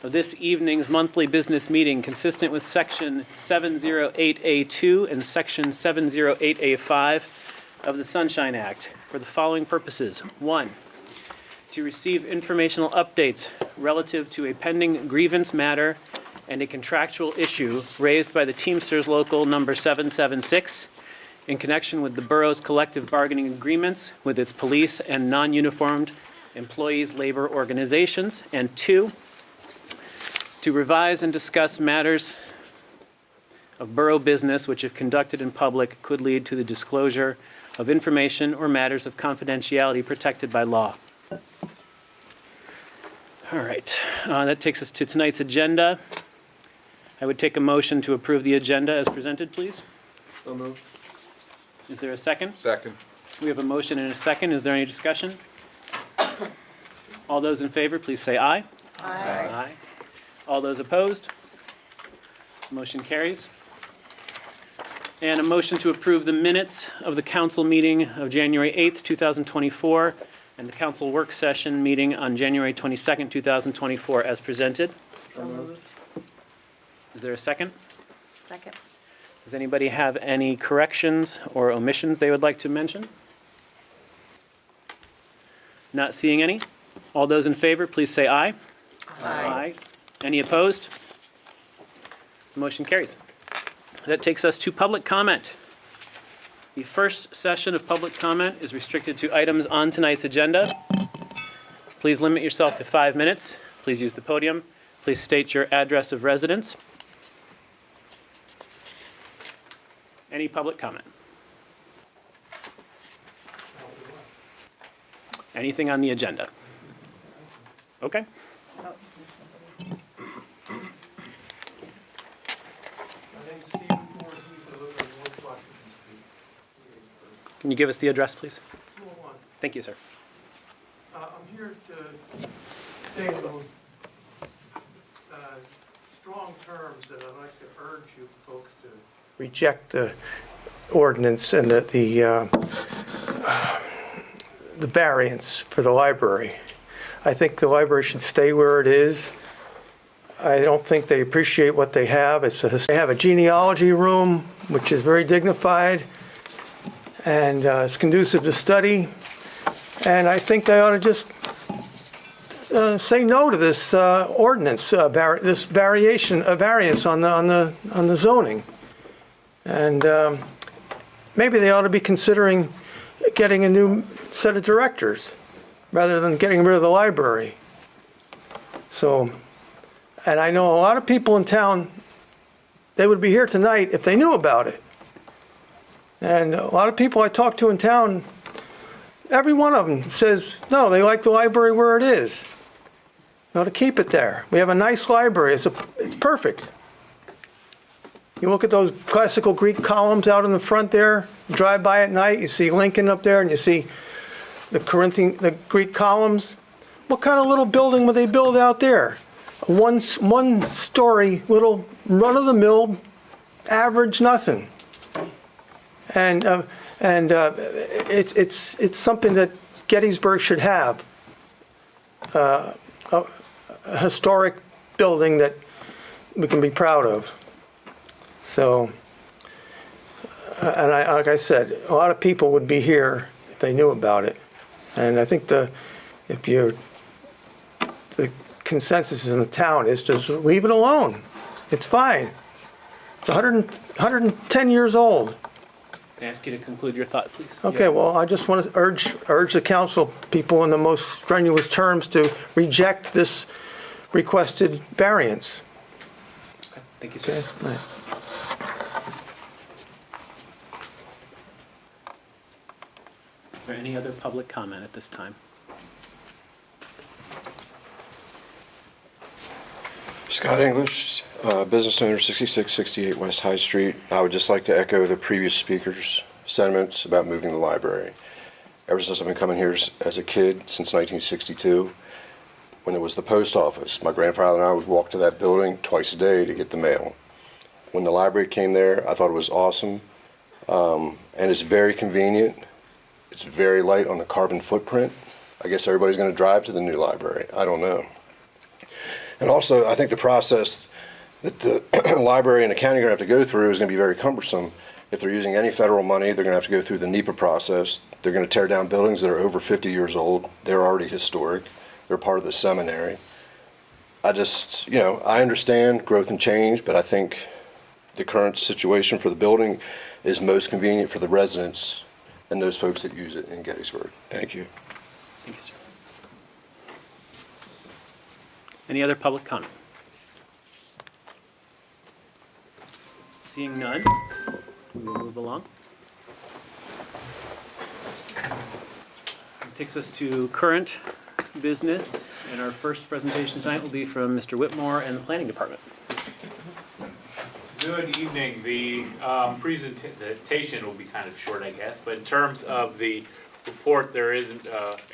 of this evening's monthly business meeting, consistent with Section 708A2 and Section 708A5 of the Sunshine Act, for the following purposes. 1, to receive informational updates relative to a pending grievance matter and a contractual issue raised by the Teamsters Local Number 776 in connection with the borough's collective bargaining agreements with its police and non-uniformed employees' labor organizations. And 2, to revise and discuss matters of borough business which, if conducted in public, could lead to the disclosure of information or matters of confidentiality protected by law. All right, that takes us to tonight's agenda. I would take a motion to approve the agenda as presented, please. So moved. Is there a second? Second. We have a motion and a second. Is there any discussion? All those in favor, please say aye. Aye. All those opposed? Motion carries. And a motion to approve the minutes of the council meeting of January 8th, 2024, and the council work session meeting on January 22nd, 2024, as presented. So moved. Is there a second? Second. Does anybody have any corrections or omissions they would like to mention? Not seeing any. All those in favor, please say aye. Aye. Any opposed? Motion carries. That takes us to public comment. The first session of public comment is restricted to items on tonight's agenda. Please limit yourself to 5 minutes. Please use the podium. Please state your address of residence. Any public comment? Anything on the agenda? Okay. Can you give us the address, please? Thank you, sir. I'm here to say in those strong terms that I'd like to urge you folks to reject the ordinance and the variance for the library. I think the library should stay where it is. I don't think they appreciate what they have. They have a genealogy room, which is very dignified, and it's conducive to study. And I think they ought to just say no to this ordinance, this variance on the zoning. And maybe they ought to be considering getting a new set of directors rather than getting rid of the library. So, and I know a lot of people in town, they would be here tonight if they knew about it. And a lot of people I talk to in town, every one of them says, no, they like the library where it is. You ought to keep it there. We have a nice library. It's perfect. You look at those classical Greek columns out in the front there, you drive by at night, you see Lincoln up there, and you see the Greek columns. What kind of little building would they build out there? One story, little run-of-the-mill, average nothing. And it's something that Gettysburg should have. A historic building that we can be proud of. So, and like I said, a lot of people would be here if they knew about it. And I think the consensus in the town is just leave it alone. It's fine. It's 110 years old. Can I ask you to conclude your thought, please? Okay, well, I just want to urge the council people in the most strenuous terms to reject this requested variance. Okay. Thank you, sir. Okay? Right. Is there any other public comment at this time? Scott English, business owner, 6668 West High Street. I would just like to echo the previous speaker's sentiments about moving the library. Ever since I've been coming here as a kid, since 1962, when it was the post office, my grandfather and I would walk to that building twice a day to get the mail. When the library came there, I thought it was awesome, and it's very convenient. It's very light on the carbon footprint. I guess everybody's going to drive to the new library. I don't know. And also, I think the process that the library and the county are going to have to go through is going to be very cumbersome. If they're using any federal money, they're going to have to go through the NEPA process. They're going to tear down buildings that are over 50 years old. They're already historic. They're part of the seminary. I just, I understand growth and change, but I think the current situation for the building is most convenient for the residents and those folks that use it in Gettysburg. Thank you. Thank you, sir. Any other public comment? Seeing none, we will move along. It takes us to current business, and our first presentation tonight will be from Mr. Whitmore and the Planning Department. Good evening. The presentation will be kind of short, I guess, but in terms of the report, there is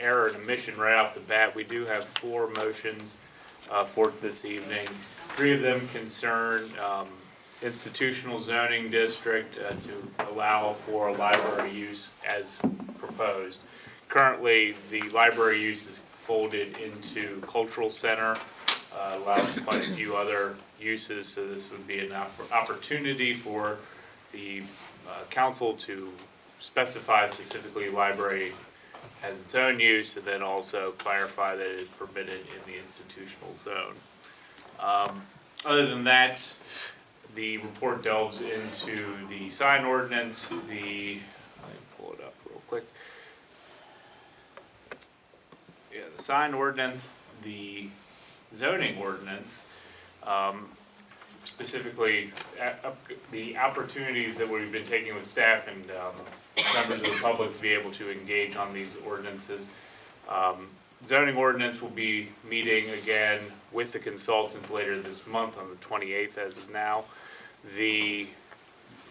error and omission right off the bat. We do have 4 motions for this evening. 3 of them concern institutional zoning district to allow for library use as proposed. Currently, the library use is folded into cultural center, allows quite a few other uses, so this would be an opportunity for the council to specify specifically library has its own use, and then also clarify that it is permitted in the institutional zone. Other than that, the report delves into the sign ordinance, let me pull it up real quick. Yeah, the sign ordinance, the zoning ordinance, specifically the opportunities that we've been taking with staff and members of the public to be able to engage on these ordinances. Zoning ordinance will be meeting again with the consultant later this month on the 28th as of now. The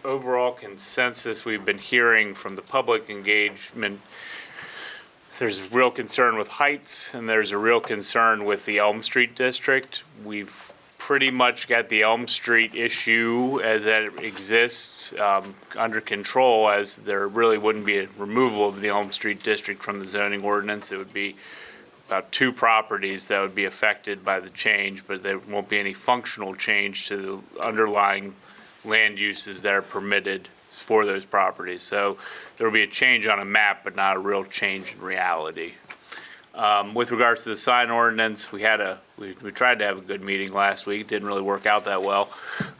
overall consensus we've been hearing from the public engagement, there's real concern with heights and there's a real concern with the Elm Street district. We've pretty much got the Elm Street issue as that it exists under control, as there really wouldn't be a removal of the Elm Street district from the zoning ordinance. It would be about 2 properties that would be affected by the change, but there won't be any functional change to the underlying land uses that are permitted for those properties. So there will be a change on a map, but not a real change in reality. With regards to the sign ordinance, we tried to have a good meeting last week. It didn't really work out that well.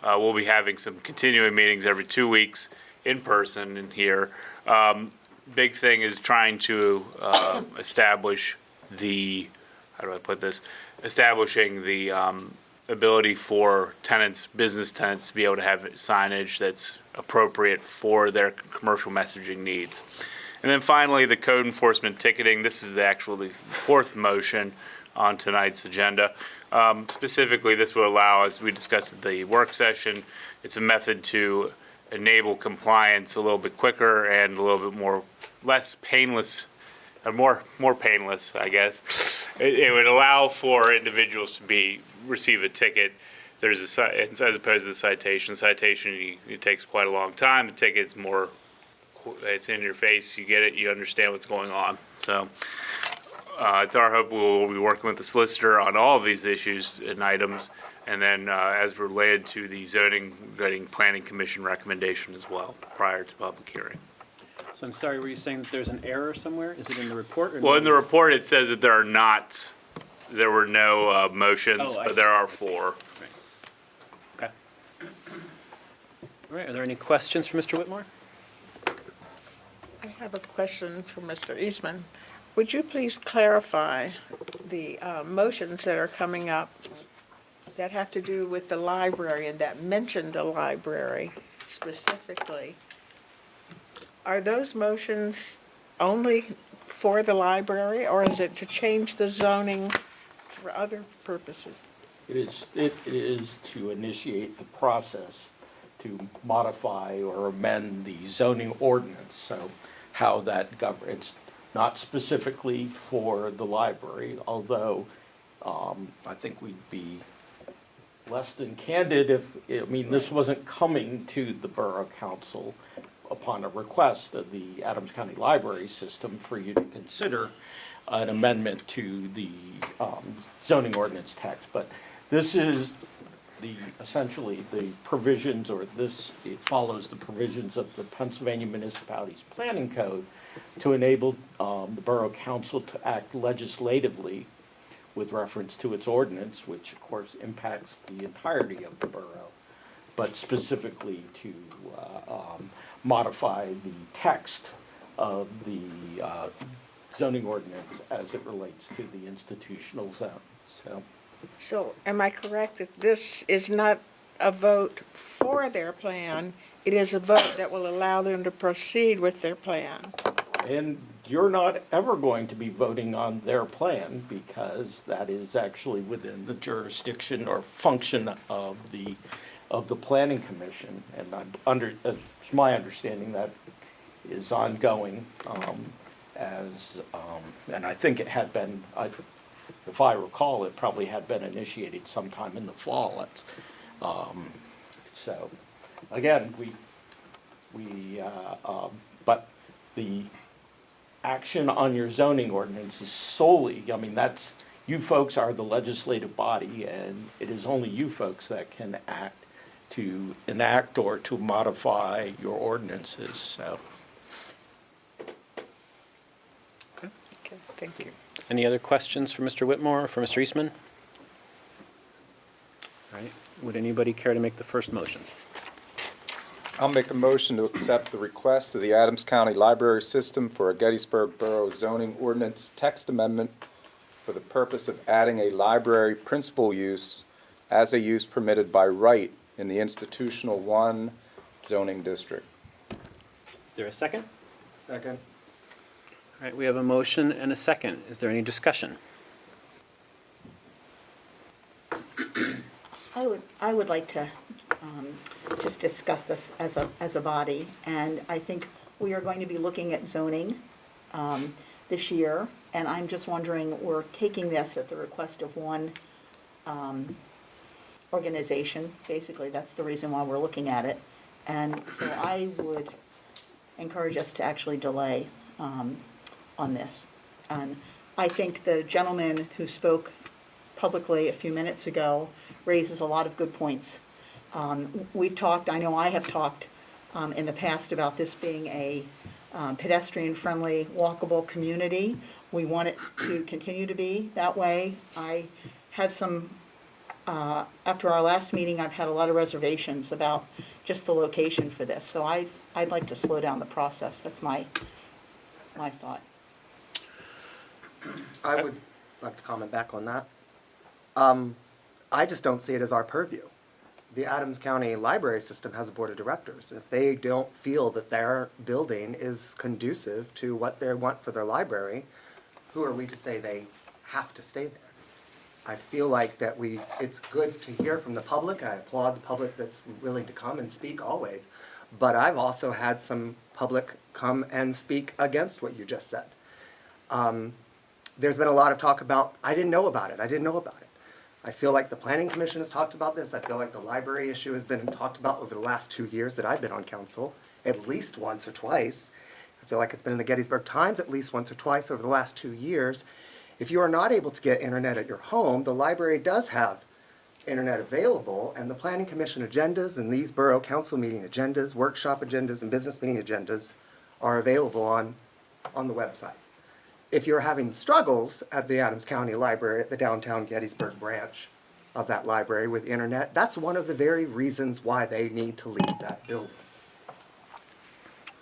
We'll be having some continuing meetings every 2 weeks in person in here. Big thing is trying to establish the, establishing the ability for tenants, business tenants, to be able to have signage that's appropriate for their commercial messaging needs. And then finally, the code enforcement ticketing. This is actually the 4th motion on tonight's agenda. Specifically, this will allow, as we discussed at the work session, it's a method to enable compliance a little bit quicker and a little bit less painless, more painless, I guess. It would allow for individuals to receive a ticket. As opposed to the citation. Citation, it takes quite a long time. The ticket's it's in your face, you get it, you understand what's going on. So it's our hope we'll be working with the solicitor on all of these issues and items, and then as related to the zoning, getting planning commission recommendation as well prior to public hearing. So I'm sorry, were you saying that there's an error somewhere? Is it in the report? Or well, in the report it says that there were no motions, but there are 4. Okay. All right, are there any questions for Mr. Whitmore? I have a question for Mr. Eastman. Would you please clarify the motions that are coming up that have to do with the library and that mention the library specifically? Are those motions only for the library, or is it to change the zoning for other purposes? It is to initiate the process to modify or amend the zoning ordinance, so how that governs, not specifically for the library, although I think we'd be less than candid if, this wasn't coming to the Borough Council upon a request of the Adams County Library System for you to consider an amendment to the zoning ordinance text. But this is essentially the provisions, it follows the provisions of the Pennsylvania Municipalities Planning Code to enable the Borough Council to act legislatively with reference to its ordinance, which of course impacts the entirety of the borough, but specifically to modify the text of the zoning ordinance as it relates to the institutional zone. So am I correct that this is not a vote for their plan? It is a vote that will allow them to proceed with their plan? And you're not ever going to be voting on their plan because that is actually within the jurisdiction or function of the planning commission. And it's my understanding that is ongoing and I think it had been, if I recall, it probably had been initiated sometime in the fall. So, again, but the action on your zoning ordinance is solely, I mean, you folks are the legislative body, and it is only you folks that can act to enact or to modify your ordinances, so. Okay, thank you. Any other questions for Mr. Whitmore or for Mr. Eastman? All right, would anybody care to make the first motion? I'll make a motion to accept the request of the Adams County Library System for a Gettysburg Borough zoning ordinance text amendment for the purpose of adding a library principal use as a use permitted by right in the Institutional 1 zoning district. Is there a second? Second. All right, we have a motion and a second. Is there any discussion? I would like to just discuss this as a body, and I think we are going to be looking at zoning this year, and I'm just wondering, we're taking this at the request of one organization, basically, that's the reason why we're looking at it, and so I would encourage us to actually delay on this. And I think the gentleman who spoke publicly a few minutes ago raises a lot of good points. We've talked, I know I have talked in the past about this being a pedestrian-friendly, walkable community. We want it to continue to be that way. I have some, after our last meeting, I've had a lot of reservations about just the location for this. So I'd like to slow down the process. That's my thought. I would like to comment back on that. I just don't see it as our purview. The Adams County Library System has a board of directors. If they don't feel that their building is conducive to what they want for their library, who are we to say they have to stay there? I feel like that it's good to hear from the public. I applaud the public that's willing to come and speak always. But I've also had some public come and speak against what you just said. There's been a lot of talk about, I didn't know about it. I feel like the Planning Commission has talked about this. I feel like the library issue has been talked about over the last 2 years that I've been on council, at least once or twice. I feel like it's been in the Gettysburg Times at least once or twice over the last 2 years. If you are not able to get internet at your home, the library does have internet available, and the Planning Commission agendas and these Borough Council meeting agendas, workshop agendas, and business meeting agendas are available on the website. If you're having struggles at the Adams County Library, at the downtown Gettysburg branch of that library with internet, that's one of the very reasons why they need to leave that building.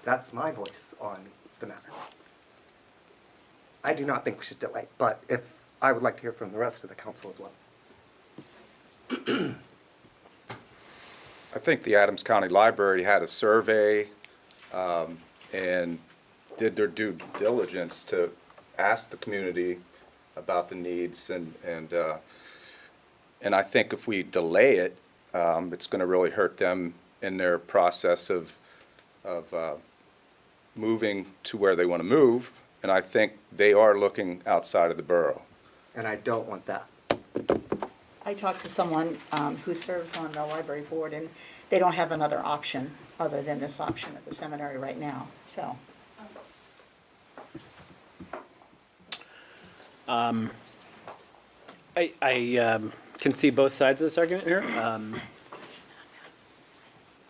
That's my voice on the matter. I do not think we should delay, but I would like to hear from the rest of the council as well. I think the Adams County Library had a survey and did their due diligence to ask the community about the needs, and I think if we delay it, it's going to really hurt them in their process of moving to where they want to move, and I think they are looking outside of the borough. And I don't want that. I talked to someone who serves on the library board, and they don't have another option other than this option at the seminary right now, so. I can see both sides of this argument here.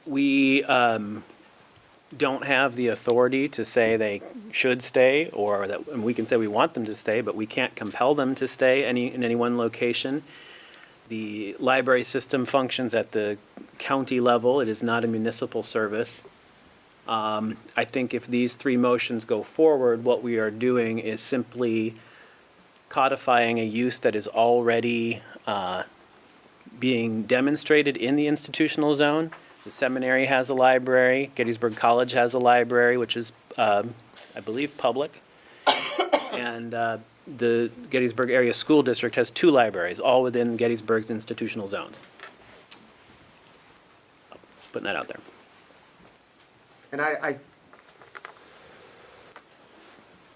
We don't have the authority to say they should stay, or that, and we can say we want them to stay, but we can't compel them to stay in any one location. The library system functions at the county level. It is not a municipal service. I think if these three motions go forward, what we are doing is simply codifying a use that is already being demonstrated in the institutional zone. The seminary has a library. Gettysburg College has a library, which is, I believe, public. And the Gettysburg Area School District has 2 libraries, all within Gettysburg's institutional zones. Just putting that out there. And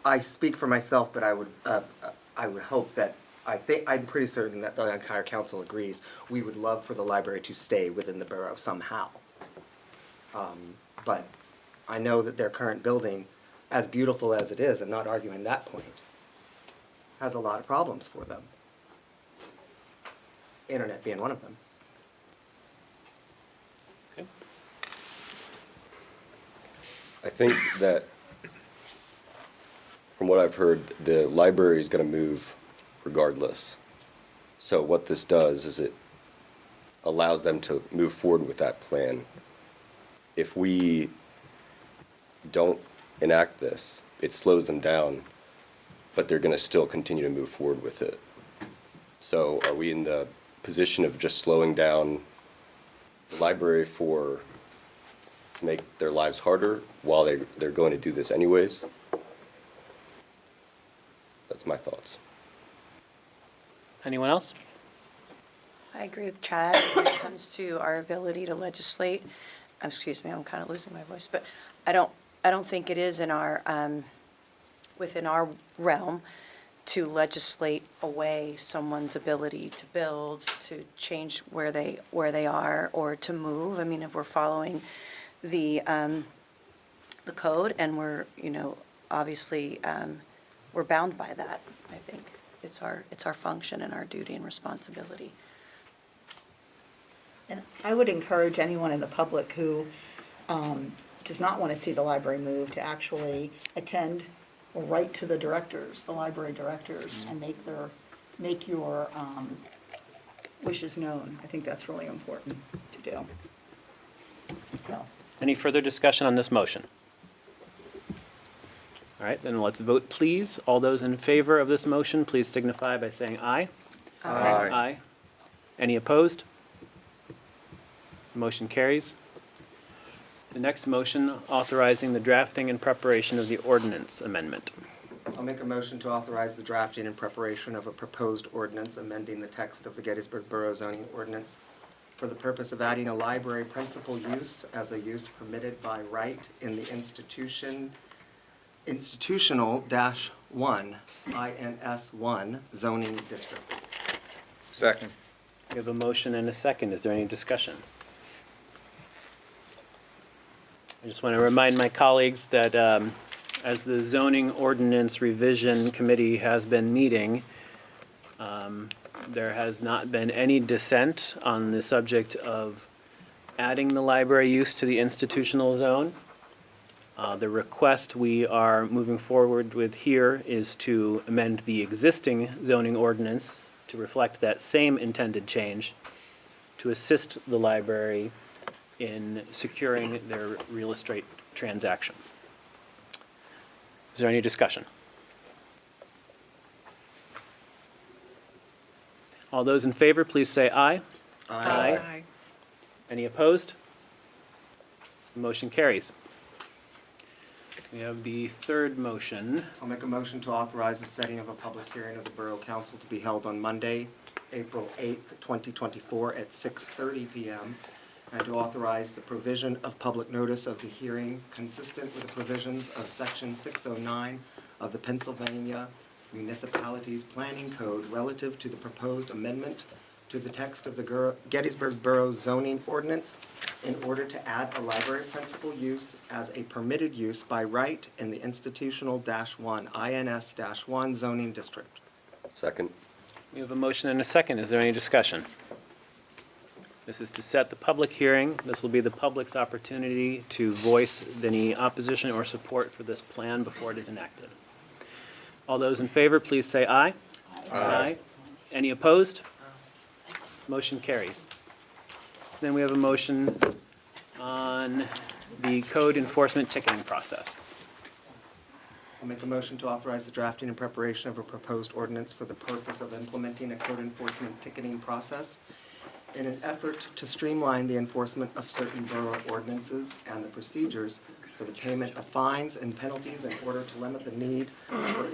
I speak for myself, but I would hope that, I'm pretty certain that the entire council agrees, we would love for the library to stay within the borough somehow. But I know that their current building, as beautiful as it is, I'm not arguing that point, has a lot of problems for them. Internet being one of them. I think that, from what I've heard, the library is going to move regardless. So what this does is it allows them to move forward with that plan. If we don't enact this, it slows them down, but they're going to still continue to move forward with it. So are we in the position of just slowing down the library to make their lives harder while they're going to do this anyways? That's my thoughts. Anyone else? I agree with Chad when it comes to our ability to legislate. Excuse me, I'm kind of losing my voice, but I don't think it is in our, within our realm to legislate away someone's ability to build, to change where they are, or to move. I mean, if we're following the code, and we're, obviously, we're bound by that. I think it's our function and our duty and responsibility. And I would encourage anyone in the public who does not want to see the library move to actually attend or write to the directors, the library directors, and make your wishes known. I think that's really important to do. So. Any further discussion on this motion? All right, then let's vote, please. All those in favor of this motion, please signify by saying aye. Aye. Aye. Any opposed? Motion carries. The next motion, authorizing the drafting and preparation of the ordinance amendment. I'll make a motion to authorize the drafting and preparation of a proposed ordinance amending the text of the Gettysburg Borough zoning ordinance for the purpose of adding a library principal use as a use permitted by right in the institutional-1, INS1 zoning district. Second. We have a motion and a second. Is there any discussion? I just want to remind my colleagues that as the zoning ordinance revision committee has been meeting, there has not been any dissent on the subject of adding the library use to the institutional zone. The request we are moving forward with here is to amend the existing zoning ordinance to reflect that same intended change, to assist the library in securing their real estate transaction. Is there any discussion? All those in favor, please say aye. Aye. Aye. Any opposed? Motion carries. We have the third motion. I'll make a motion to authorize the setting of a public hearing of the Borough Council to be held on Monday, April 8th, 2024 at 6:30 p.m. and to authorize the provision of public notice of the hearing consistent with the provisions of Section 609 of the Pennsylvania Municipalities Planning Code relative to the proposed amendment to the text of the Gettysburg Borough zoning ordinance in order to add a library principal use as a permitted use by right in the institutional-1, INS-1 zoning district. Second. We have a motion and a second. Is there any discussion? This is to set the public hearing. This will be the public's opportunity to voice any opposition or support for this plan before it is enacted. All those in favor, please say aye. Aye. Any opposed? Motion carries. Then we have a motion on the code enforcement ticketing process. I'll make a motion to authorize the drafting and preparation of a proposed ordinance for the purpose of implementing a code enforcement ticketing process in an effort to streamline the enforcement of certain borough ordinances and the procedures for the payment of fines and penalties in order to limit the need for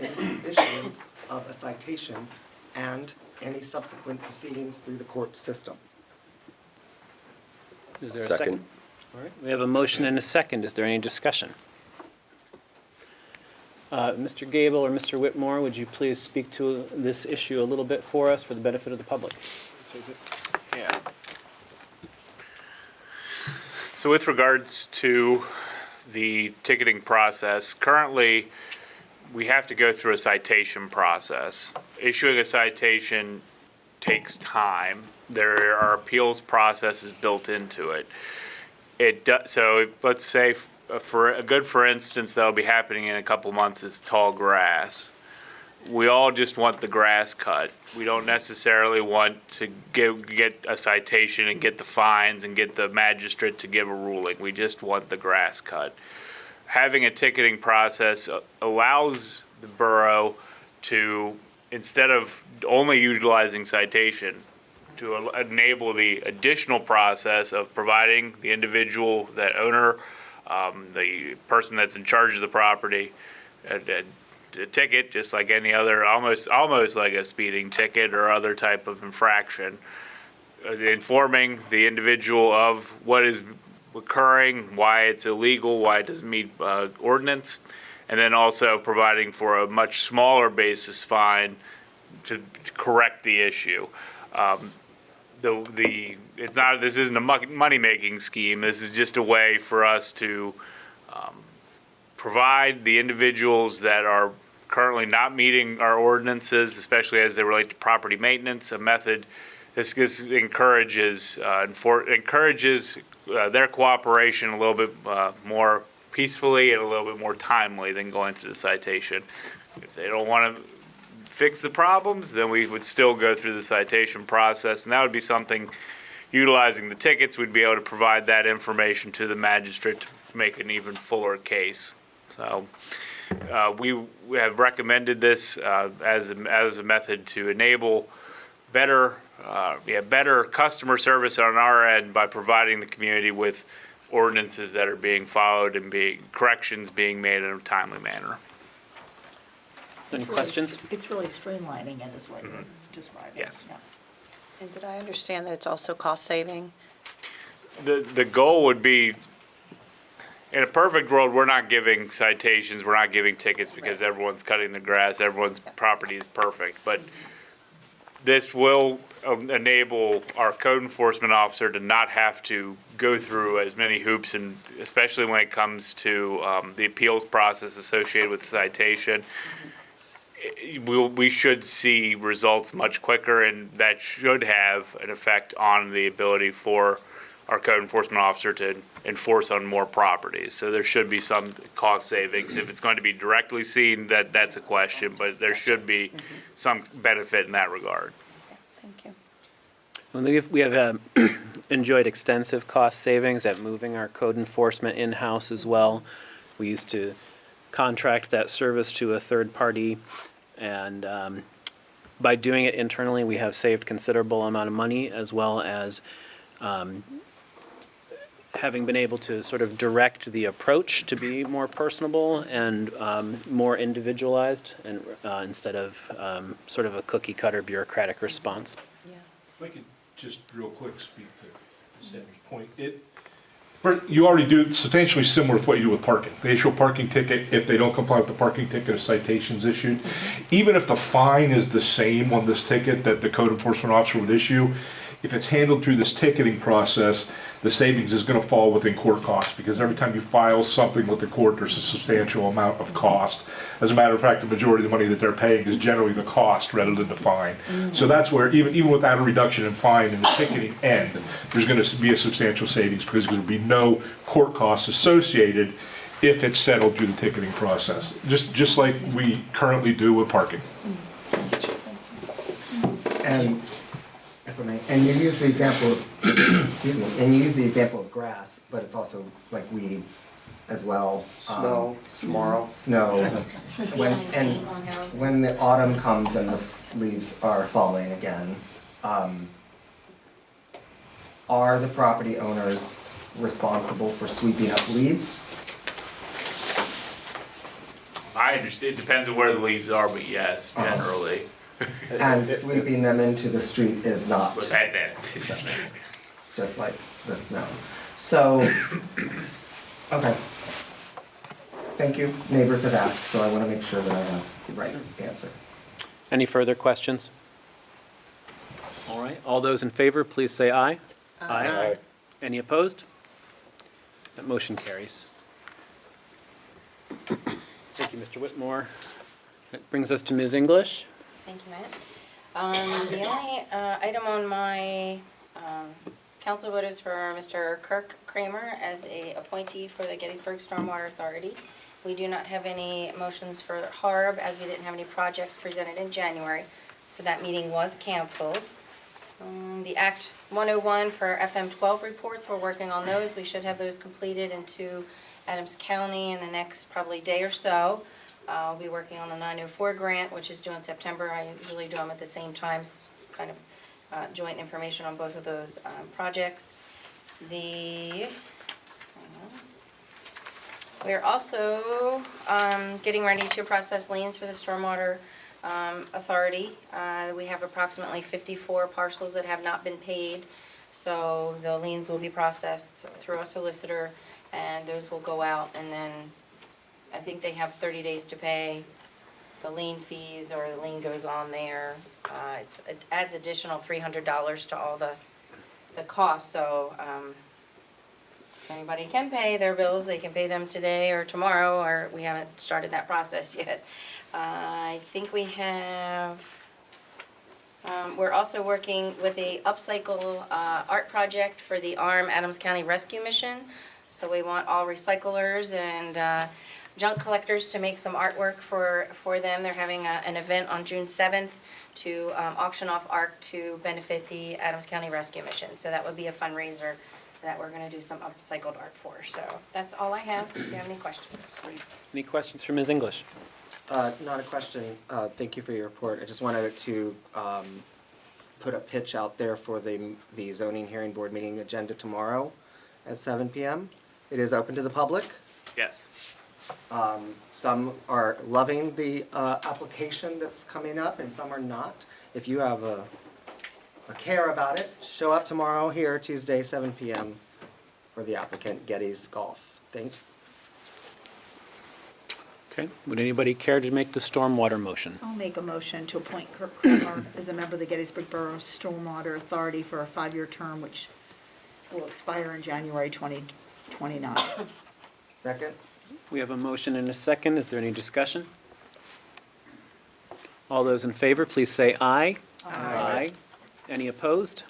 issuance of a citation and any subsequent proceedings through the court system. Is there a second? All right, we have a motion and a second. Is there any discussion? Mr. Gable or Mr. Whitmore, would you please speak to this issue a little bit for us for the benefit of the public? Yeah. So with regards to the ticketing process, currently, we have to go through a citation process. Issuing a citation takes time. There are appeals processes built into it. So let's say for instance that'll be happening in a couple months is tall grass. We all just want the grass cut. We don't necessarily want to get a citation and get the fines and get the magistrate to give a ruling. We just want the grass cut. Having a ticketing process allows the borough to, instead of only utilizing citation, to enable the additional process of providing the individual, that owner, the person that's in charge of the property, a ticket, just like any other, almost like a speeding ticket or other type of infraction, informing the individual of what is occurring, why it's illegal, why it doesn't meet ordinance, and then also providing for a much smaller basis fine to correct the issue. This isn't a money-making scheme. This is just a way for us to provide the individuals that are currently not meeting our ordinances, especially as they relate to property maintenance, a method. This encourages their cooperation a little bit more peacefully and a little bit more timely than going through the citation. If they don't want to fix the problems, then we would still go through the citation process, and that would be something, utilizing the tickets, we'd be able to provide that information to the magistrate to make an even fuller case. So we have recommended this as a method to enable better customer service on our end by providing the community with ordinances that are being followed and corrections being made in a timely manner. Any questions? It's really streamlining it is what you're describing. Yes. Yeah. And did I understand that it's also cost saving? The goal would be, in a perfect world, we're not giving citations, we're not giving tickets because everyone's cutting the grass, everyone's property is perfect. But this will enable our code enforcement officer to not have to go through as many hoops, and especially when it comes to the appeals process associated with the citation. We should see results much quicker, and that should have an effect on the ability for our code enforcement officer to enforce on more properties. So there should be some cost savings. If it's going to be directly seen, that's a question, but there should be some benefit in that regard. Thank you. Well, we have enjoyed extensive cost savings at moving our code enforcement in-house as well. We used to contract that service to a third party, and by doing it internally, we have saved considerable amount of money, as well as having been able to sort of direct the approach to be more personable and more individualized, and instead of sort of a cookie cutter bureaucratic response. If I could just real quick speak to Sanders' point. You already do substantially similar with what you do with parking. They issue a parking ticket. If they don't comply with the parking ticket, a citation is issued. Even if the fine is the same on this ticket that the code enforcement officer would issue, if it's handled through this ticketing process, the savings is gonna fall within court costs, because every time you file something with the court, there's a substantial amount of cost. As a matter of fact, the majority of the money that they're paying is generally the cost rather than the fine. So that's where, even without a reduction in fine in the ticketing end, there's gonna be a substantial savings, because there'll be no court costs associated if it's settled through the ticketing process, just like we currently do with parking. And, if I may, and you use the example of, excuse me, and you use the example of grass, but it's also like weeds as well. Snow, tomorrow. Snow. When the autumn comes and the leaves are falling again, are the property owners responsible for sweeping up leaves? I understand, it depends on where the leaves are, but yes, generally. And sweeping them into the street is not. But that. Just like the snow. So, okay. Thank you. Neighbors have asked, so I want to make sure that I have the right answer. Any further questions? All right, all those in favor, please say aye. Aye. Any opposed? That motion carries. Thank you, Mr. Whitmore. That brings us to Ms. English. Thank you, Matt. The only item on my council vote is for Mr. Kurt Kramer as a appointee for the Gettysburg Stormwater Authority. We do not have any motions for HARB, as we didn't have any projects presented in January, so that meeting was canceled. The Act 101 for FM 12 reports, we're working on those. We should have those completed into Adams County in the next probably day or so. I'll be working on the 904 grant, which is due in September. I usually do them at the same time, kind of joint information on both of those projects. We're also getting ready to process liens for the Stormwater Authority. We have approximately 54 parcels that have not been paid, so the liens will be processed through a solicitor, and those will go out, and then I think they have 30 days to pay the lien fees, or the lien goes on there. It adds additional $300 to all the costs, so if anybody can pay their bills, they can pay them today or tomorrow, or we haven't started that process yet. I think we have, we're also working with a upcycle art project for the ARM Adams County Rescue Mission. So we want all recyclers and junk collectors to make some artwork for them. They're having an event on June 7th to auction off art to benefit the Adams County Rescue Mission. So that would be a fundraiser that we're going to do some upcycled art for. So that's all I have. Do you have any questions? Any questions for Ms. English? Not a question. Thank you for your report. I just wanted to put a pitch out there for the zoning hearing board meeting agenda tomorrow at 7 p.m. It is open to the public. Yes. Some are loving the application that's coming up, and some are not. If you have a care about it, show up tomorrow here, Tuesday, 7 p.m. for the applicant, Getty's Golf. Thanks. Okay, would anybody care to make the stormwater motion? I'll make a motion to appoint Kurt Kramer as a member of the Gettysburg Borough Stormwater Authority for a 5-year term, which will expire in January 2029. Second. We have a motion and a second. Is there any discussion? All those in favor, please say aye. Aye. Any opposed?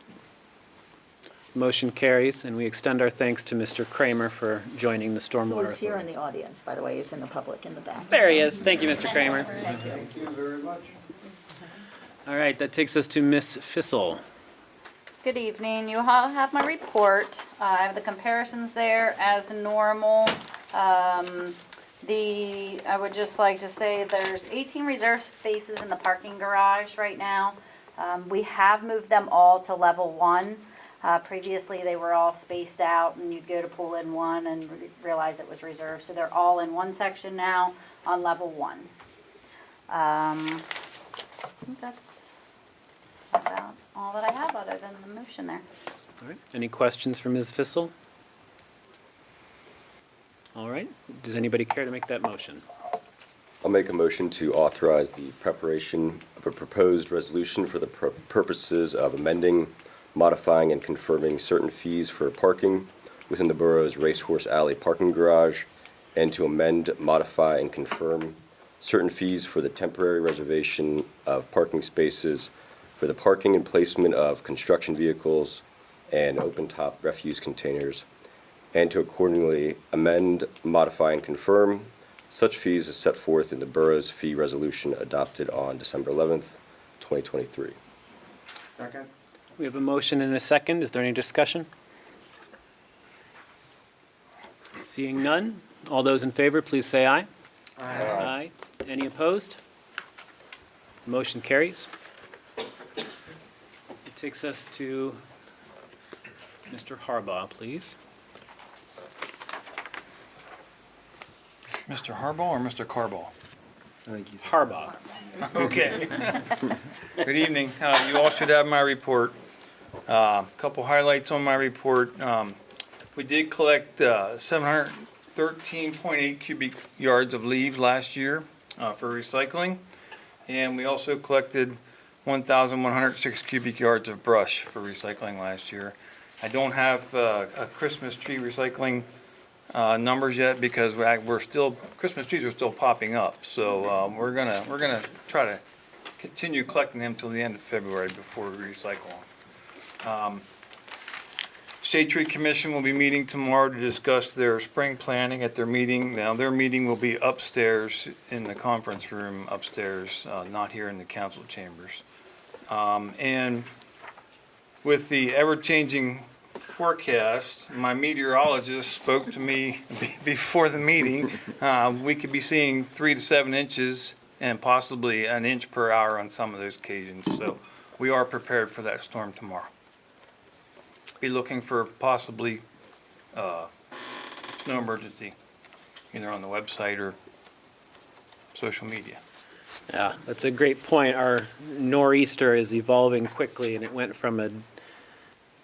Motion carries, and we extend our thanks to Mr. Kramer for joining the Stormwater Who is here in Authority. the audience, by the way, is in the public in the back. There he is. Thank you, Mr. Kramer. Thank you. Thank you very much. All right, that takes us to Ms. Fissel. Good evening. You all have my report. I have the comparisons there as normal. I would just like to say there's 18 reserved spaces in the parking garage right now. We have moved them all to level 1. Previously, they were all spaced out, and you'd go to pull in one and realize it was reserved. So they're all in one section now on level 1. I think that's about all that I have other than the motion there. All right, any questions for Ms. Fissel? All right, does anybody care to make that motion? I'll make a motion to authorize the preparation of a proposed resolution for the purposes of amending, modifying and confirming certain fees for parking within the borough's Racehorse Alley parking garage, and to amend, modify, and confirm certain fees for the temporary reservation of parking spaces for the parking and placement of construction vehicles and open-top refuse containers, and to accordingly amend, modify, and confirm such fees as set forth in the borough's fee resolution adopted on December 11th, 2023. Second? We have a motion and a second. Is there any discussion? Seeing none, all those in favor, please say aye. Aye. Any opposed? The motion carries. It takes us to Mr. Harbaugh, please. Mr. Harbaugh or Mr. Carbaugh? I think he's. Harbaugh. Okay. Good evening. You all should have my report. Couple highlights on my report. We did collect 713.8 cubic yards of leaves last year for recycling. And we also collected 1,106 cubic yards of brush for recycling last year. I don't have a Christmas tree recycling numbers yet because we're still, Christmas trees are still popping up. So we're gonna try to continue collecting them till the end of February before we recycle them. Shade Tree Commission will be meeting tomorrow to discuss their spring planning at their meeting. Now, their meeting will be upstairs in the conference room upstairs, not here in the council chambers. And with the ever-changing forecast, my meteorologist spoke to me before the meeting. We could be seeing 3 to 7 inches and possibly an inch per hour on some of those occasions. So we are prepared for that storm tomorrow. Be looking for possibly snow emergency, either on the website or social media. Yeah, that's a great point. Our nor'easter is evolving quickly, and it went from a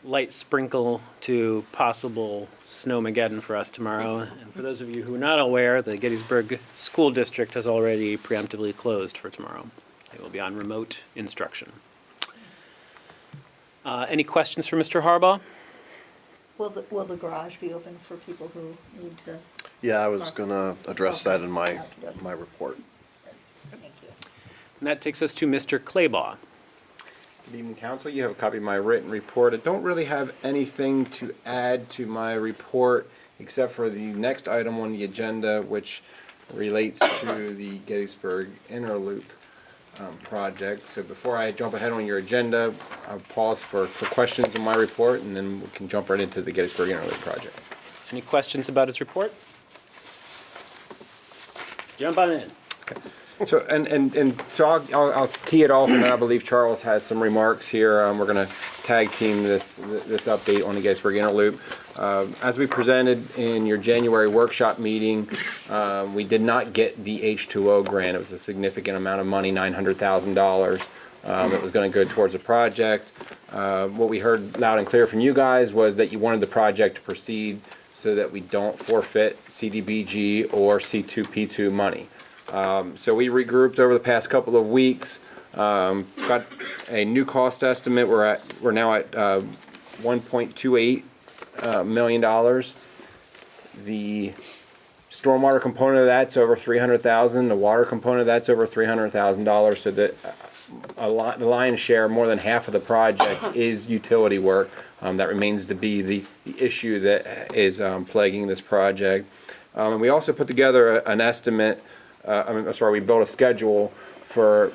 light sprinkle to possible snowmageddon for us tomorrow. And for those of you who are not aware, the Gettysburg School District has already preemptively closed for tomorrow. They will be on remote instruction. Any questions for Mr. Harbaugh? Will the garage be open for people who need to? Yeah, I was gonna address that in my report. Thank you. And that takes us to Mr. Claybaugh. Good evening, council. You have a copy of my written report. I don't really have anything to add to my report except for the next item on the agenda, which relates to the Gettysburg Inner Loop project. So before I jump ahead on your agenda, I'll pause for questions on my report, and then we can jump right into the Gettysburg Inner Loop project. Any questions about his report? Jump on in. Okay. So, so I'll tee it off, and then I believe Charles has some remarks here. We're going to tag team this update on the Gettysburg Inner Loop. As we presented in your January workshop meeting, we did not get the H2O grant. It was a significant amount of money, $900,000, that was going to go towards the project. What we heard loud and clear from you guys was that you wanted the project to proceed so that we don't forfeit CDBG or C2P2 money. So we regrouped over the past couple of weeks, got a new cost estimate. We're now at $1.28 million. The stormwater component of that's over $300,000. The water component of that's over $300,000. So that the lion's share, more than half of the project, is utility work. That remains to be the issue that is plaguing this project. And we also put together an estimate. We built a schedule for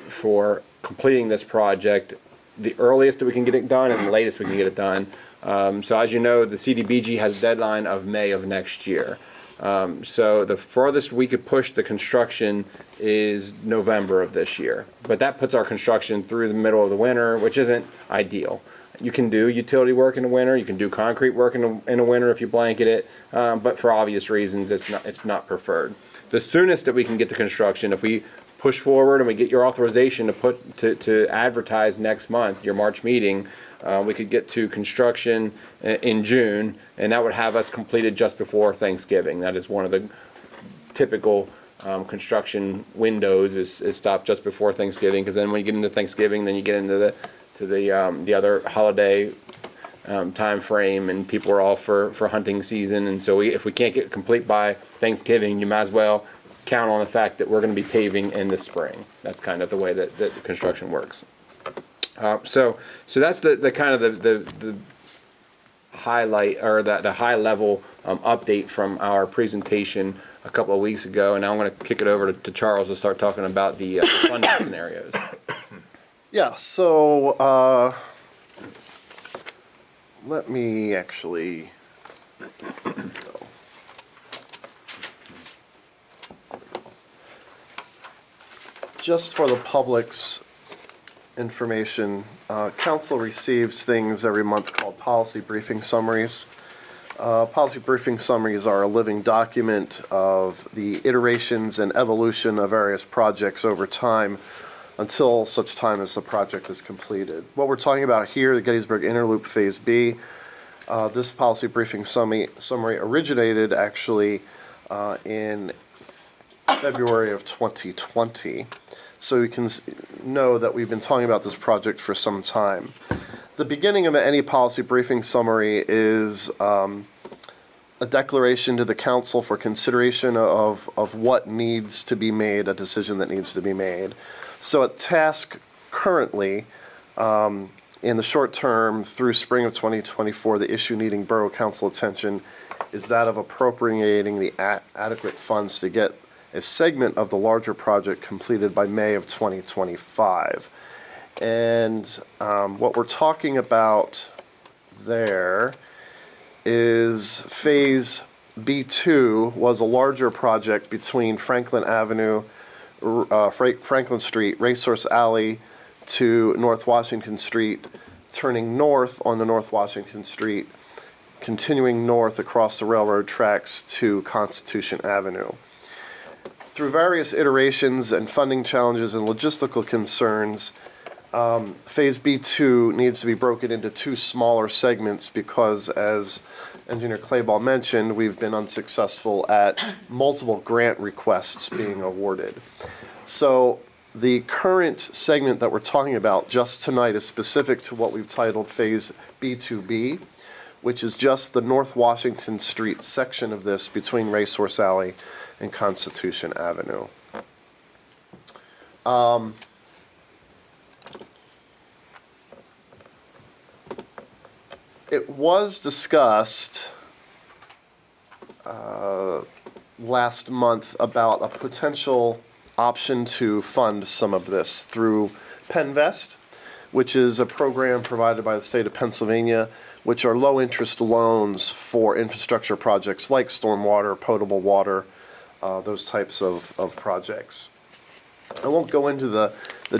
completing this project, the earliest that we can get it done and the latest we can get it done. So as you know, the CDBG has a deadline of May of next year. So the farthest we could push the construction is November of this year. But that puts our construction through the middle of the winter, which isn't ideal. You can do utility work in the winter, you can do concrete work in the winter if you blanket it, but for obvious reasons it's not preferred. The soonest that we can get to construction, if we push forward and we get your authorization to advertise next month, your March meeting, we could get to construction in June, and that would have us completed just before Thanksgiving. That is one of the typical construction windows is stopped just before Thanksgiving, because then when you get into Thanksgiving, then you get into the other holiday time frame, and people are off for hunting season, and so if we can't get complete by Thanksgiving, you might as well count on the fact that we're going to be paving in the spring. That's kind of the way that the construction works. So that's the kind of the highlight, or the high level update from our presentation a couple of weeks ago, and now I'm going to kick it over to Charles to start talking about the funding scenarios. Yeah, so let me actually just for the public's information, council receives things every month called policy briefing summaries. Policy briefing summaries are a living document of the iterations and evolution of various projects over time until such time as the project is completed. What we're talking about here, the Gettysburg Interloop Phase B, this policy briefing summary originated actually in February of 2020. So you can know that we've been talking about this project for some time. The beginning of any policy briefing summary is a declaration to the council for consideration of what needs to be made, a decision that needs to be made. So a task currently, in the short term through spring of 2024, the issue needing Borough Council attention is that of appropriating the adequate funds to get a segment of the larger project completed by May of 2025. And what we're talking about there is Phase B2 was a larger project between Franklin Avenue, Franklin Street, Racehorse Alley to North Washington Street, turning north onto North Washington Street, continuing north across the railroad tracks to Constitution Avenue. Through various iterations and funding challenges and logistical concerns, Phase B2 needs to be broken into two smaller segments because, as Engineer Clayball mentioned, we've been unsuccessful at multiple grant requests being awarded. So the current segment that we're talking about just tonight is specific to what we've titled Phase B2B, which is just the North Washington Street section of this between Racehorse Alley and Constitution Avenue. It was discussed last month about a potential option to fund some of this through PennVest, which is a program provided by the state of Pennsylvania, which are low-interest loans for infrastructure projects like stormwater, potable water, those types of projects. I won't go into the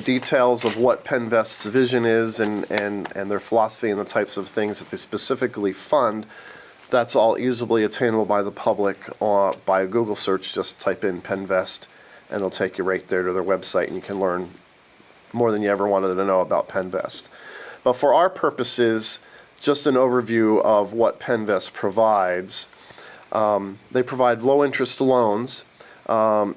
details of what PennVest's vision is and their philosophy and the types of things that they specifically fund. That's all easily attainable by the public by a Google search. Just type in PennVest and it'll take you right there to their website, and you can learn more than you ever wanted to know about PennVest. But for our purposes, just an overview of what PennVest provides. They provide low-interest loans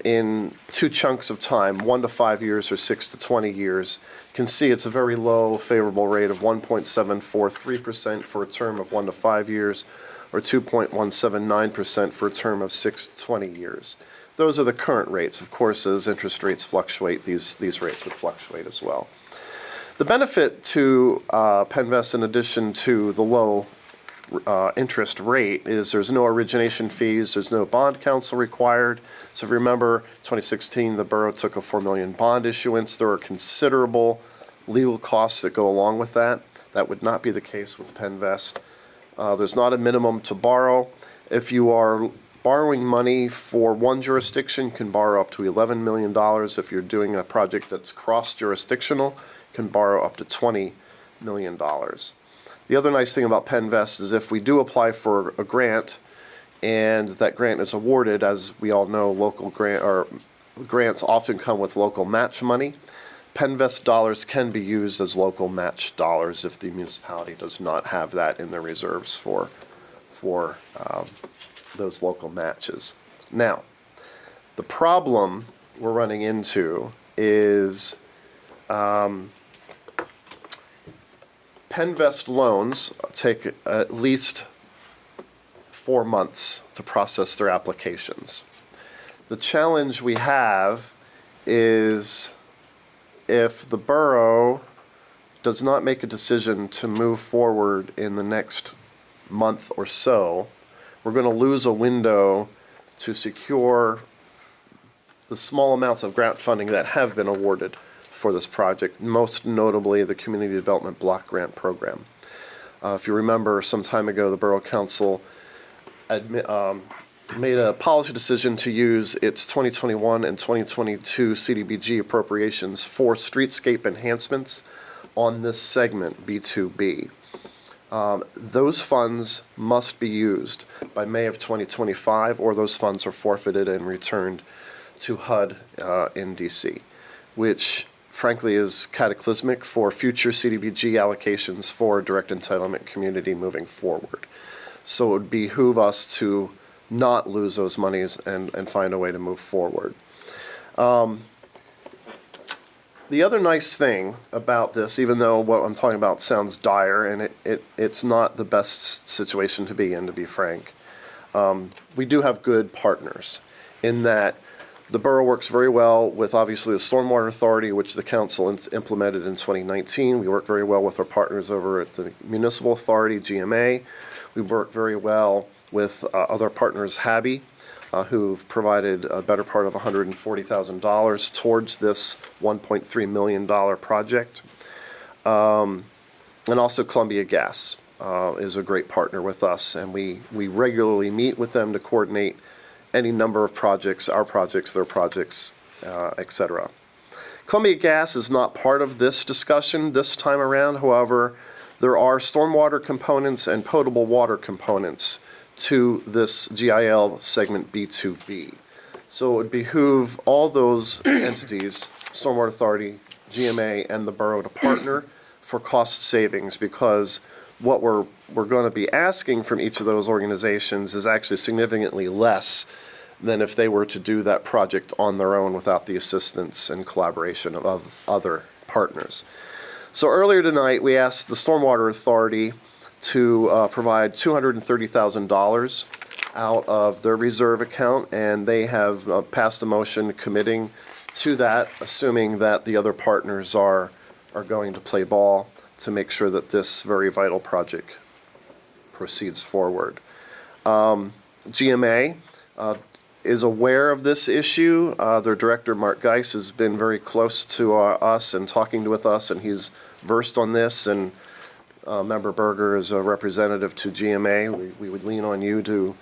in two chunks of time, 1 to 5 years or 6 to 20 years. You can see it's a very low favorable rate of 1.743% for a term of 1 to 5 years, or 2.179% for a term of 6 to 20 years. Those are the current rates. Of course, as interest rates fluctuate, these rates would fluctuate as well. The benefit to PennVest, in addition to the low interest rate, is there's no origination fees, there's no bond counsel required. So if you remember, 2016, the borough took a $4 million bond issuance. There are considerable legal costs that go along with that. That would not be the case with PennVest. There's not a minimum to borrow. If you are borrowing money for one jurisdiction, you can borrow up to $11 million. If you're doing a project that's cross-jurisdictional, you can borrow up to $20 million. The other nice thing about PennVest is if we do apply for a grant and that grant is awarded, as we all know, local grants often come with local match money. PennVest dollars can be used as local match dollars if the municipality does not have that in their reserves for those local matches. Now, the problem we're running into is Penvest loans take at least 4 months to process their applications. The challenge we have is if the borough does not make a decision to move forward in the next month or so, we're going to lose a window to secure the small amounts of grant funding that have been awarded for this project, most notably the Community Development Block Grant Program. If you remember, some time ago, the Borough Council made a policy decision to use its 2021 and 2022 CDBG appropriations for streetscape enhancements on this segment, B2B. Those funds must be used by May of 2025, or those funds are forfeited and returned to HUD in DC, which frankly is cataclysmic for future CDBG allocations for direct entitlement community moving forward. So it would behoove us to not lose those monies and find a way to move forward. The other nice thing about this, even though what I'm talking about sounds dire, and it's not the best situation to be in, to be frank, we do have good partners in that the borough works very well with obviously the Stormwater Authority, which the council implemented in 2019. We work very well with our partners over at the Municipal Authority, GMA. We work very well with other partners, HABI, who've provided a better part of $140,000 towards this $1.3 million project. And also Columbia Gas is a great partner with us, and we regularly meet with them to coordinate any number of projects, our projects, their projects, et cetera. Columbia Gas is not part of this discussion this time around. However, there are stormwater components and potable water components to this GIL segment B2B. So it would behoove all those entities, Stormwater Authority, GMA, and the borough to partner for cost savings, because what we're going to be asking from each of those organizations is actually significantly less than if they were to do that project on their own without the assistance and collaboration of other partners. So earlier tonight, we asked the Stormwater Authority to provide $230,000 out of their reserve account, and they have passed a motion committing to that, assuming that the other partners are going to play ball to make sure that this very vital project proceeds forward. GMA is aware of this issue. Their director, Mark Geis, has been very close to us and talking with us, and he's versed on this. And Member Berger is a representative to GMA. We would lean on you to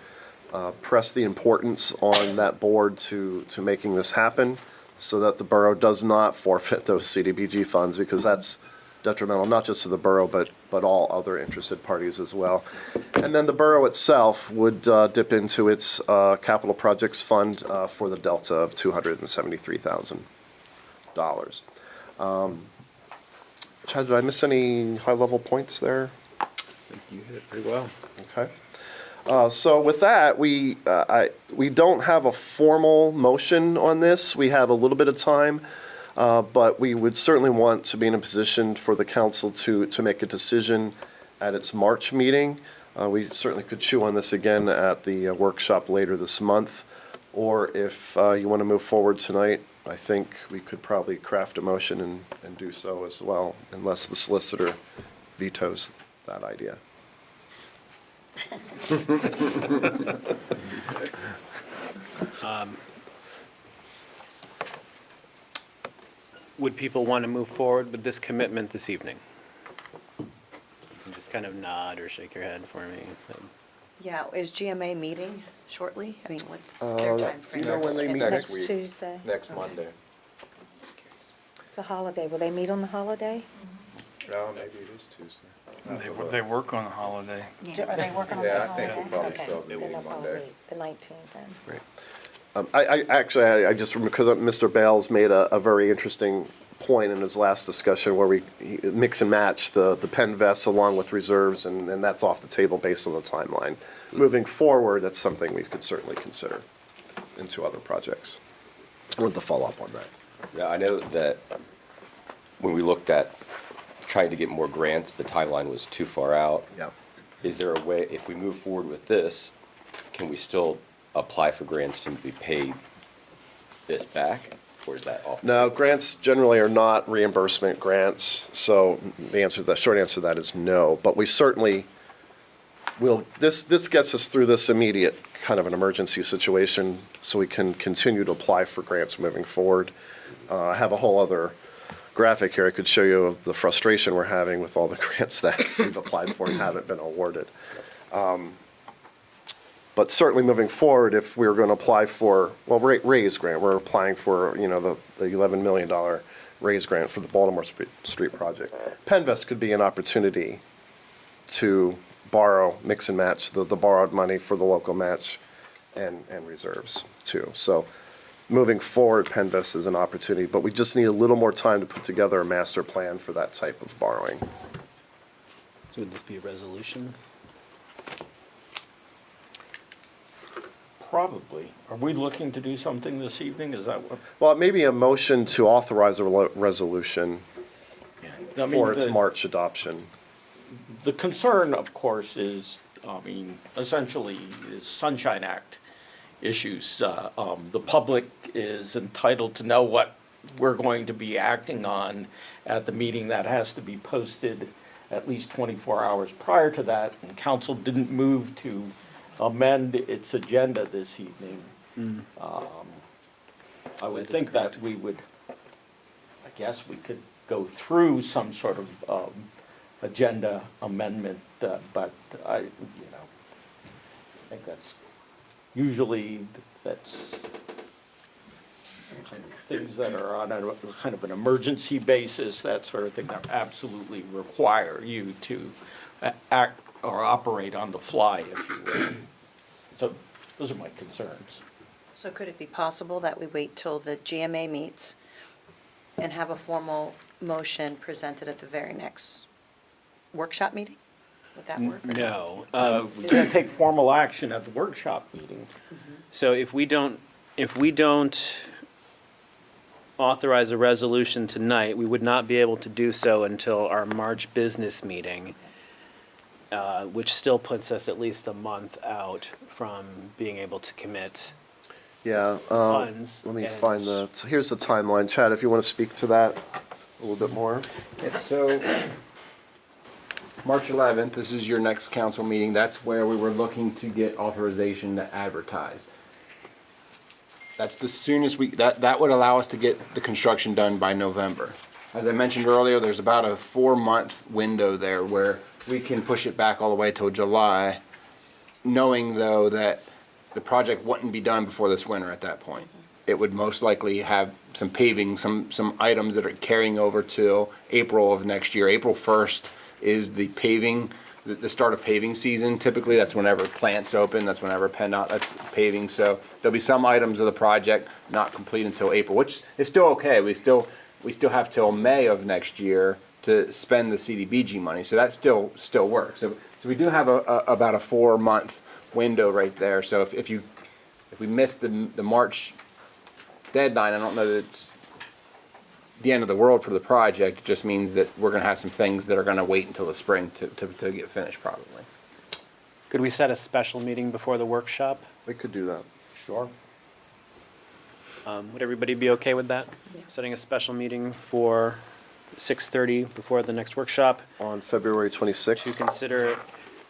press the importance on that board to making this happen so that the borough does not forfeit those CDBG funds, because that's detrimental not just to the borough but all other interested parties as well. And then the borough itself would dip into its capital projects fund for the delta of $273,000. Chad, did I miss any high-level points there? I think you hit it pretty well. Okay. So with that, we don't have a formal motion on this. We have a little bit of time, but we would certainly want to be in a position for the council to make a decision at its March meeting. We certainly could chew on this again at the workshop later this month, or if you want to move forward tonight, I think we could probably craft a motion and do so as well, unless the solicitor vetoes that idea. Would people want to move forward with this commitment this evening? You can just kind of nod or shake your head for me. Yeah, is GMA meeting shortly? I mean, what's their time frame? Do you know when they meet Next next week. Tuesday. Next Monday. It's a holiday. Will they meet on the holiday? No, maybe it is Tuesday. They work on a holiday. Are they working on the Yeah, I holiday? think we'll probably Okay. still have the Then meeting they'll probably Monday. meet the 19th then. Great. I just, because Mr. Bales made a very interesting point in his last discussion where we mix and match the Penn vests along with reserves, and that's off the table based on the timeline. Moving forward, that's something we could certainly consider into other projects. I want to follow up on that. Yeah, I know that when we looked at trying to get more grants, the timeline was too far out. Yeah. Is there a way, if we move forward with this, can we still apply for grants to be paid this back? Or is that off? No, grants generally are not reimbursement grants, so the short answer to that is no. But we certainly will, this gets us through this immediate kind of an emergency situation, so we can continue to apply for grants moving forward. I have a whole other graphic here I could show you of the frustration we're having with all the grants that we've applied for and haven't been awarded. But certainly moving forward, if we're going to apply for, well, raise grant, we're applying for, you know, the $11 million raise grant for the Baltimore Street project. Penvest could be an opportunity to borrow, mix and match the borrowed money for the local match and reserves too. So moving forward, Penvest is an opportunity, but we just need a little more time to put together a master plan for that type of borrowing. So would this be a resolution? Probably. Are we looking to do something this evening? Is that what? Well, it may be a motion to authorize a resolution I mean, for its March adoption. The concern, of course, is, essentially is Sunshine Act issues. The public is entitled to know what we're going to be acting on at the meeting. That has to be posted at least 24 hours prior to that, and council didn't move to amend its agenda this evening. I would think that we would, I guess we could go through some sort of agenda amendment, but I think that's usually, that's kind of things that are on a kind of an emergency basis, that sort of thing, that absolutely require you to act or operate on the fly, if you will. So those are my concerns. So could it be possible that we wait till the GMA meets and have a formal motion presented at the very next workshop meeting? Would that work? No. We can't take formal action at the workshop meeting. So if we don't authorize a resolution tonight, we would not be able to do so until our March business meeting, which still puts us at least a month out from being able to commit funds. Let me find here's the timeline. Chad, if you want to speak to that a little bit more. So, March 11th, this is your next council meeting. That's where we were looking to get authorization to advertise. That's the soonest that would allow us to get the construction done by November. As I mentioned earlier, there's about a 4-month window there where we can push it back all the way till July, knowing though that the project wouldn't be done before this winter at that point. It would most likely have some paving, some items that are carrying over till April of next year. April 1st is the paving, the start of paving season. Typically, that's whenever plants open, that's whenever PennDOT, that's paving. So there'll be some items of the project not complete until April, which is still okay. We still have till May of next year to spend the CDBG money. So that still works. So we do have about a 4-month window right there. So if we miss the March deadline, I don't know that it's the end of the world for the project. It just means that we're going to have some things that are going to wait until the spring to get finished probably. Could we set a special meeting before the workshop? We could do that. Sure. Would everybody be okay with that? Yeah. Setting a special meeting for 6:30 before the next workshop? On February 26th. To consider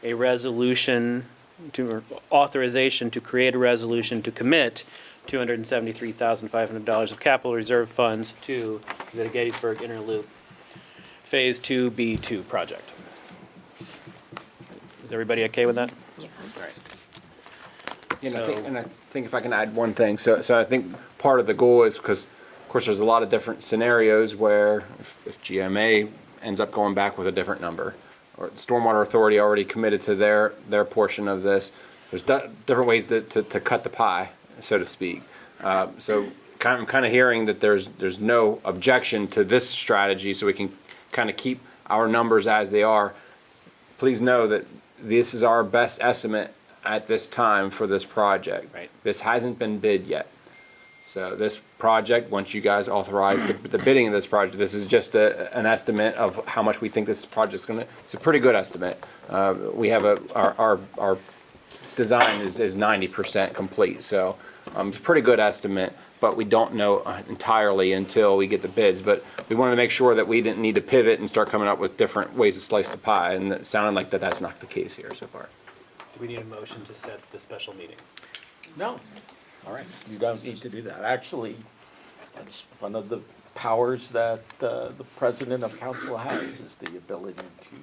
a resolution, or authorization to create a resolution to commit $273,500 of capital reserve funds to the Gettysburg Interloop Phase 2B2 project. Is everybody okay with that? Yeah. All right. I think if I can add one thing, so I think part of the goal is because, of course, there's a lot of different scenarios where if GMA ends up going back with a different number, or the Stormwater Authority already committed to their portion of this, there's different ways to cut the pie, so to speak. So I'm kind of hearing that there's no objection to this strategy, so we can kind of keep our numbers as they are. Please know that this is our best estimate at this time for this project. Right. This hasn't been bid yet. So this project, once you guys authorize the bidding of this project, this is just an estimate of how much we think this project's gonna, it's a pretty good estimate. We have our design is 90% complete, so it's a pretty good estimate, but we don't know entirely until we get the bids. But we wanted to make sure that we didn't need to pivot and start coming up with different ways to slice the pie, and it sounded like that's not the case here so far. Do we need a motion to set the special meeting? No. All right, you don't need to do that. Actually, that's one of the powers that the president of council has, is the ability to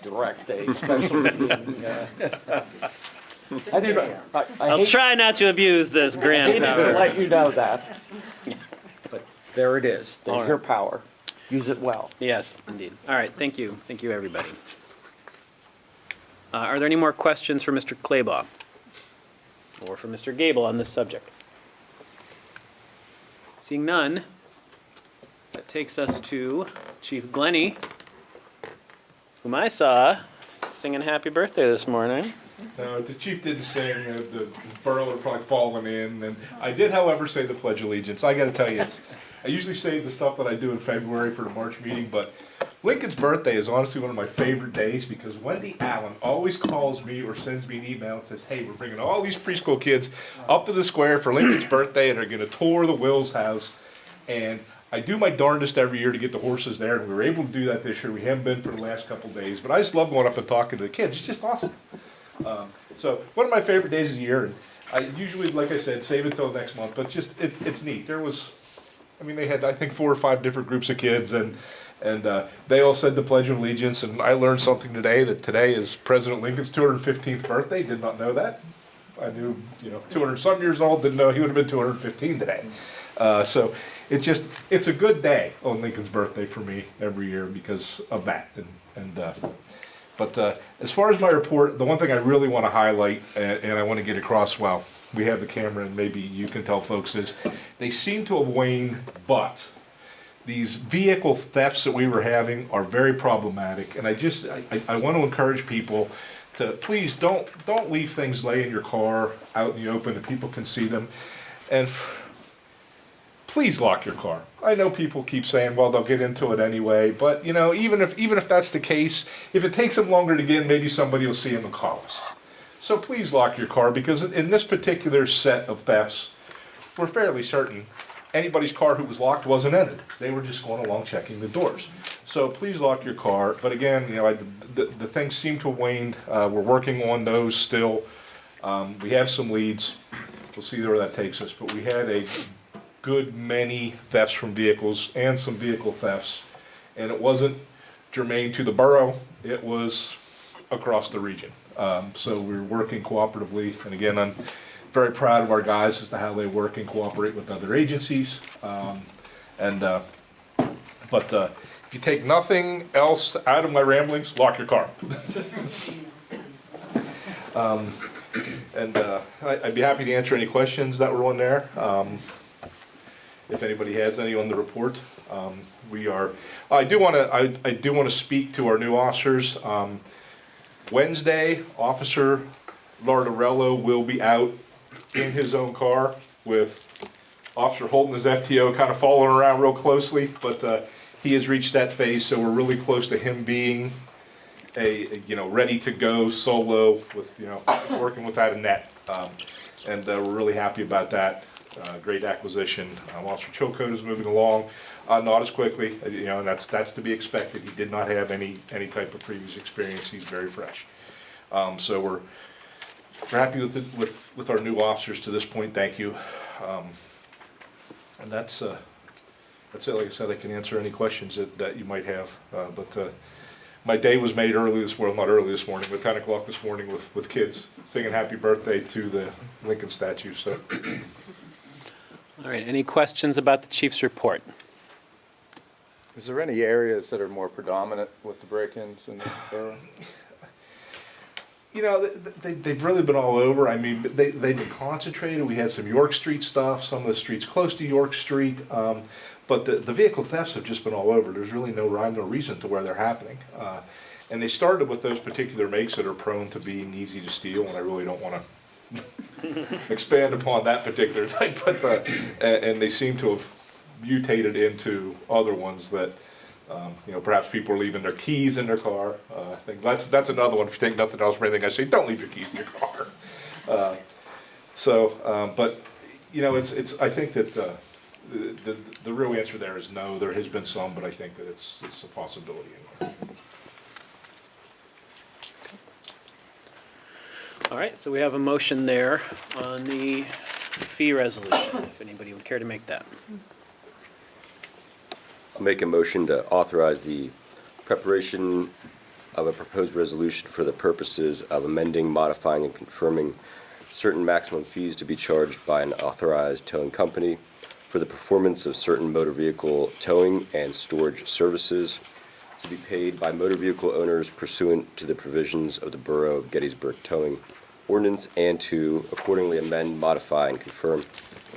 direct a special meeting. I'll try not to abuse this I grand hated to power. let you know that. But there it is. All There's your right. power. Use it well. Yes, indeed. All right, thank you. Thank you, everybody. Are there any more questions for Mr. Claybaugh or for Mr. Gable on this subject? Seeing none, that takes us to Chief Glennie, whom I saw singing happy birthday this morning. No, the chief didn't sing, the borough would probably fallen in, and I did, however, say the Pledge of Allegiance. I gotta tell you, I usually save the stuff that I do in February for the March meeting, but Lincoln's birthday is honestly one of my favorite days because Wendy Allen always calls me or sends me an email and says, hey, we're bringing all these preschool kids up to the square for Lincoln's birthday and they're gonna tour the Wills house. And I do my darndest every year to get the horses there, and we were able to do that this year. We haven't been for the last couple of days, but I just love going up and talking to the kids. It's just awesome. So one of my favorite days of the year, and I usually, like I said, save it till next month, but just, it's neat. There was, I mean, they had, I think, 4 or 5 different groups of kids, and they all said the Pledge of Allegiance, and I learned something today, that today is President Lincoln's 215th birthday. Did not know that. I knew, 200 some years old, didn't know he would have been 215 today. So it's a good day on Lincoln's birthday for me every year because of that. But as far as my report, the one thing I really want to highlight, and I want to get across, well, we have the camera and maybe you can tell folks, is they seem to have waned, but these vehicle thefts that we were having are very problematic. And I want to encourage people to please don't leave things lay in your car out in the open that people can see them. And please lock your car. I know people keep saying, well, they'll get into it anyway, but even if that's the case, if it takes them longer to get in, maybe somebody will see them and call us. So please lock your car, because in this particular set of thefts, we're fairly certain anybody's car who was locked wasn't in it. They were just going along checking the doors. So please lock your car. But again, the things seem to have waned. We're working on those still. We have some leads. We'll see where that takes us. But we had a good many thefts from vehicles and some vehicle thefts, and it wasn't germane to the borough, it was across the region. So we're working cooperatively, and again, I'm very proud of our guys as to how they work and cooperate with other agencies. But if you take nothing else out of my ramblings, lock your car. I'd be happy to answer any questions that were on there. If anybody has any on the report, I do want to speak to our new officers. Wednesday, Officer Lardarello will be out in his own car with Officer Holt and his FTO kind of following around real closely, but he has reached that phase, so we're really close to him being ready to go solo with working without a net, and we're really happy about that. Great acquisition. Officer Chilcote is moving along, not as quickly, and that's to be expected. He did not have any type of previous experience. He's very fresh. So we're happy with our new officers to this point. Thank you. And that's it. Like I said, I can answer any questions that you might have. But my day was made early this morning, not early this morning, but 10 o'clock this morning with kids singing happy birthday to the Lincoln statue. So. All right, any questions about the chief's report? Is there any areas that are more predominant with the break-ins in the borough? They've really been all over. I mean, they've been concentrated. We had some York Street stuff, some of the streets close to York Street, but the vehicle thefts have just been all over. There's really no rhyme, no reason to where they're happening. And they started with those particular makes that are prone to being easy to steal, and I really don't want to expand upon that particular type, but, and they seem to have mutated into other ones that, you know, perhaps people are leaving their keys in their car. I think that's another one. If you take nothing else from anything I say, don't leave your keys in your car. But, you know, I think that, the real answer there is no. There has been some, but I think that it's a possibility anyway. All right, so we have a motion there on the fee resolution, if anybody would care to make that. I'll make a motion to authorize the preparation of a proposed resolution for the purposes of amending, modifying, and confirming certain maximum fees to be charged by an authorized towing company for the performance of certain motor vehicle towing and storage services to be paid by motor vehicle owners pursuant to the provisions of the Borough of Gettysburg Towing Ordinance, and to accordingly amend, modify, and confirm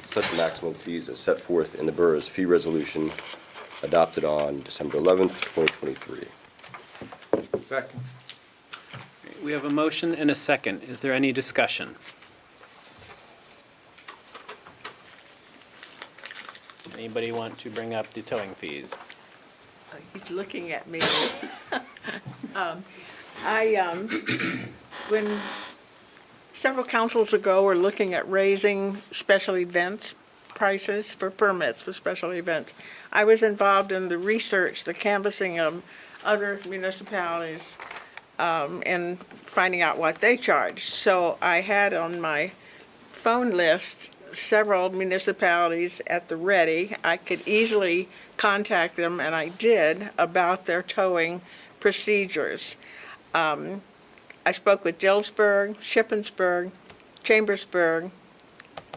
such maximum fees as set forth in the borough's fee resolution adopted on December 11th, 2023. Second. We have a motion and a second. Is there any discussion? Anybody want to bring up the towing fees? He's looking at me. When several councils ago were looking at raising special events prices for permits for special events, I was involved in the research, the canvassing of other municipalities, and finding out what they charge. So I had on my phone list several municipalities at the ready. I could easily contact them, and I did, about their towing procedures. I spoke with Dillsburg, Shippensburg, Chambersburg,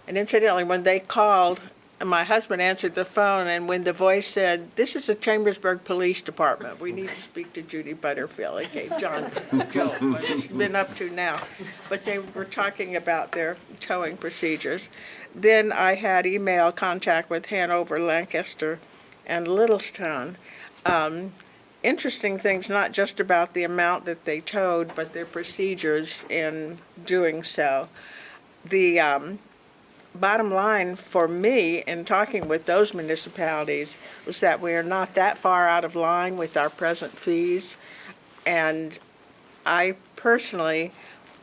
and incidentally, when they called, my husband answered the phone, and when the voice said, "This is the Chambersburg Police Department, we need to speak to Judy Butterfield," it gave John Joe, what she's been up to now. But they were talking about their towing procedures. Then I had email contact with Hanover, Lancaster, and Littlestown. Interesting things, not just about the amount that they towed, but their procedures in doing so. The bottom line for me in talking with those municipalities was that we are not that far out of line with our present fees. And I personally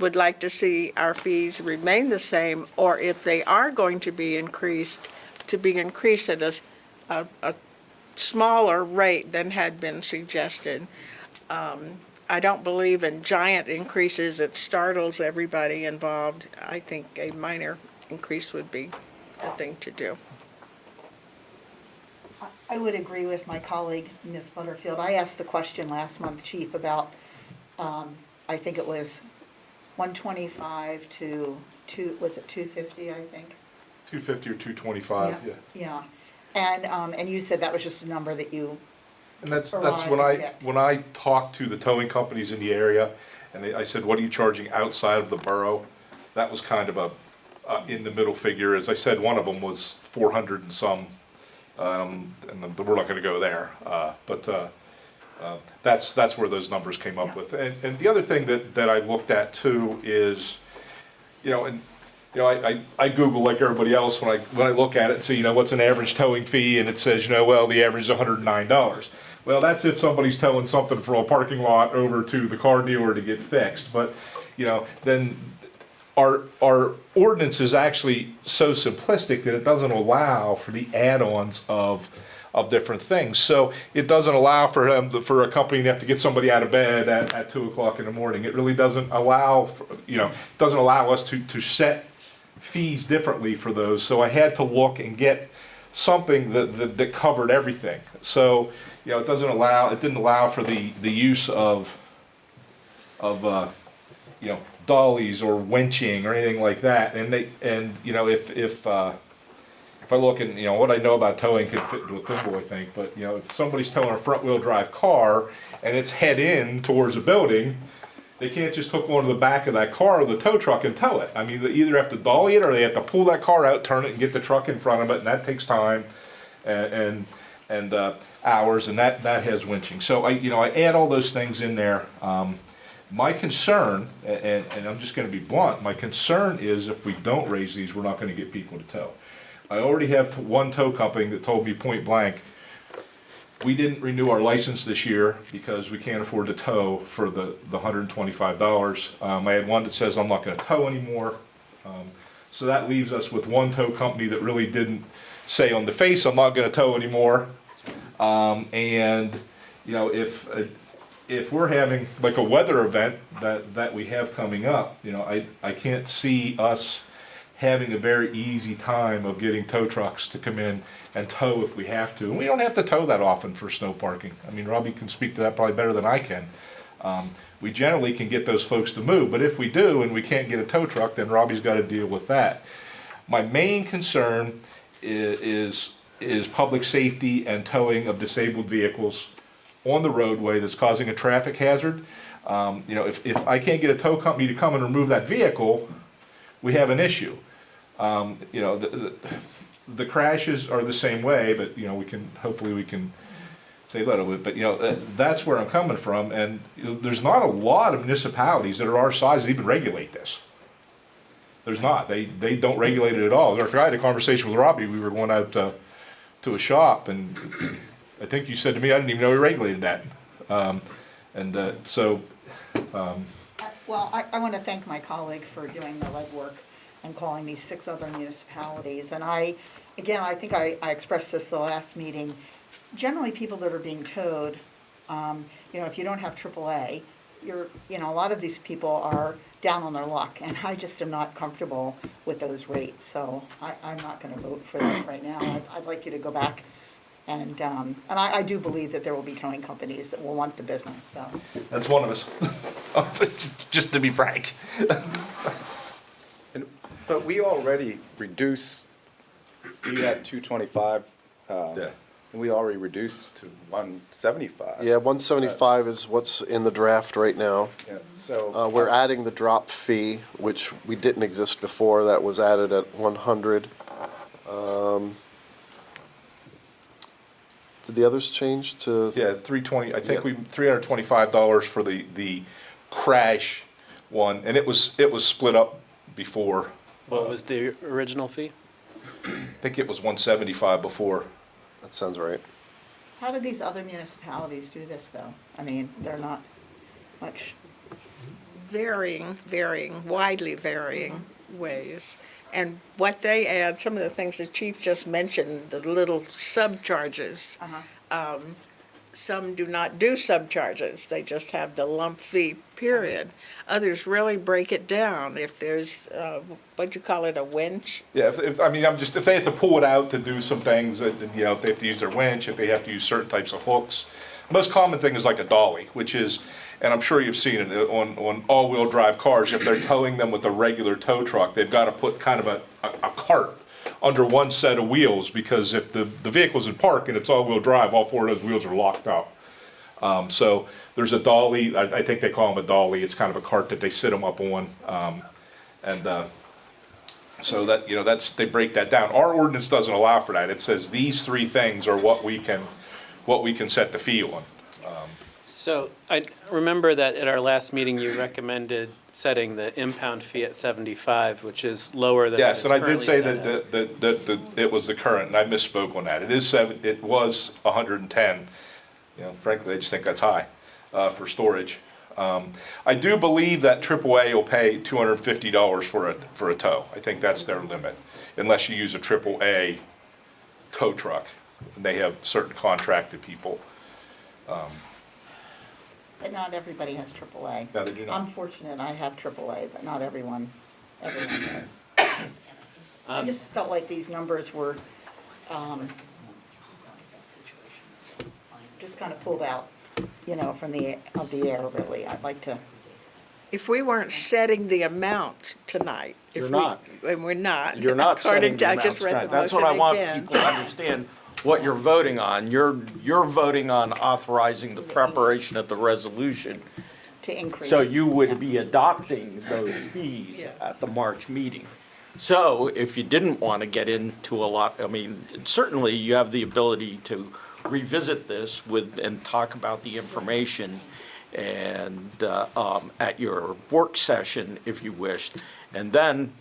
would like to see our fees remain the same, or if they are going to be increased, to be increased at a smaller rate than had been suggested. I don't believe in giant increases. It startles everybody involved. I think a minor increase would be the thing to do. I would agree with my colleague, Ms. Butterfield. I asked the question last month, Chief, about, I think it was 125 to was it 250, I think? 250 or 225, yeah. Yeah, and you said that was just a number that you. And that's when I talked to the towing companies in the area, and I said, "What are you charging outside of the borough?" That was kind of a in the middle figure. As I said, one of them was 400 and some, and we're not going to go there. But that's where those numbers came up with. And the other thing that I looked at too is, I Google like everybody else when I look at it and see, what's an average towing fee, and it says, well, the average is $109. Well, that's if somebody's towing something from a parking lot over to the car dealer to get fixed. But, then our ordinance is actually so simplistic that it doesn't allow for the add-ons of different things. So it doesn't allow for a company to have to get somebody out of bed at 2 o'clock in the morning. It really doesn't allow, doesn't allow us to set fees differently for those. So I had to look and get something that covered everything. So, it didn't allow for the use of dollies or winching or anything like that. And if I look and what I know about towing could fit into a thimble, I think. But if somebody's towing a front wheel drive car and it's head in towards a building, they can't just hook onto the back of that car or the tow truck and tow it. I mean, they either have to dolly it or they have to pull that car out, turn it, and get the truck in front of it, and that takes time and hours, and that has winching. So I add all those things in there. My concern, and I'm just gonna be blunt, my concern is if we don't raise these, we're not gonna get people to tow. I already have one tow company that told me point blank, we didn't renew our license this year because we can't afford to tow for the $125. I had one that says I'm not gonna tow anymore. So that leaves us with one tow company that really didn't say on the face, I'm not gonna tow anymore. And, you know, if we're having like a weather event that we have coming up, you know, I can't see us having a very easy time of getting tow trucks to come in and tow if we have to. And we don't have to tow that often for snow parking. I mean, Robbie can speak to that probably better than I can. We generally can get those folks to move, but if we do and we can't get a tow truck, then Robbie's got to deal with that. My main concern is public safety and towing of disabled vehicles on the roadway that's causing a traffic hazard. You know, if I can't get a tow company to come and remove that vehicle, we have an issue. You know, the crashes are the same way, but you know, hopefully we can say a little bit, but you know, that's where I'm coming from, and you know, there's not a lot of municipalities that are our size that even regulate this. There's not. They don't regulate it at all. I had a conversation with Robbie. We were going out to a shop, and I think you said to me, I didn't even know we regulated that. Well, I want to thank my colleague for doing the legwork and calling these 6 other municipalities. And I think I expressed this the last meeting. Generally, people that are being towed, you know, if you don't have AAA, you know, a lot of these people are down on their luck, and I just am not comfortable with those rates. So I'm not going to vote for that right now. I'd like you to go back. And I do believe that there will be towing companies that will want the business, so. That's one of us, just to be frank. But we already reduced, we had 225. Yeah. We already reduced to 175. Yeah, 175 is what's in the draft right now. Yeah, so. We're adding the drop fee, which we didn't exist before, that was added at 100. Did the others change to? Yeah, 320. I think $325 for the crash one, and it was split up before. What was the original fee? I think it was 175 before. That sounds right. How do these other municipalities do this, though? I mean, they're not much. Widely varying ways. And what they add, some of the things the chief just mentioned, the little subcharges. Some do not do subcharges, they just have the lump fee, period. Others really break it down. If there's, what'd you call it, a winch? Yeah, if they have to pull it out to do some things, you know, if they have to use their winch, if they have to use certain types of hooks. The most common thing is like a dolly, which is, and I'm sure you've seen it on all-wheel drive cars, if they're towing them with a regular tow truck, they've got to put kind of a cart under one set of wheels, because if the vehicle's in park and it's all-wheel drive, all 4 of those wheels are locked up. So there's a dolly, I think they call them a dolly, it's kind of a cart that they sit them up on. So that, you know, they break that down. Our ordinance doesn't allow for that. It says these 3 things are what we can set the fee on. So I remember that at our last meeting, you recommended setting the impound fee at 75, which is lower than Yes, it's and I did currently say set at. that it was the current, and I misspoke on that. It was 110. You know, frankly, I just think that's high for storage. I do believe that AAA will pay $250 for a tow. I think that's their limit, unless you use a AAA tow truck. And they have certain contracted people. But not everybody has AAA. No, they do not. I'm fortunate I have AAA, but not everyone does. I just felt like these numbers were just kind of pulled out, you know, from the air, really. I'd like to. If we weren't setting the amount tonight. You're not. And we're not. You're not setting the I just amounts read tonight. the That's what motion I want again. people to understand, what you're voting on. You're voting on authorizing the preparation of the resolution. To increase. So you would be adopting those fees at the March meeting. So if you didn't want to get into a lot, I mean, certainly you have the ability to revisit this and talk about the information and at your work session, if you wished. And then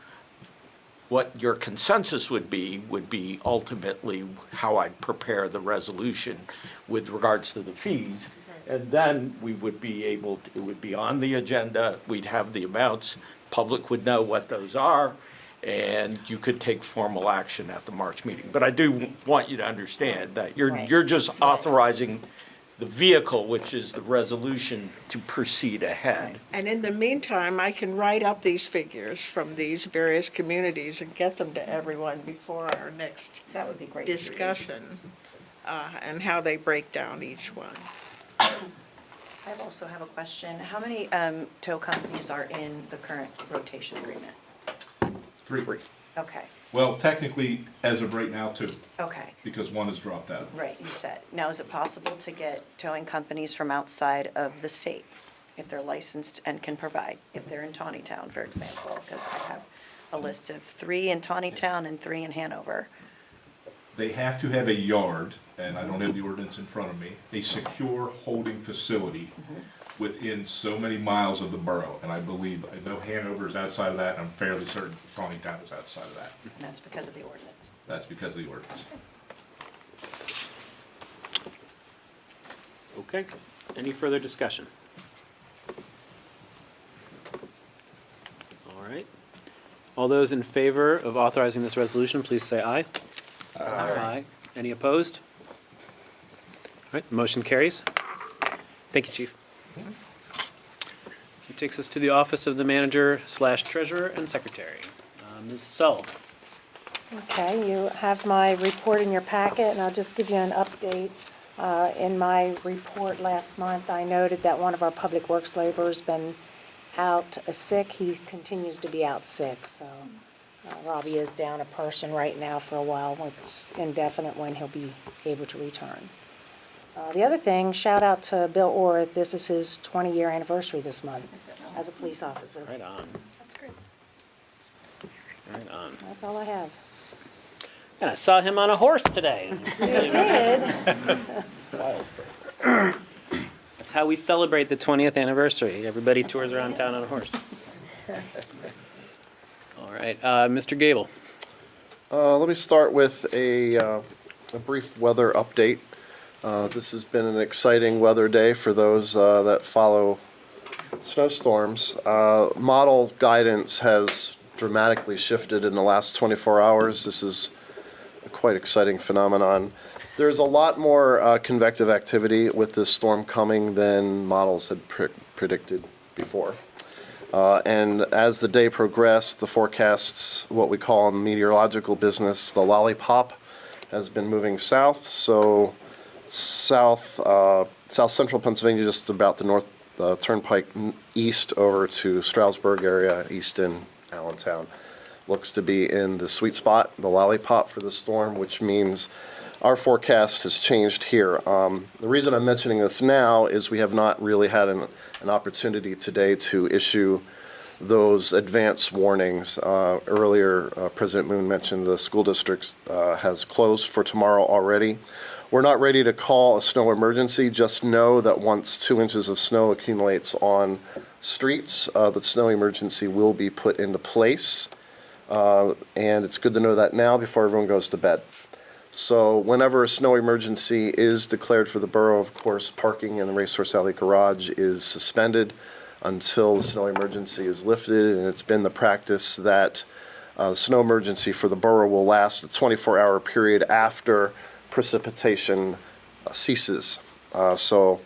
what your consensus would be ultimately how I'd prepare the resolution with regards to the fees. And then we would be able, it would be on the agenda, we'd have the amounts, public would know what those are, and you could take formal action at the March meeting. But I do want you to understand that you're just authorizing the vehicle, which is the resolution, to proceed ahead. And in the meantime, I can write up these figures from these various communities and get them to everyone before our next That would be great. discussion, and how they break down each one. I also have a question. How many tow companies are in the current rotation agreement? 3. Okay, Well, technically, as of right now, 2, okay, because 1 has dropped out. right, you said. Now, is it possible to get towing companies from outside of the state if they're licensed and can provide? If they're in Tawnytown, for example, because I have a list of 3 in Tawnytown and 3 in Hanover. They have to have a yard, and I don't have the ordinance in front of me, a secure holding facility within so many miles of the borough. And I know Hanover is outside of that, and I'm fairly certain Tawnytown is outside of that. And that's because of the ordinance. That's because of the ordinance. Okay, any further discussion? All right. All those in favor of authorizing this resolution, please say aye. Aye. Any opposed? All right, the motion carries. Thank you, Chief. It takes us to the office of the manager/treasurer and secretary. Ms. Sull. Okay, you have my report in your packet, and I'll just give you an update. In my report last month, I noted that one of our public works laborers been out sick. He continues to be out sick, so Robbie is down a person right now for a while. It's indefinite when he'll be able to return. The other thing, shout out to Bill Orr. This is his 20-year anniversary this month as a police officer. Right on. That's great. Right on. That's all I have. And I saw him on a horse today. You did. That's how we celebrate the 20th anniversary. Everybody tours around town on a horse. All right, Mr. Gable. Let me start with a brief weather update. This has been an exciting weather day for those that follow snowstorms. Model guidance has dramatically shifted in the last 24 hours. This is a quite exciting phenomenon. There's a lot more convective activity with this storm coming than models had predicted before. And as the day progressed, the forecasts, what we call in the meteorological business, the lollipop, has been moving south. So south central Pennsylvania, just about the North Turnpike east over to Stroudsburg area, east in Allentown, looks to be in the sweet spot, the lollipop for the storm, which means our forecast has changed here. The reason I'm mentioning this now is we have not really had an opportunity today to issue those advance warnings. Earlier, President Moon mentioned the school district has closed for tomorrow already. We're not ready to call a snow emergency. Just know that once 2 inches of snow accumulates on streets, the snow emergency will be put into place. And it's good to know that now before everyone goes to bed. So whenever a snow emergency is declared for the borough, of course, parking in the Racehorse Alley Garage is suspended until the snow emergency is lifted. And it's been the practice that the snow emergency for the borough will last a 24-hour period after precipitation ceases. So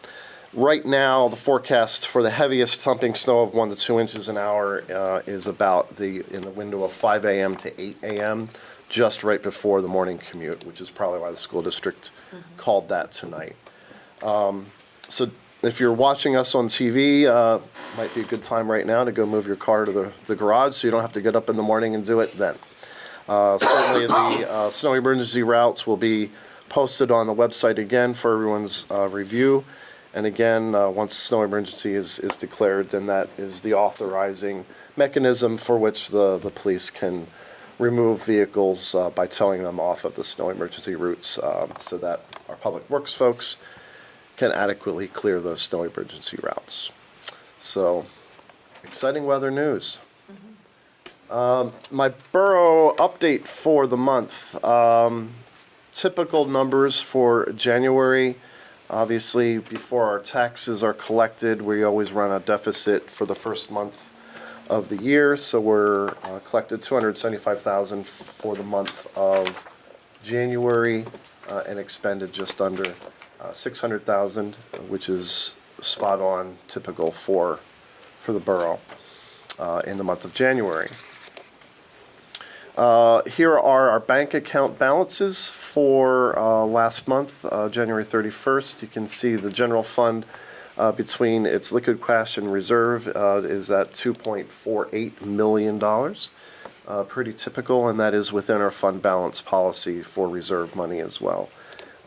right now, the forecast for the heaviest thumping snow of 1 to 2 inches an hour is about in the window of 5 a.m. to 8 a.m., just right before the morning commute, which is probably why the school district called that tonight. So if you're watching us on TV, might be a good time right now to go move your car to the garage so you don't have to get up in the morning and do it then. Certainly the snow emergency routes will be posted on the website again for everyone's review. And again, once the snow emergency is declared, then that is the authorizing mechanism for which the police can remove vehicles by towing them off of the snow emergency routes so that our public works folks can adequately clear those snow emergency routes. So, exciting weather news. My borough update for the month. Typical numbers for January. Obviously, before our taxes are collected, we always run a deficit for the first month of the year. So we're collected $275,000 for the month of January and expended just under $600,000, which is spot on, typical for the borough in the month of January. Here are our bank account balances for last month, January 31st. You can see the general fund between its liquid cash and reserve is at $2.48 million. Pretty typical, and that is within our fund balance policy for reserve money as well.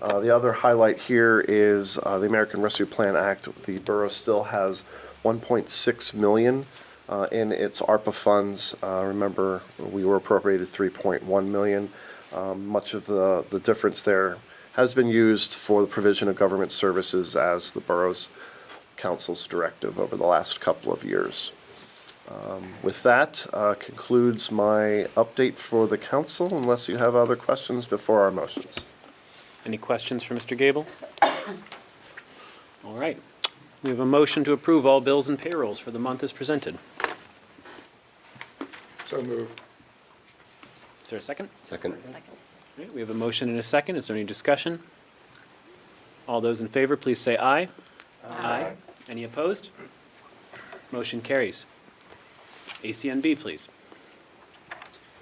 The other highlight here is the American Rescue Plan Act. The borough still has $1.6 million in its ARPA funds. Remember, we were appropriated $3.1 million. Much of the difference there has been used for the provision of government services as the borough's council's directive over the last couple of years. With that, concludes my update for the council, unless you have other questions before our motions. Any questions for Mr. Gable? All right. We have a motion to approve all bills and payrolls for the month as presented. So move. Is there a second? Second. All right, we have a motion and a second. Is there any discussion? All those in favor, please say aye. Aye. Any opposed? Motion carries. ACNB, please.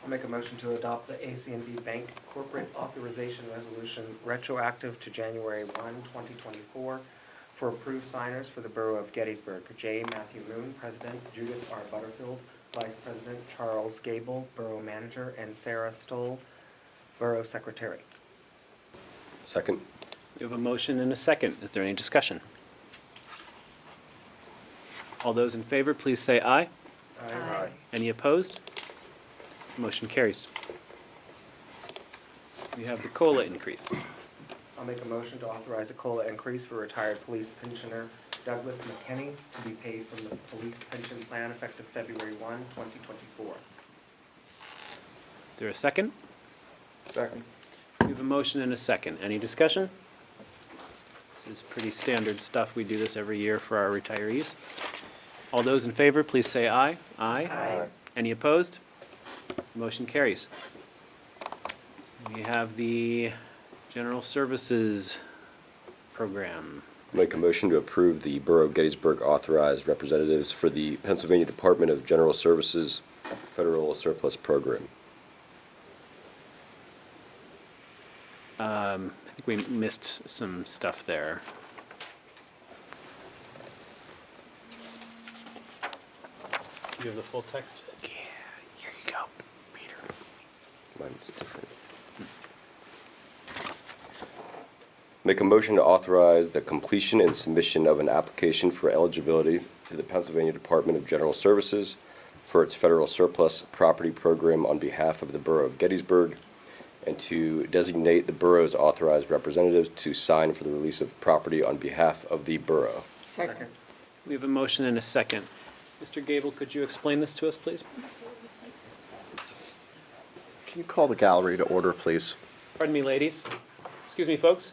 I'll make a motion to adopt the ACNB Bank Corporate Authorization Resolution retroactive to January 1, 2024 for approved signers for the Borough of Gettysburg. J. Matthew Moon, President; Judith R. Butterfield, Vice President; Charles Gable, Borough Manager; and Sarah Stoll, Borough Secretary. Second. We have a motion and a second. Is there any discussion? All those in favor, please say aye. Aye. Any opposed? Motion carries. We have the COLA increase. I'll make a motion to authorize a COLA increase for retired police pensioner Douglas McKinney to be paid from the police pension plan effective February 1, 2024. Is there a second? Second. We have a motion and a second. Any discussion? This is pretty standard stuff. We do this every year for our retirees. All those in favor, please say aye. Aye. Aye. Any opposed? Motion carries. We have the General Services Program. Make a motion to approve the Borough of Gettysburg authorized representatives for the Pennsylvania Department of General Services Federal Surplus Program. I think we missed some stuff there. Do you have the full text? Yeah, here you go, Peter. Mine's different. Make a motion to authorize the completion and submission of an application for eligibility to the Pennsylvania Department of General Services for its federal surplus property program on behalf of the Borough of Gettysburg, and to designate the borough's authorized representatives to sign for the release of property on behalf of the borough. Second. We have a motion and a second. Mr. Gable, could you explain this to us, please? Can you call the gallery to order, please? Pardon me, ladies. Excuse me, folks.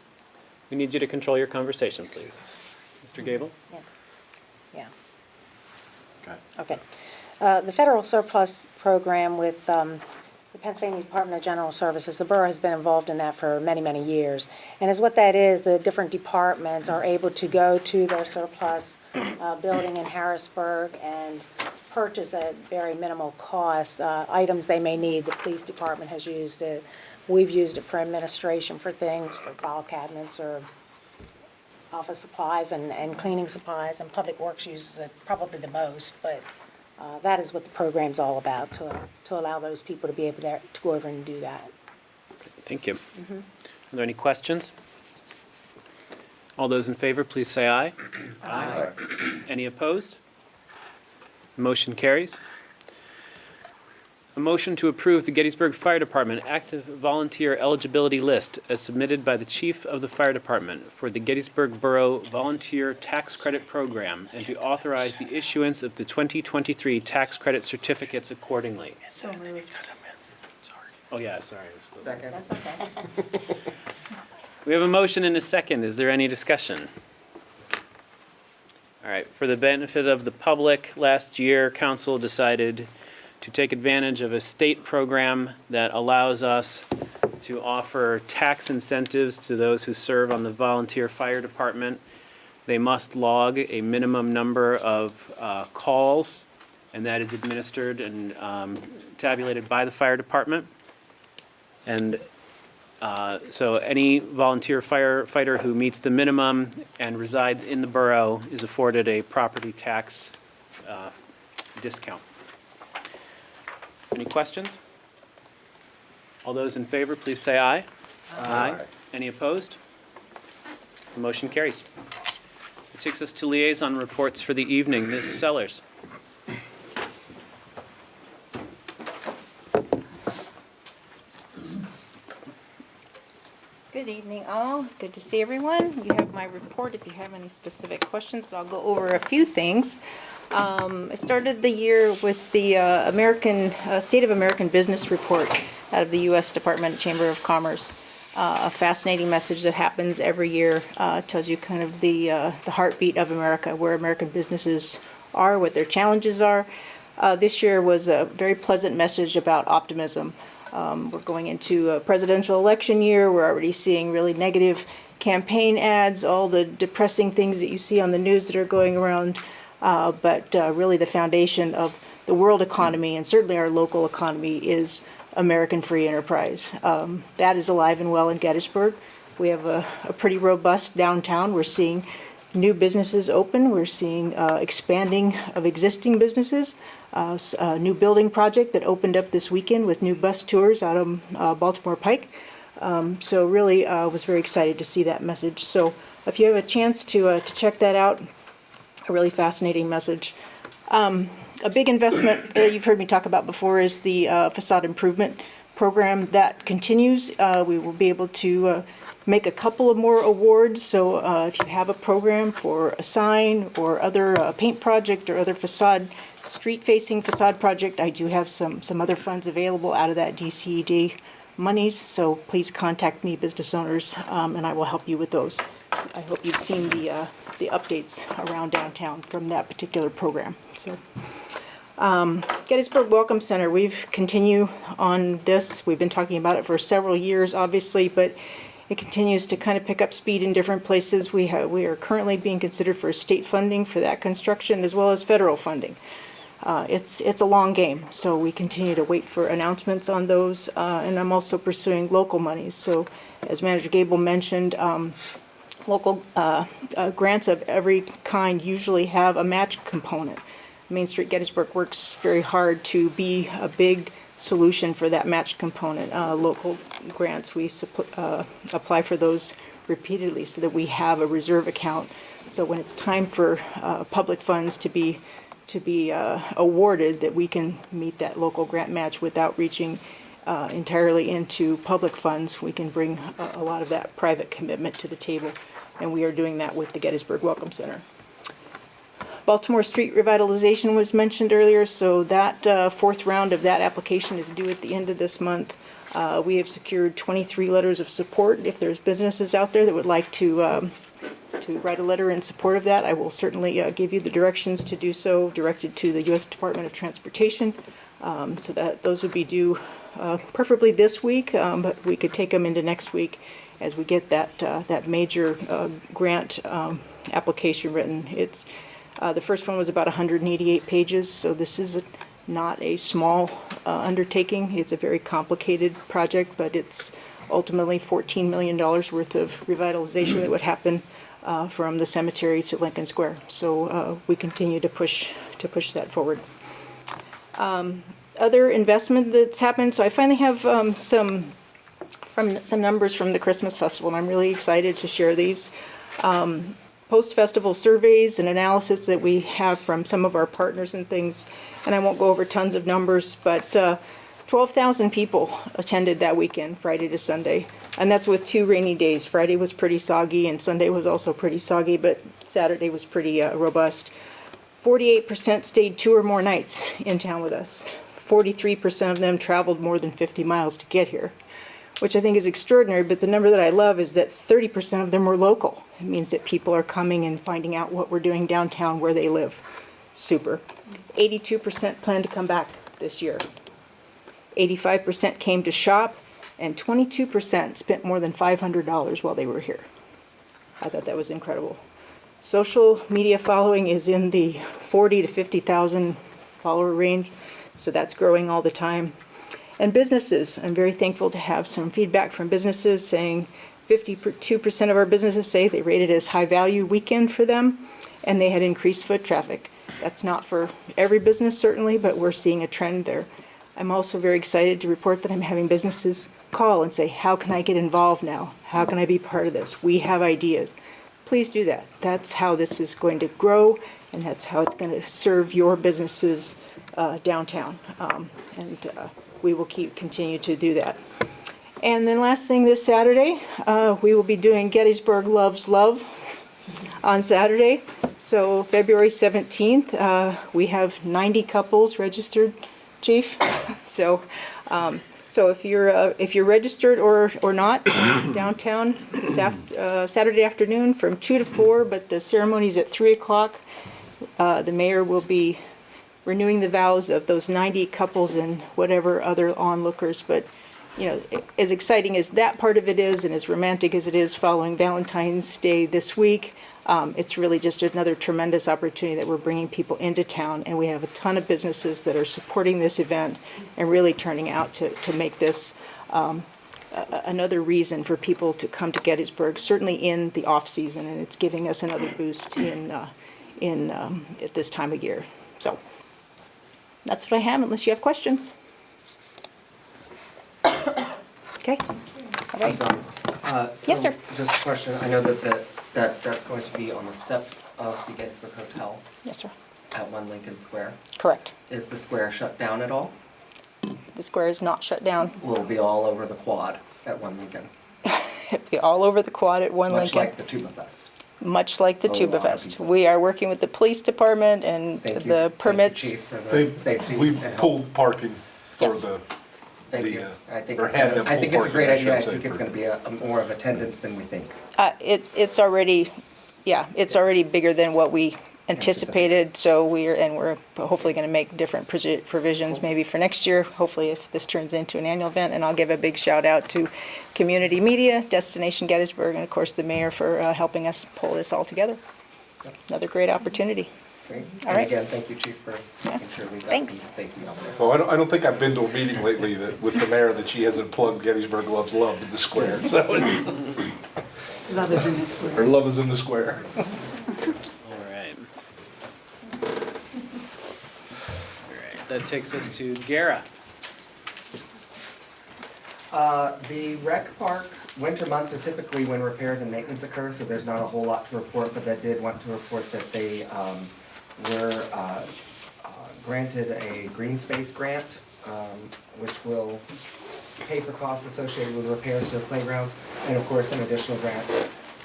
We need you to control your conversation, please. Mr. Gable? Yeah. Go ahead. Okay. The federal surplus program with the Pennsylvania Department of General Services, the borough has been involved in that for many, many years. And as what that is, the different departments are able to go to their surplus building in Harrisburg and purchase at very minimal cost items they may need. The police department has used it. We've used it for administration, for things, for file cabinets or office supplies and cleaning supplies, and Public Works uses it probably the most, but that is what the program's all about, to allow those people to be able to go over and do that. Thank you. Are there any questions? All those in favor, please say aye. Aye. Any opposed? Motion carries. A motion to approve the Gettysburg Fire Department active volunteer eligibility list as submitted by the Chief of the Fire Department for the Gettysburg Borough Volunteer Tax Credit Program and to authorize the issuance of the 2023 tax credit certificates accordingly. So moved. Oh, yeah, sorry. Second. That's okay. We have a motion and a second. Is there any discussion? All right, for the benefit of the public, last year, council decided to take advantage of a state program that allows us to offer tax incentives to those who serve on the volunteer fire department. They must log a minimum number of calls, and that is administered and tabulated by the fire department. And so any volunteer firefighter who meets the minimum and resides in the borough is afforded a property tax discount. Any questions? All those in favor, please say aye. Aye. Any opposed? The motion carries. It takes us to liaison reports for the evening. Ms. Sellers. Good evening, all. Good to see everyone. You have my report if you have any specific questions, but I'll go over a few things. I started the year with the State of American Business Report out of the U.S. Department Chamber of Commerce. A fascinating message that happens every year, tells you kind of the heartbeat of America, where American businesses are, what their challenges are. This year was a very pleasant message about optimism. We're going into a presidential election year. We're already seeing really negative campaign ads, all the depressing things that you see on the news that are going around. But really the foundation of the world economy and certainly our local economy is American free enterprise. That is alive and well in Gettysburg. We have a pretty robust downtown. We're seeing new businesses open. We're seeing expanding of existing businesses. A new building project that opened up this weekend with new bus tours out of Baltimore Pike. So really was very excited to see that message. So if you have a chance to check that out, a really fascinating message. A big investment that you've heard me talk about before is the facade improvement program that continues. We will be able to make a couple of more awards. So if you have a program for a sign or other paint project or other facade, street-facing facade project, I do have some other funds available out of that DCED monies. So please contact me, business owners, and I will help you with those. I hope you've seen the updates around downtown from that particular program. So, Gettysburg Welcome Center, we've continued on this. We've been talking about it for several years, obviously, but it continues to kind of pick up speed in different places. We are currently being considered for state funding for that construction as well as federal funding. It's a long game, so we continue to wait for announcements on those, and I'm also pursuing local monies. So, as Manager Gable mentioned, local grants of every kind usually have a match component. Main Street Gettysburg works very hard to be a big solution for that match component. Local grants, we apply for those repeatedly so that we have a reserve account. So when it's time for public funds to be awarded, that we can meet that local grant match without reaching entirely into public funds. We can bring a lot of that private commitment to the table, and we are doing that with the Gettysburg Welcome Center. Baltimore Street revitalization was mentioned earlier, so that fourth round of that application is due at the end of this month. We have secured 23 letters of support. If there's businesses out there that would like to write a letter in support of that, I will certainly give you the directions to do so, directed to the U.S. Department of Transportation, so that those would be due preferably this week, but we could take them into next week as we get that major grant application written. It's the first one was about 188 pages, so this is not a small undertaking. It's a very complicated project, but it's ultimately $14 million worth of revitalization that would happen from the cemetery to Lincoln Square. So we continue to push that forward. Other investment that's happened. So I finally have some numbers from the Christmas Festival, and I'm really excited to share these. Post-festival surveys and analysis that we have from some of our partners and things, and I won't go over tons of numbers, but 12,000 people attended that weekend, Friday to Sunday. And that's with 2 rainy days. Friday was pretty soggy and Sunday was also pretty soggy, but Saturday was pretty robust. 48% stayed 2 or more nights in town with us. 43% of them traveled more than 50 miles to get here, which I think is extraordinary, but the number that I love is that 30% of them were local. It means that people are coming and finding out what we're doing downtown where they live. Super. 82% plan to come back this year. 85% came to shop, and 22% spent more than $500 while they were here. I thought that was incredible. Social media following is in the 40 to 50,000 follower range, so that's growing all the time. And businesses, I'm very thankful to have some feedback from businesses saying 52% of our businesses say they rated it as high value weekend for them, and they had increased foot traffic. That's not for every business certainly, but we're seeing a trend there. I'm also very excited to report that I'm having businesses call and say, how can I get involved now? How can I be part of this? We have ideas. Please do that. That's how this is going to grow, and that's how it's going to serve your businesses downtown. We will continue to do that. And then last thing, this Saturday, we will be doing Gettysburg Loves Love on Saturday. So February 17th, we have 90 couples registered, Chief. So if you're registered or not, downtown this Saturday afternoon from 2 to 4, but the ceremony's at 3 o'clock. The mayor will be renewing the vows of those 90 couples and whatever other onlookers. But, you know, as exciting as that part of it is and as romantic as it is following Valentine's Day this week, it's really just another tremendous opportunity that we're bringing people into town. And we have a ton of businesses that are supporting this event and really turning out to make this another reason for people to come to Gettysburg, certainly in the off-season. And it's giving us another boost at this time of year. So that's what I have, unless you have questions. Okay. All right. Yes, sir. Just a question, I know that's going to be on the steps of the Gettysburg Hotel. Yes, sir. At 1 Lincoln Square. Correct. Is the square shut down at all? The square is not shut down. Will it be all over the quad at 1 Lincoln? It'll be all over the quad at 1 Lincoln. Much like the Tuba Fest. Much like the A Tuba lot of Fest. people. We are working with the police department and the permits. Thank you, Chief, for the safety We and help. pulled parking for Yes. Thank you. I think or it's had gonna- them I think pull it's a great parking, I idea. I should think say, it's for- going to be a more of attendance than we think. It's already, it's already bigger than what we anticipated. So we're hopefully going to make different provisions maybe for next year. Hopefully, if this turns into an annual event. And I'll give a big shout out to community media, Destination Gettysburg, and of course the mayor for helping us pull this all together. Another great opportunity. Great. All And right. again, thank you, Chief, for making sure we've got Thanks. some safety out there. Well, I don't think I've been to a meeting lately with the mayor that she hasn't plugged Gettysburg Loves Love in the square. So it's, Love is in the square. her love is in the square. All right. All right, that takes us to Gara. The rec park, winter months are typically when repairs and maintenance occur, so there's not a whole lot to report, but I did want to report that they were granted a green space grant, which will pay for costs associated with repairs to the playgrounds, and of course, an additional grant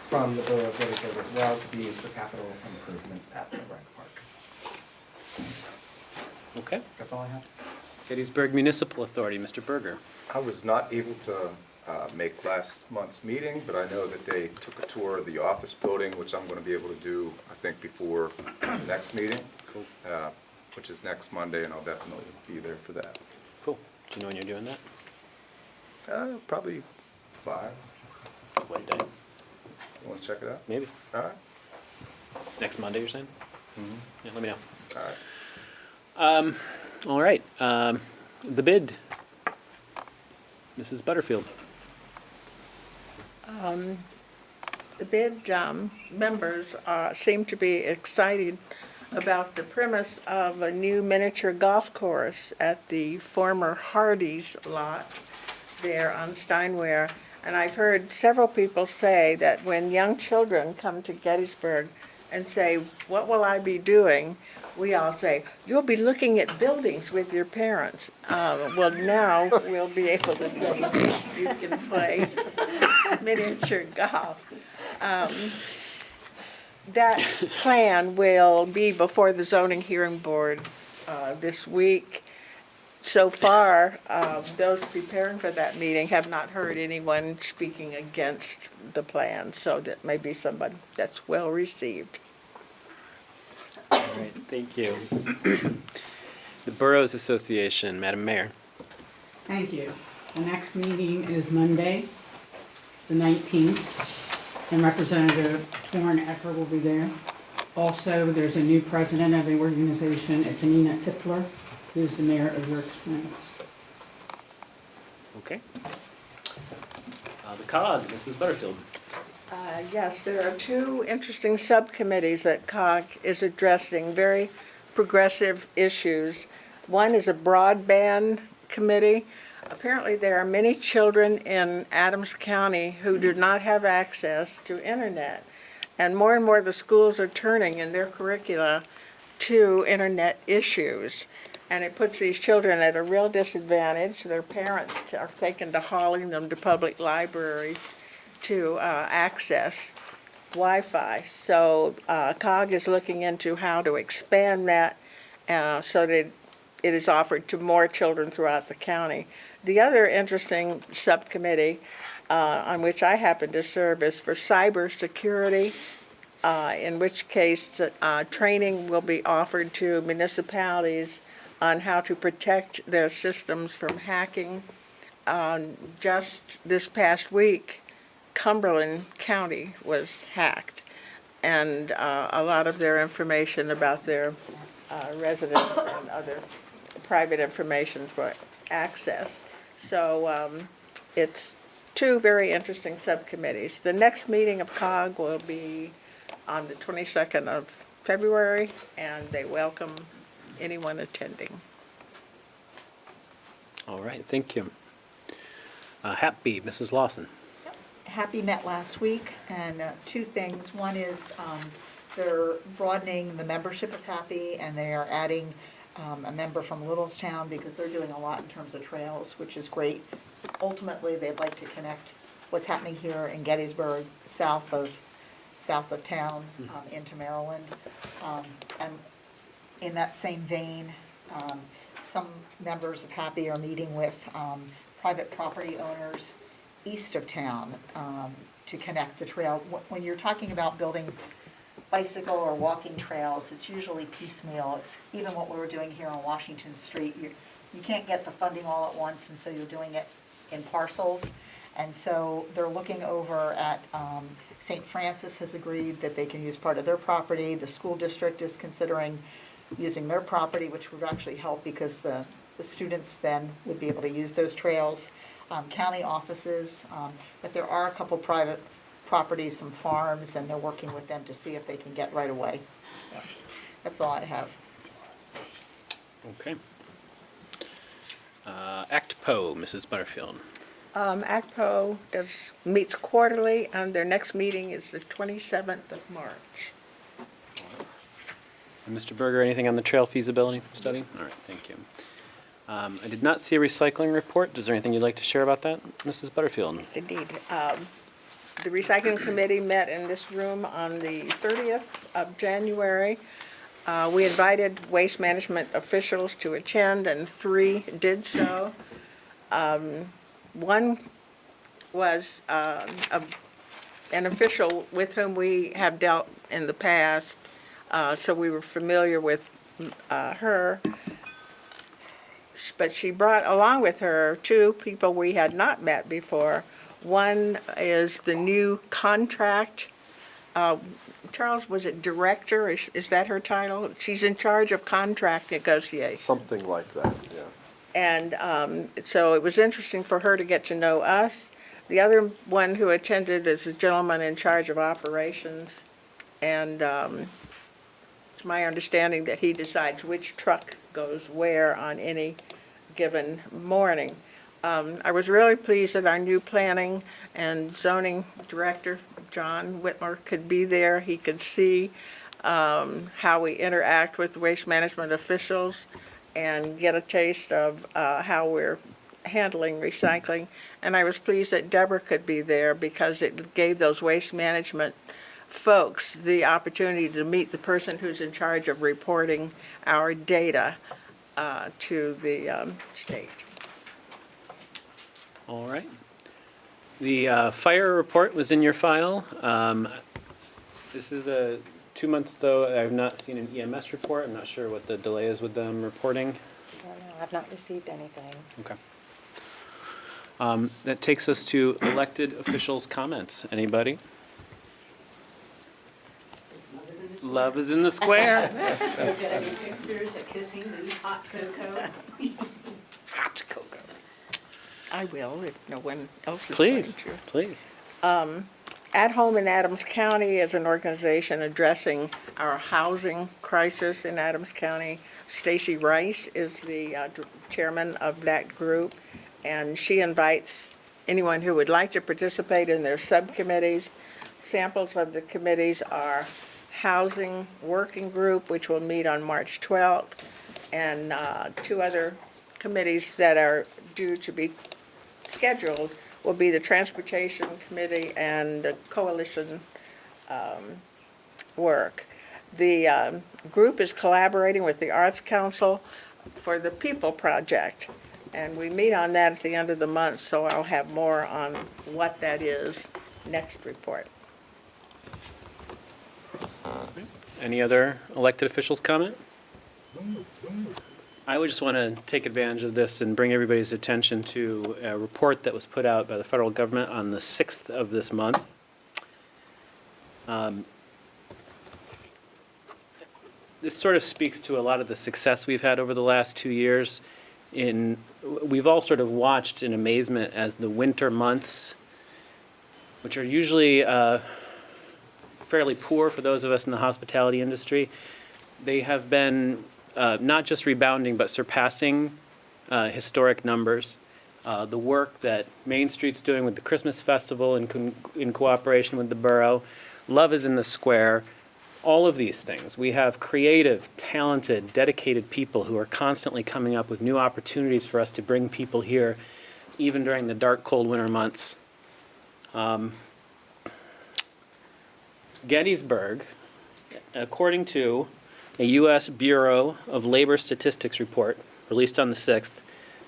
from the Borough of Gettysburg as well to be used for capital improvements at the rec park. Okay. That's all I have. Gettysburg Municipal Authority, Mr. Berger. I was not able to make last month's meeting, but I know that they took a tour of the office building, which I'm going to be able to do, I think, before the next meeting, which is next Monday, and I'll definitely be there for that. Cool. Do you know when you're doing that? Probably 5. What day? You want to check it out? Maybe. All right. Next Monday, you're saying? Mhm. Yeah, let me know. All right. All right. The bid. Mrs. Butterfield. The bid members seem to be excited about the premise of a new miniature golf course at the former Hardee's lot there on Steinware. And I've heard several people say that when young children come to Gettysburg, and say, what will I be doing? We all say, you'll be looking at buildings with your parents. Well, now we'll be able to say, you can play miniature golf. That plan will be before the zoning hearing board this week. So far, those preparing for that meeting have not heard anyone speaking against the plan, so that may be somebody that's well received. All right, thank you. The Boroughs Association, Madam Mayor. Thank you. The next meeting is Monday, the 19th, and Representative Warren Ecker will be there. Also, there's a new president of the organization. It's Anina Tipler, who's the mayor of York Springs. Okay. The COG, Mrs. Butterfield. Yes, there are two interesting subcommittees that COG is addressing, very progressive issues. One is a broadband committee. Apparently, there are many children in Adams County who do not have access to internet. And more the schools are turning in their curricula to internet issues. And it puts these children at a real disadvantage. Their parents are taken to hauling them to public libraries to access Wi-Fi. So COG is looking into how to expand that so that it is offered to more children throughout the county. The other interesting subcommittee on which I happen to serve is for cybersecurity, in which case training will be offered to municipalities on how to protect their systems from hacking. Just this past week, Cumberland County was hacked, and a lot of their information about their residents and other private information for access. So it's two very interesting subcommittees. The next meeting of COG will be on the 22nd of February, and they welcome anyone attending. All right, thank you. Happy, Mrs. Lawson. Happy met last week, and two things. One is they're broadening the membership of Happy, and they are adding a member from Littlestown because they're doing a lot in terms of trails, which is great. Ultimately, they'd like to connect what's happening here in Gettysburg, south of town, into Maryland. And in that same vein, some members of Happy are meeting with private property owners east of town to connect the trail. When you're talking about building bicycle or walking trails, it's usually piecemeal. It's even what we were doing here on Washington Street. You can't get the funding all at once, and so you're doing it in parcels. And so they're looking over at St. Francis has agreed that they can use part of their property. The school district is considering using their property, which would actually help because the students then would be able to use those trails. County offices, but there are a couple private properties, some farms, and they're working with them to see if they can get right away. So that's all I have. Okay. ACTPO, Mrs. Butterfield. ACTPO meets quarterly, and their next meeting is the 27th of March. And Mr. Berger, anything on the trail feasibility study? All right, thank you. I did not see a recycling report. Is there anything you'd like to share about that, Mrs. Butterfield? Yes, indeed. The recycling committee met in this room on the 30th of January. We invited waste management officials to attend, and 3 did so. One was an official with whom we have dealt in the past, so we were familiar with her. But she brought along with her 2 people we had not met before. One is the new contract. Charles, was it director? Is that her title? She's in charge of contract negotiations. Something like that, yeah. And so it was interesting for her to get to know us. The other one who attended is a gentleman in charge of operations. And it's my understanding that he decides which truck goes where on any given morning. I was really pleased that our new planning and zoning director, John Whitmer, could be there. He could see how we interact with waste management officials and get a taste of how we're handling recycling. And I was pleased that Deborah could be there because it gave those waste management folks the opportunity to meet the person who's in charge of reporting our data to the state. All right. The fire report was in your file. This is 2 months, though. I have not seen an EMS report. I'm not sure what the delay is with them reporting. I don't know, I've not received anything. Okay. That takes us to elected officials' comments. Anybody? Love is in the square. There's gonna be pictures of kissing the hot cocoa. Hot cocoa. I will, if no one else is going to. Please. At Home in Adams County is an organization addressing our housing crisis in Adams County. Stacy Rice is the chairman of that group, and she invites anyone who would like to participate in their subcommittees. Samples of the committees are Housing Working Group, which will meet on March 12th, and 2 other committees that are due to be scheduled will be the Transportation Committee and the Coalition work. The group is collaborating with the Arts Council for the People Project, and we meet on that at the end of the month, so I'll have more on what that is next report. Any other elected officials comment? I would just want to take advantage of this and bring everybody's attention to a report that was put out by the federal government on the 6th of this month. This sort of speaks to a lot of the success we've had over the last 2 years. We've all sort of watched in amazement as the winter months, which are usually fairly poor for those of us in the hospitality industry, they have been not just rebounding, but surpassing historic numbers. The work that Main Street's doing with the Christmas Festival in cooperation with the borough, Love is in the Square, all of these things. We have creative, talented, dedicated people who are constantly coming up with new opportunities for us to bring people here, even during the dark, cold winter months. Gettysburg, according to a U.S. Bureau of Labor Statistics report released on the 6th,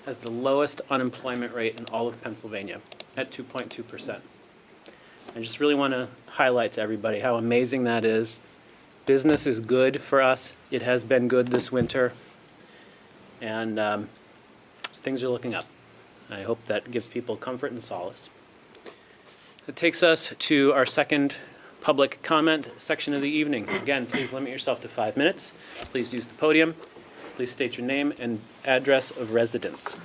has the lowest unemployment rate in all of Pennsylvania at 2.2%. I just really want to highlight to everybody how amazing that is. Business is good for us. It has been good this winter, and things are looking up. I hope that gives people comfort and solace. It takes us to our second public comment section of the evening. Again, please limit yourself to 5 minutes. Please use the podium. Please state your name and address of residence.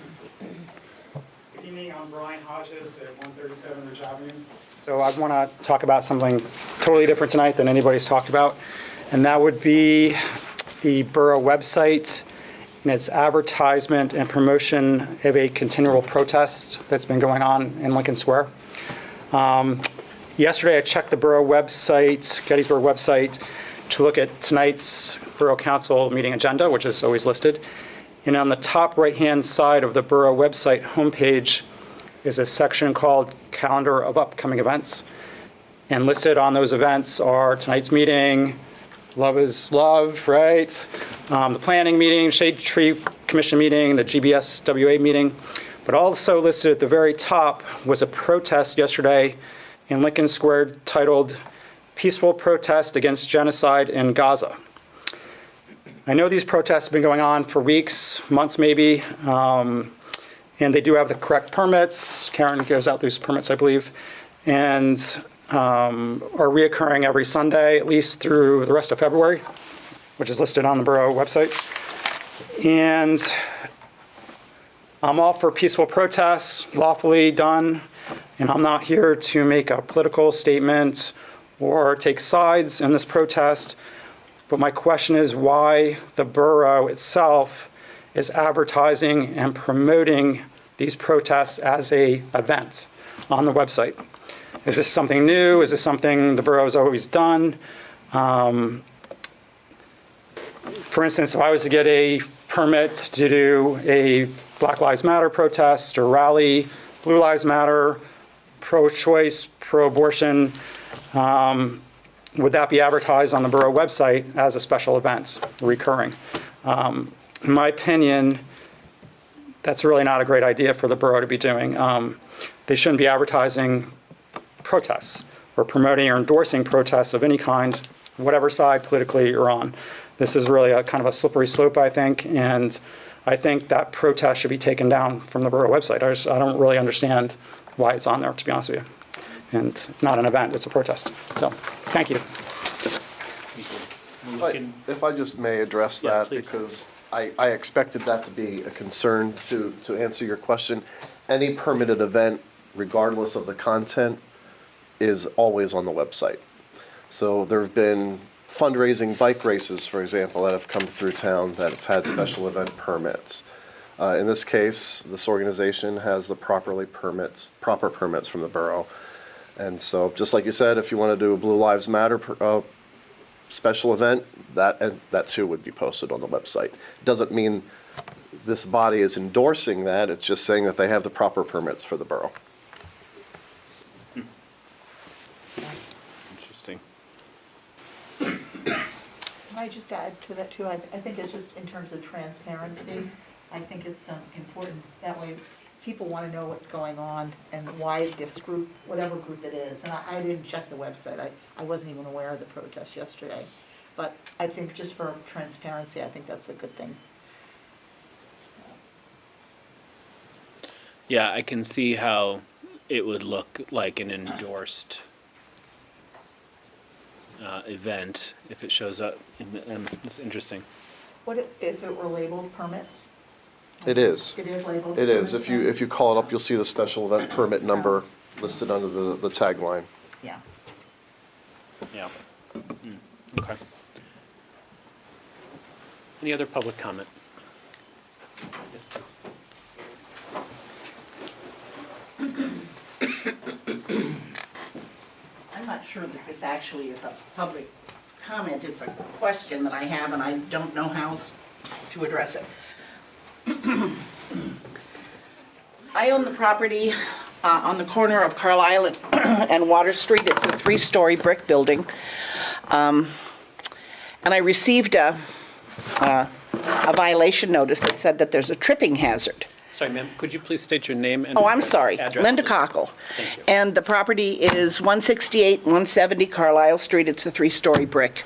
Good evening, I'm Brian Hodges at 137 Ridge Avenue. So I want to talk about something totally different tonight than anybody's talked about, and that would be the borough website and its advertisement and promotion of a continual protest that's been going on in Lincoln Square. Yesterday, I checked the borough website, Gettysburg website, to look at tonight's Borough Council meeting agenda, which is always listed. And on the top right-hand side of the borough website homepage is a section called Calendar of Upcoming Events. And listed on those events are tonight's meeting, Love is Love, right? The planning meeting, Shade Tree Commission meeting, the GBSWA meeting. But also listed at the very top was a protest yesterday in Lincoln Square titled Peaceful Protest Against Genocide in Gaza. I know these protests have been going on for weeks, months maybe, and they do have the correct permits. Karen gives out those permits, I believe, and are reoccurring every Sunday, at least through the rest of February, which is listed on the borough website. And I'm all for peaceful protests, lawfully done, and I'm not here to make a political statement or take sides in this protest, but my question is why the borough itself is advertising and promoting these protests as an event on the website. Is this something new? Is this something the borough has always done? For instance, if I was to get a permit to do a Black Lives Matter protest or rally, Blue Lives Matter, pro-choice, pro-abortion, would that be advertised on the borough website as a special event, recurring? In my opinion, that's really not a great idea for the borough to be doing. They shouldn't be advertising protests or promoting or endorsing protests of any kind, whatever side politically you're on. This is really a kind of a slippery slope, I think, and I think that protest should be taken down from the borough website. I don't really understand why it's on there, to be honest with you. And it's not an event, it's a protest. So, thank you. If I just may address Yeah, that, please. because I expected that to be a concern to answer your question. Any permitted event, regardless of the content, is always on the website. So there have been fundraising bike races, for example, that have come through town that have had special event permits. In this case, this organization has the proper permits from the borough. And so, just like you said, if you want to do a Blue Lives Matter special event, that too would be posted on the website. Doesn't mean this body is endorsing that, it's just saying that they have the proper permits for the borough. Interesting. Can I just add to that too? I think it's just in terms of transparency, I think it's important. That way, people want to know what's going on and why this group, whatever group it is. And I didn't check the website. I wasn't even aware of the protest yesterday. But I think just for transparency, I think that's a good thing. Yeah, I can see how it would look like an endorsed event if it shows up. It's interesting. What if it were labeled permits? It is. It is labeled? It is. If you call it up, you'll see the special event permit number listed under the tagline. Yeah. Yeah. Okay. Any other public comment? Yes, please. I'm not sure that this actually is a public comment. It's a question that I have, and I don't know how to address it. I own the property on the corner of Carlisle and Water Street. It's a 3-story brick building. And I received a violation notice that said that there's a tripping hazard. Sorry, ma'am, could you please state your name and Oh, I'm sorry. address, Linda please? Cockle. Thank you. And the property is 168, 170 Carlisle Street. It's a 3-story brick.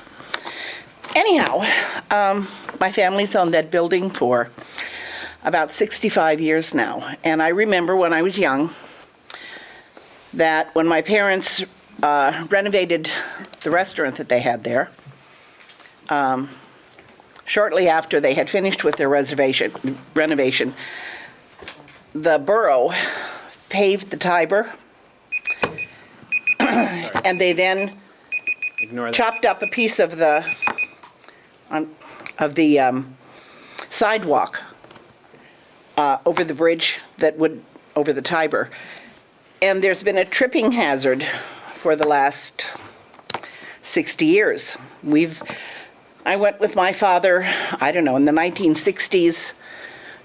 Anyhow, my family's owned that building for about 65 years now. And I remember when I was young that when my parents renovated the restaurant that they had there, shortly after they had finished with their renovation, the borough paved the Tiber, and they then chopped up a piece of the sidewalk over the bridge that would over the Tiber. And there's been a tripping hazard for the last 60 years. I went with my father, I don't know, in the 1960s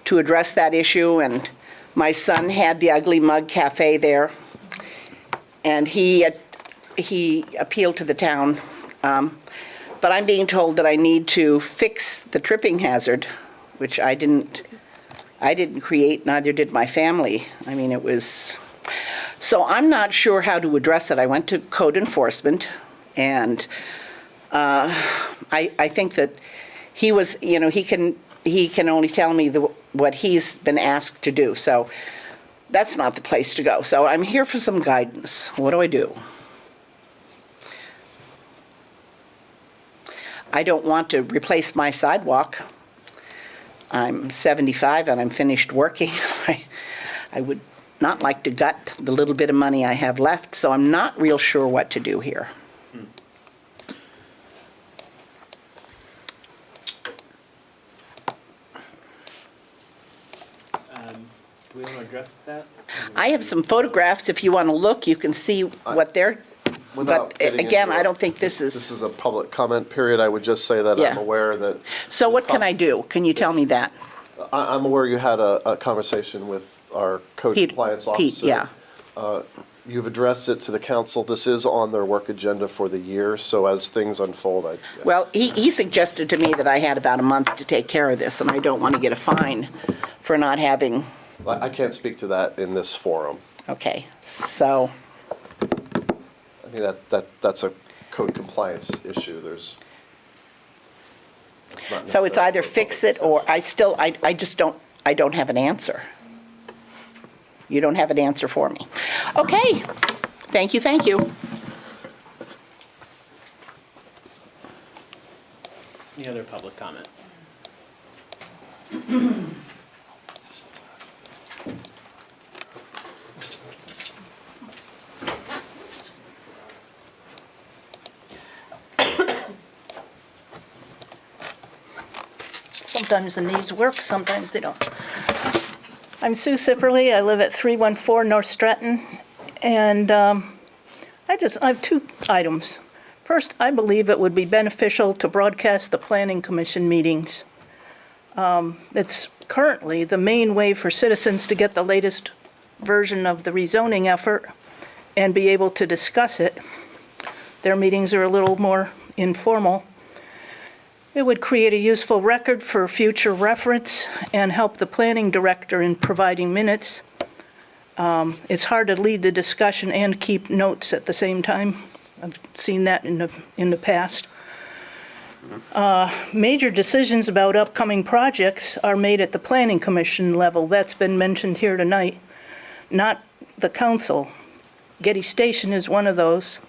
to address that issue, and my son had the Ugly Mug Cafe there, and he appealed to the town. But I'm being told that I need to fix the tripping hazard, which I didn't create, neither did my family. I mean, it was, so I'm not sure how to address it. I went to code enforcement, and I think that he was, you know, he can only tell me what he's been asked to do. So that's not the place to go. So I'm here for some guidance. What do I do? I don't want to replace my sidewalk. I'm 75 and I'm finished working. I would not like to gut the little bit of money I have left, so I'm not real sure what to do here. Do we want to address that? I have some photographs. If you want to look, you can see what they're Without But getting again, into I don't think this is. This is a public comment period. I would just say that Yeah. I'm aware that. So what can I do? Can you tell me that? I'm aware you had a conversation with our code Pete- compliance Pete, officer. yeah. You've addressed it to the council. This is on their work agenda for the year, so as things unfold, Well, he suggested to me that I had about a month to take care of this, and I don't want to get a fine for not having, I can't speak to that in this forum. okay, so, I mean, that's a code compliance issue. so it's either fix it or I just don't have an answer. You don't have an answer for me. Okay, thank you, thank you. Any other public comment? Sometimes the knees work, sometimes they don't. I'm Sue Sipperly. I live at 314 North Stratton, and I have two items. First, I believe it would be beneficial to broadcast the Planning Commission meetings. It's currently the main way for citizens to get the latest version of the rezoning effort and be able to discuss it. Their meetings are a little more informal. It would create a useful record for future reference and help the planning director in providing minutes. It's hard to lead the discussion and keep notes at the same time. I've seen that in the past. Major decisions about upcoming projects are made at the Planning Commission level. That's been mentioned here tonight, not the council. Getty Station is one of those.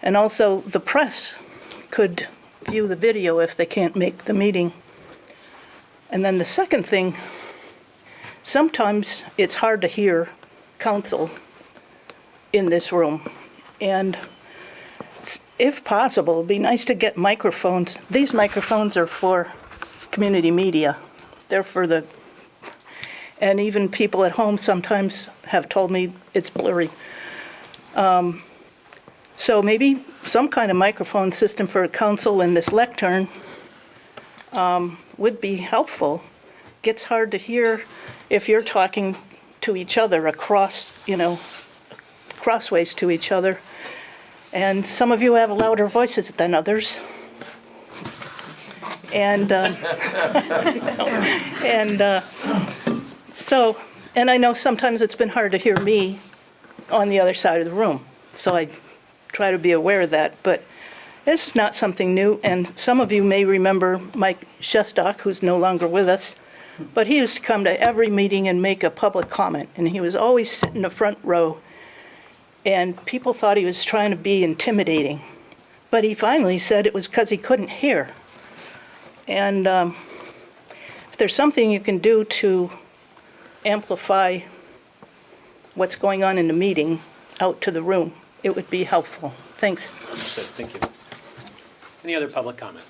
And also the press could view the video if they can't make the meeting. And then the second thing, sometimes it's hard to hear council in this room. And if possible, it'd be nice to get microphones. These microphones are for community media. They're for the, and even people at home sometimes have told me it's blurry. So maybe some kind of microphone system for council in this lectern would be helpful. Gets hard to hear if you're talking to each other across, crossways to each other. And some of you have louder voices than others. And and I know sometimes it's been hard to hear me on the other side of the room. So I try to be aware of that, but this is not something new, and some of you may remember Mike Shestock, who's no longer with us, but he used to come to every meeting and make a public comment, and he was always sitting in the front row, and people thought he was trying to be intimidating, but he finally said it was because he couldn't hear. And if there's something you can do to amplify what's going on in the meeting out to the room, it would be helpful. Thanks. Understood. Thank you. Any other public comment?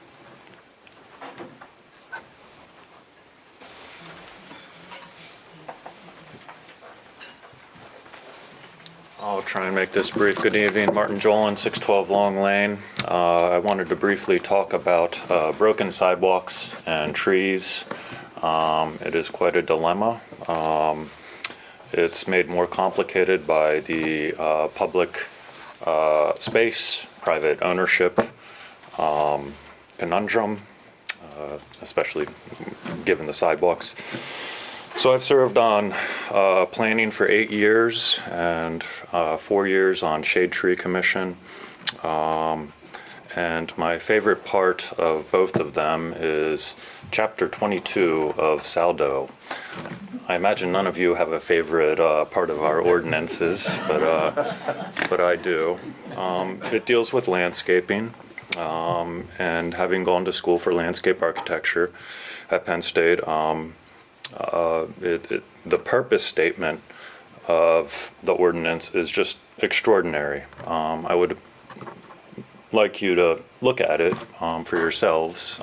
I'll try and make this brief. Good evening, Martin Jolin, 612 Long Lane. I wanted to briefly talk about broken sidewalks and trees. It is quite a dilemma. It's made more complicated by the public space, private ownership conundrum, especially given the sidewalks. So I've served on planning for 8 years and 4 years on Shade Tree Commission. And my favorite part of both of them is Chapter 22 of Saldo. I imagine none of you have a favorite part of our ordinances, but I do. It deals with landscaping, and having gone to school for landscape architecture at Penn State, the purpose statement of the ordinance is just extraordinary. I would like you to look at it for yourselves.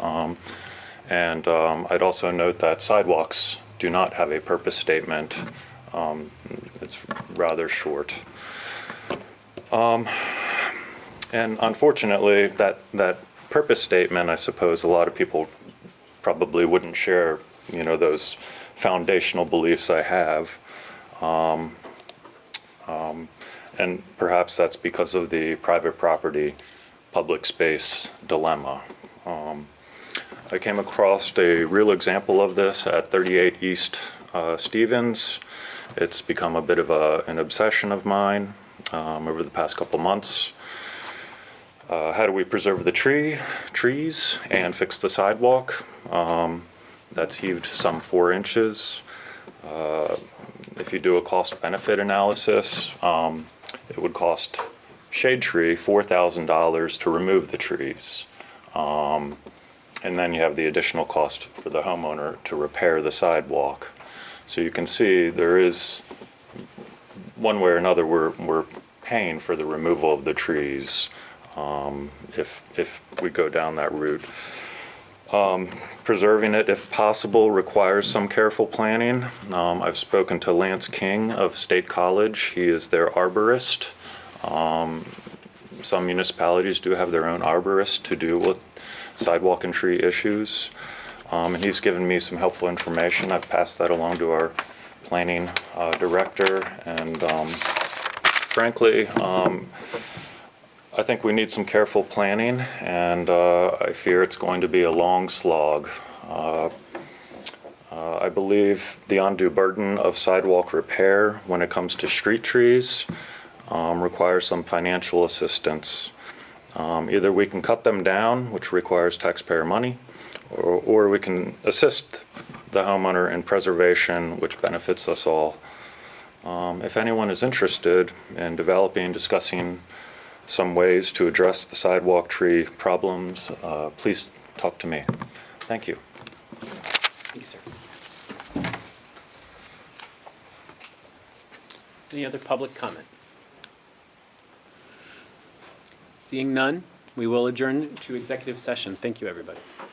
And I'd also note that sidewalks do not have a purpose statement. It's rather short. And unfortunately, that purpose statement, I suppose a lot of people probably wouldn't share, those foundational beliefs I have. And perhaps that's because of the private property, public space dilemma. I came across a real example of this at 38 East Stevens. It's become a bit of an obsession of mine over the past couple months. How do we preserve the trees and fix the sidewalk? That's heaved some 4 inches. If you do a cost-benefit analysis, it would cost shade tree $4,000 to remove the trees. And then you have the additional cost for the homeowner to repair the sidewalk. So you can see there is, one way or another, we're paying for the removal of the trees if we go down that route. Preserving it, if possible, requires some careful planning. I've spoken to Lance King of State College. He is their arborist. Some municipalities do have their own arborist to deal with sidewalk and tree issues. And he's given me some helpful information. I've passed that along to our planning director. And frankly, I think we need some careful planning, and I fear it's going to be a long slog. I believe the undue burden of sidewalk repair when it comes to street trees requires some financial assistance. Either we can cut them down, which requires taxpayer money, or we can assist the homeowner in preservation, which benefits us all. If anyone is interested in developing, discussing some ways to address the sidewalk tree problems, please talk to me. Thank you. Thank you, sir. Any other public comment? Seeing none, we will adjourn to executive session. Thank you, everybody.